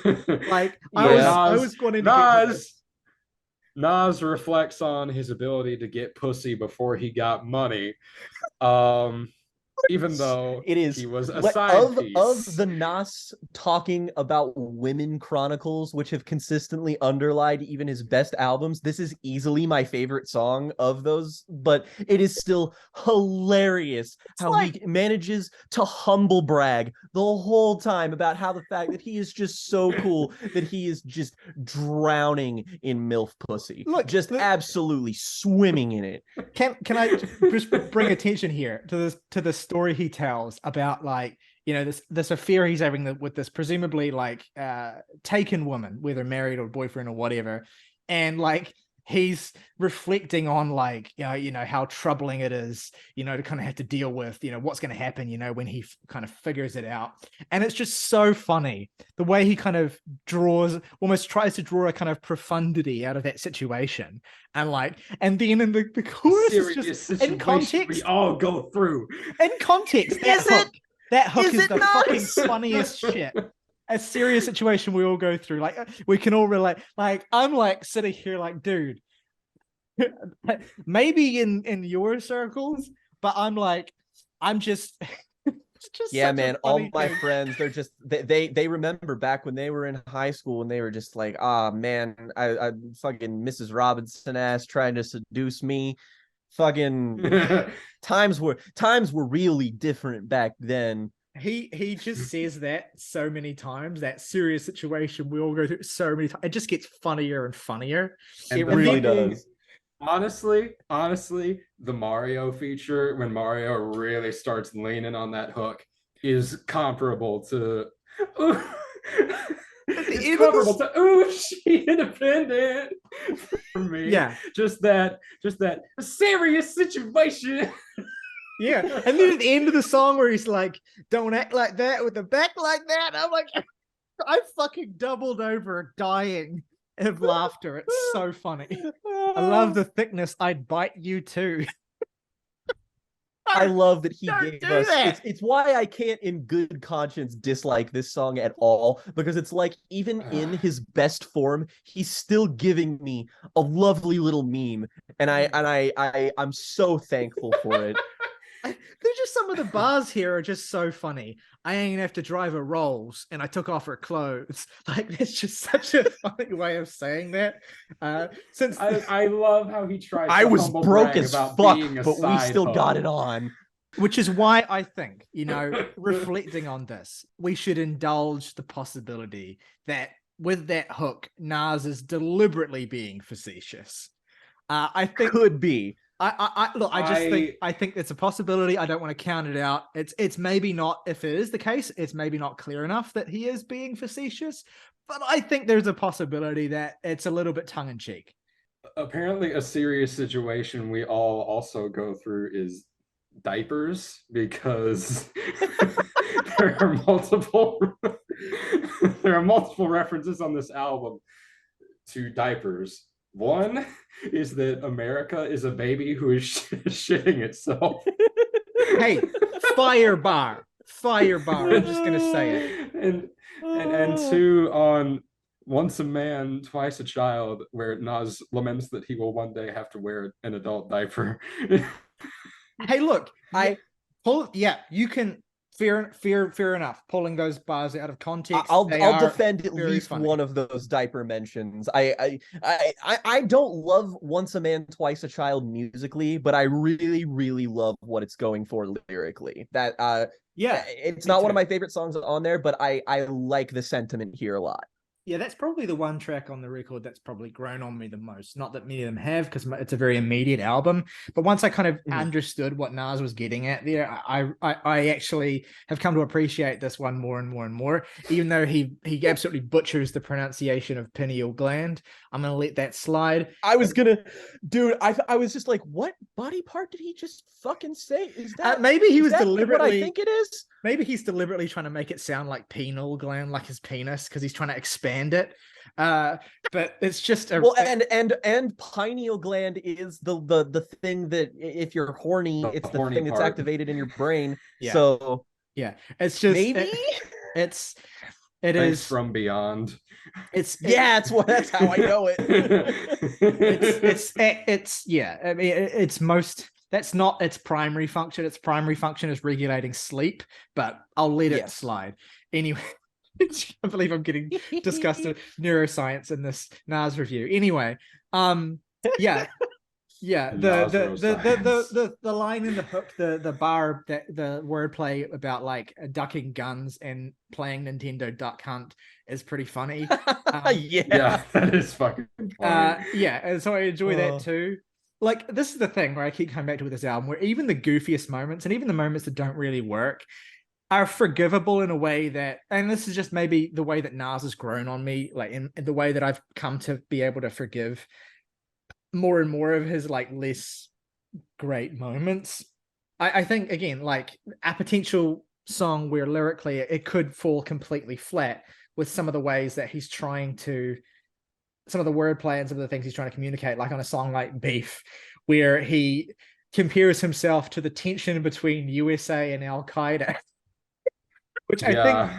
Like, I was going into Nas reflects on his ability to get pussy before he got money. Even though it is he was a side piece. Of the Nas talking about women chronicles, which have consistently underlined even his best albums, this is easily my favorite song of those, but it is still hilarious how he manages to humble brag the whole time about how the fact that he is just so cool that he is just drowning in MILF pussy. Look, absolutely swimming in it. Can I just bring attention here to this story he tells about, like, you know, this affair he's having with this presumably like taken woman, whether married or boyfriend or whatever, and like he's reflecting on, like, you know how troubling it is, you know, to kind of have to deal with, you know, what's going to happen, you know, when he kind of figures it out. And it's just so funny the way he kind of almost tries to draw a kind of profundity out of that situation. And like, and then in the chorus is just in context, we all go through. In context, that hook is the fucking funniest shit. A serious situation we all go through. Like, we can all relate. Like, I'm like sitting here like, dude, maybe in your circles, but I'm like, I'm just yeah, man, all my friends, they're just they remember back when they were in high school and they were just like, ah, man, I fucking Mrs. Robinson ass trying to seduce me. fucking times were really different back then. He just says that so many times, that serious situation we all go through so many times. It just gets funnier and funnier. It really does. Honestly, the Mario feature, when Mario really starts leaning on that hook, is comparable to it's comparable to "Ooh, she independent" for me. Yeah, just that serious situation. yeah. And then at the end of the song where he's like, "Don't act like that with the back like that," I'm like, I fucking doubled over dying of laughter. It's so funny. I love the thickness. I'd bite you too. I love that he gave us. It's why I can't, in good conscience, dislike this song at all, because it's like even in his best form, he's still giving me a lovely little meme, and I'm so thankful for it. There's just some of the bars here are just so funny. I ain't have to drive her Rolls, and I took off her clothes. Like, it's just such a funny way of saying that. Since I love how he tries. I was broke as fuck, but we still got it on. Which is why I think, reflecting on this, we should indulge the possibility that with that hook, Nas is deliberately being facetious. I think could be. I think it's a possibility. I don't want to count it out. It's maybe not, if it is the case, it's maybe not clear enough that he is being facetious, but I think there's a possibility that it's a little bit tongue-in-cheek. Apparently, a serious situation we all also go through is diapers, because there are multiple references on this album to diapers. One is that America is a baby who is shitting itself. Hey, fire bar. I'm just gonna say it. And two, on Once a Man, Twice a Child, where Nas laments that he will one day have to wear an adult diaper. Hey, look, you can. Fair enough. Pulling those bars out of context. I'll defend at least one of those diaper mentions. I don't love Once a Man, Twice a Child musically, but I really, really love what it's going for lyrically. That it's not one of my favorite songs on there, but I like the sentiment here a lot. Yeah, that's probably the one track on the record that's probably grown on me the most. Not that many of them have, because it's a very immediate album. But once I kind of understood what Nas was getting at there, I actually have come to appreciate this one more and more and more. Even though he absolutely butchers the pronunciation of pineal gland, I'm gonna let that slide. I was just like, what body part did he just fucking say? Is that maybe he was deliberately? What I think it is. Maybe he's deliberately trying to make it sound like pineal gland, like his penis, because he's trying to expand it. But it's just and pineal gland is the thing that if you're horny, it's the thing that's activated in your brain. Yeah. So yeah, it's just maybe it Thanks is from beyond. That's how I know it. it's I mean, it's most. That's not its primary function. Its primary function is regulating sleep, but I'll let it slide. Anyway, I can't believe I'm getting disgusted neuroscience in this Nas review. Anyway, the line in the hook, the bar, that the wordplay about like ducking guns and playing Nintendo Duck Hunt is pretty funny. Yeah, that is fucking funny. And so I enjoy that too. Like, this is the thing where I keep coming back to with this album, where even the goofiest moments and even the moments that don't really work are forgivable in a way that, and this is just maybe the way that Nas has grown on me, like in the way that I've come to be able to forgive more and more of his like less great moments. I think, again, like a potential song where lyrically it could fall completely flat with some of the ways that he's trying to, some of the wordplay and some of the things he's trying to communicate, like on a song like Beef, where he compares himself to the tension between USA and Al Qaeda, which I think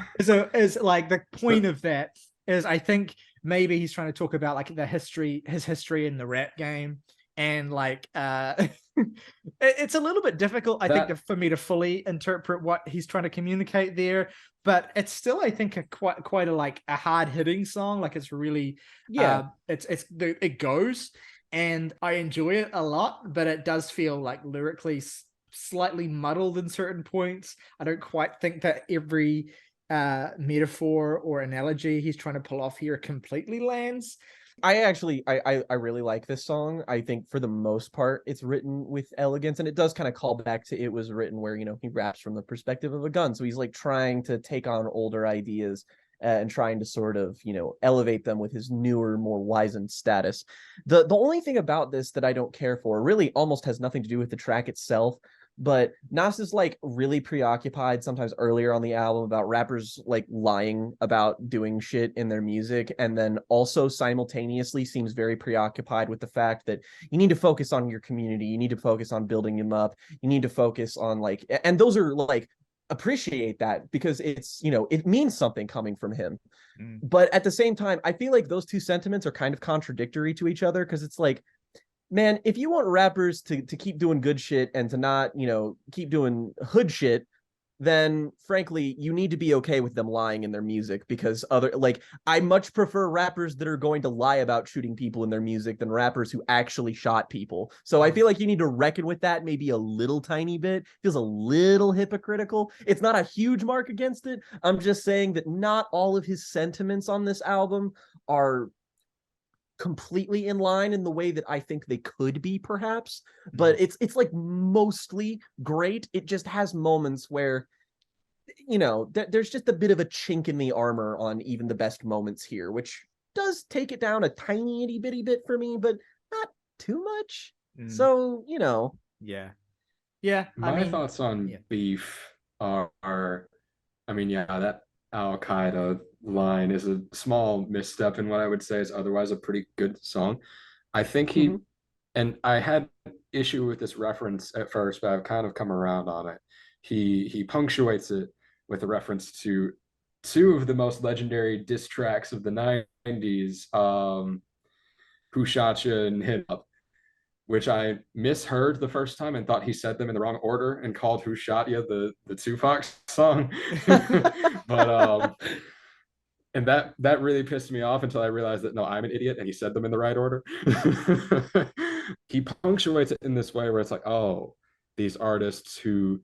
is like the point of that is, I think maybe he's trying to talk about like his history in the rap game, and like it's a little bit difficult, I think, for me to fully interpret what he's trying to communicate there. But it's still, I think, quite a like a hard hitting song. Like, it's really it goes. and I enjoy it a lot, but it does feel like lyrically slightly muddled in certain points. I don't quite think that every metaphor or analogy he's trying to pull off here completely lands. I really like this song. I think for the most part it's written with elegance, and it does kind of call back to It Was Written, where, you know, he raps from the perspective of a gun, so he's like trying to take on older ideas and trying to sort of, you know, elevate them with his newer, more wizened status. The only thing about this that I don't care for really almost has nothing to do with the track itself, but Nas is like really preoccupied sometimes earlier on the album about rappers like lying about doing shit in their music, and then also simultaneously seems very preoccupied with the fact that you need to focus on your community, you need to focus on building them up, you need to focus on like, and those are like, appreciate that because it's, you know, it means something coming from him. But at the same time, I feel like those two sentiments are kind of contradictory to each other, because it's like, man, if you want rappers to keep doing good shit and to not, you know, keep doing hood shit, then frankly, you need to be okay with them lying in their music, because I much prefer rappers that are going to lie about shooting people in their music than rappers who actually shot people. So I feel like you need to reckon with that maybe a little tiny bit. Feels a little hypocritical. It's not a huge mark against it. I'm just saying that not all of his sentiments on this album are completely in line in the way that I think they could be, perhaps, but it's like mostly great. It just has moments where, you know, there's just a bit of a chink in the armor on even the best moments here, which does take it down a tiny itty bitty bit for me, but not too much. So, you know, My thoughts on Beef are, I mean, that Al Qaeda line is a small misstep in what I would say is otherwise a pretty good song. I think and I had issue with this reference at first, but I've kind of come around on it. He punctuates it with a reference to two of the most legendary diss tracks of the 90s, Who Shot Ya and Hit Up, which I misheard the first time and thought he said them in the wrong order and called Who Shot Ya the Tupac song. But and that really pissed me off until I realized that no, I'm an idiot and he said them in the right order. He punctuates it in this way where it's like, oh, these artists who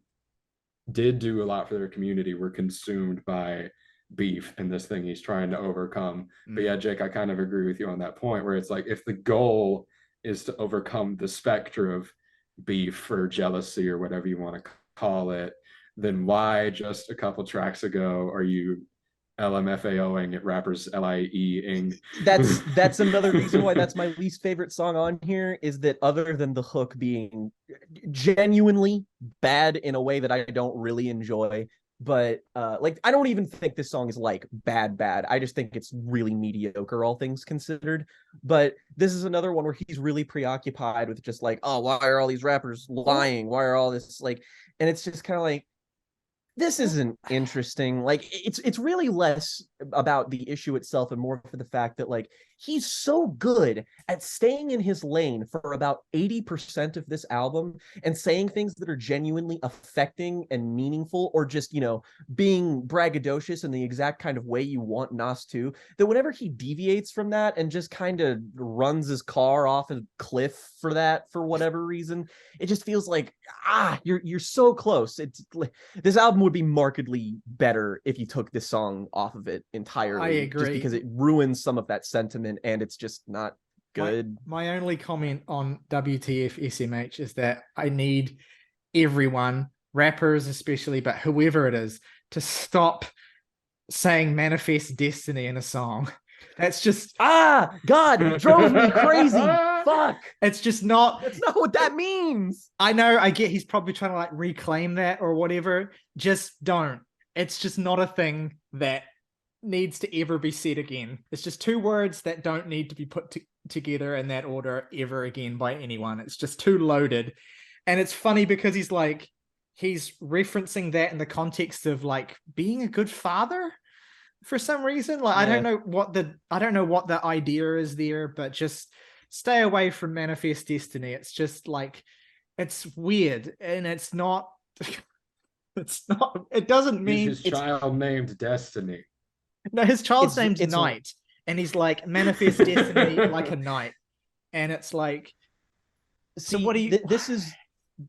did do a lot for their community were consumed by beef and this thing he's trying to overcome. But yeah, Jake, I kind of agree with you on that point where it's like, if the goal is to overcome the specter of beef or jealousy or whatever you want to call it, then why just a couple tracks ago are you LMFAOing at rappers LIE-ing? That's another reason why that's my least favorite song on here, is that other than the hook being genuinely bad in a way that I don't really enjoy, but like, I don't even think this song is like bad. I just think it's really mediocre, all things considered. But this is another one where he's really preoccupied with just like, oh, why are all these rappers lying? Why are all this like, and it's just kind of like, this isn't interesting. Like, it's really less about the issue itself and more for the fact that like, he's so good at staying in his lane for about 80% of this album and saying things that are genuinely affecting and meaningful, or just, you know, being braggadocious in the exact kind of way you want Nas to, that whenever he deviates from that and just kind of runs his car off a cliff for that, for whatever reason, it just feels like, you're so close. It's this album would be markedly better if you took this song off of it entirely. I agree, just because it ruins some of that sentiment and it's just not good. My only comment on WTF SMH is that I need everyone, rappers especially, but whoever it is, to stop saying manifest destiny in a song. That's just God, it drove me crazy. Fuck. It's just not. That's not what that means. I know, I get he's probably trying to like reclaim that or whatever. Just don't. It's just not a thing that needs to ever be said again. It's just two words that don't need to be put together in that order ever again by anyone. It's just too loaded. And it's funny because he's referencing that in the context of like being a good father for some reason. Like, I don't know what the idea is there, but just stay away from manifest destiny. It's just like, it's weird, and it's not it doesn't mean his child named Destiny. No, his child's name's Knight, and he's like, manifest destiny like a knight. And it's like, so See, what do you?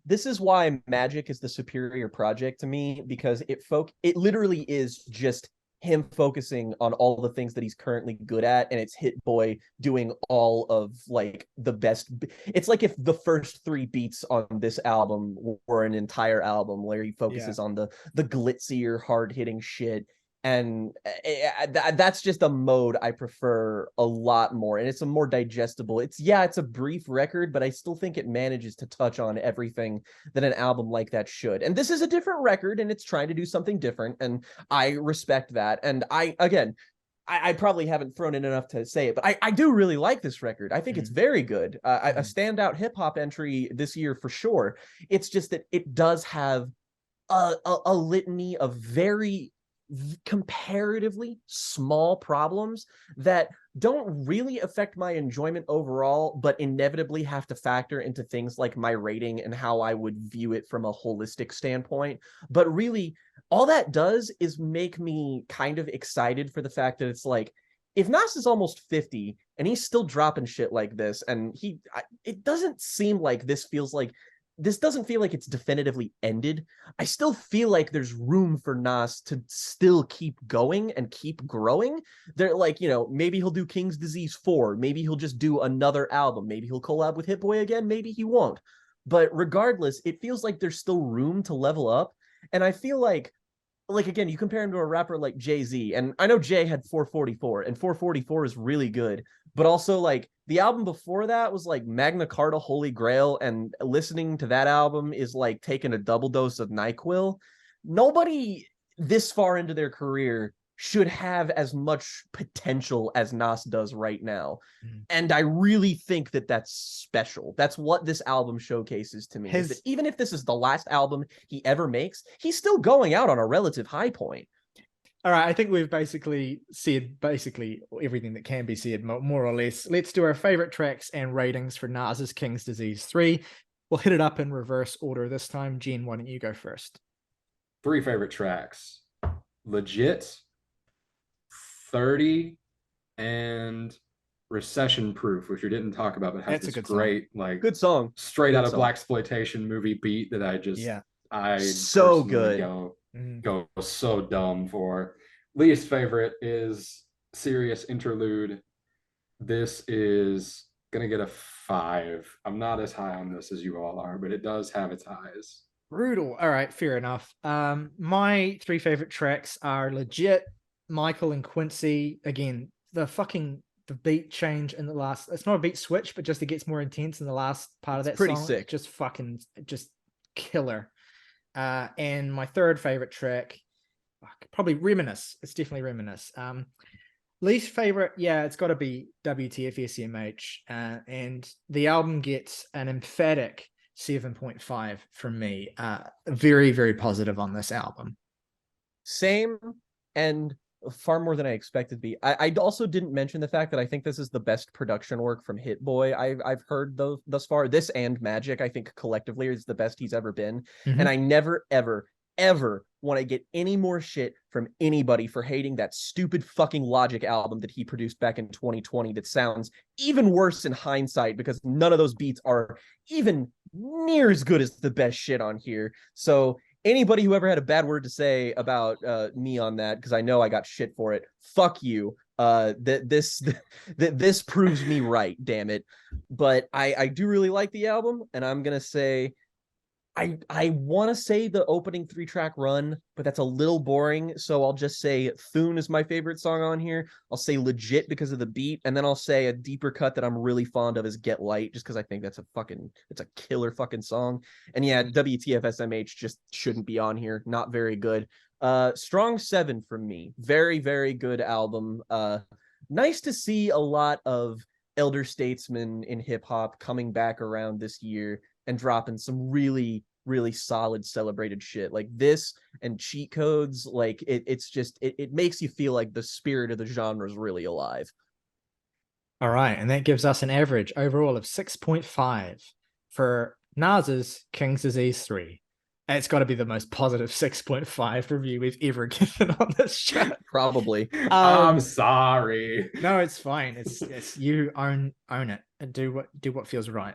this is why Magic is the superior project to me, because it literally is just him focusing on all the things that he's currently good at, and it's Hit Boy doing all of like the best. It's like if the first 3 beats on this album were an entire album where he focuses on the glitzier, hard hitting shit. And that's just a mode I prefer a lot more, and it's a more digestible. It's a brief record, but I still think it manages to touch on everything that an album like that should. And this is a different record, and it's trying to do something different, and I respect that. And I probably haven't thrown in enough to say it, but I do really like this record. I think it's very good. A standout hip hop entry this year for sure. It's just that it does have a litany of very comparatively small problems that don't really affect my enjoyment overall, but inevitably have to factor into things like my rating and how I would view it from a holistic standpoint. But really, all that does is make me kind of excited for the fact that it's like, if Nas is almost 50 and he's still dropping shit like this, and it doesn't seem like this doesn't feel like it's definitively ended. I still feel like there's room for Nas to still keep going and keep growing. They're like, maybe he'll do King's Disease 4. Maybe he'll just do another album. Maybe he'll collab with Hit Boy again. Maybe he won't. But regardless, it feels like there's still room to level up. And I feel like again, you compare him to a rapper like Jay-Z, and I know Jay had 444, and 444 is really good, but also like the album before that was like Magna Carta Holy Grail, and listening to that album is like taking a double dose of NyQuil. Nobody this far into their career should have as much potential as Nas does right now. And I really think that that's special. That's what this album showcases to me. Is that even if this is the last album he ever makes, he's still going out on a relative high point. All right, I think we've basically said everything that can be said, more or less. Let's do our favorite tracks and ratings for Nas's King's Disease 3. We'll hit it up in reverse order this time. Jen, why don't you go first? 3 favorite tracks. Legit, 30, and Recession Proof, which we didn't talk about, but has this great song. Good song, straight out of blaxploitation movie beat that I so good go so dumb for. Least favorite is Serious Interlude. This is gonna get a 5. I'm not as high on this as you all are, but it does have its highs. Brutal. All right, fair enough. My 3 favorite tracks are Legit, Michael and Quincy. Again, the beat change in the last, it's not a beat switch, but just it gets more intense in the last part of that pretty song. Sick. Just killer. And my 3rd favorite track, probably Reminisce. It's definitely Reminisce. Least favorite, it's got to be WTF SMH. And the album gets an emphatic 7.5 from me. Very, very positive on this album. Same, and far more than I expected to be. I also didn't mention the fact that I think this is the best production work from Hit Boy I've heard thus far. This and Magic, I think collectively, is the best he's ever been. And I never, ever want to get any more shit from anybody for hating that stupid fucking Logic album that he produced back in 2020 that sounds even worse in hindsight, because none of those beats are even near as good as the best shit on here. So anybody who ever had a bad word to say about me on that, because I know I got shit for it, fuck you. This proves me right, damn it. But I do really like the album, and I'm gonna say I want to say the opening 3-track run, but that's a little boring, so I'll just say Thune is my favorite song on here. I'll say Legit because of the beat, and then I'll say a deeper cut that I'm really fond of is Get Light, just because I think it's a killer fucking song. And WTF SMH just shouldn't be on here. Not very good. Strong 7 from me. Very, very good album. Nice to see a lot of elder statesmen in hip hop coming back around this year and dropping some really, really solid celebrated shit like this and Cheat Codes. Like it makes you feel like the spirit of the genre is really alive. All right, and that gives us an average overall of 6.5 for Nas's King's Disease 3. It's got to be the most positive 6.5 review we've ever given on this show. Probably. I'm sorry. No, it's fine. It's you own it. and do what feels right.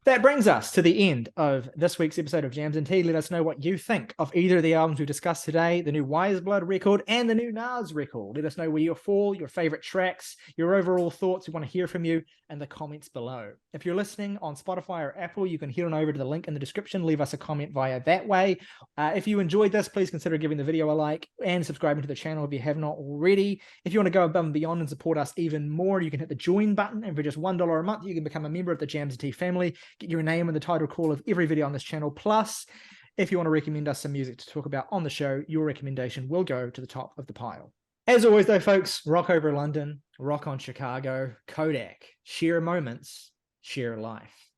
That brings us to the end of this week's episode of Jams and Tea. Let us know what you think of either of the albums we discussed today, the new Weyes Blood record and the new Nas record. Let us know where you're for, your favorite tracks, your overall thoughts. We want to hear from you in the comments below. If you're listening on Spotify or Apple, you can head on over to the link in the description. Leave us a comment via that way. If you enjoyed this, please consider giving the video a like and subscribing to the channel if you have not already. If you want to go above and beyond and support us even more, you can hit the join button, and for just $1 a month, you can become a member of the Jams and Tea family. Get your name in the title call of every video on this channel. Plus, if you want to recommend us some music to talk about on the show, your recommendation will go to the top of the pile. As always, though, folks, rock over London, rock on Chicago, Kodak, share moments, share life.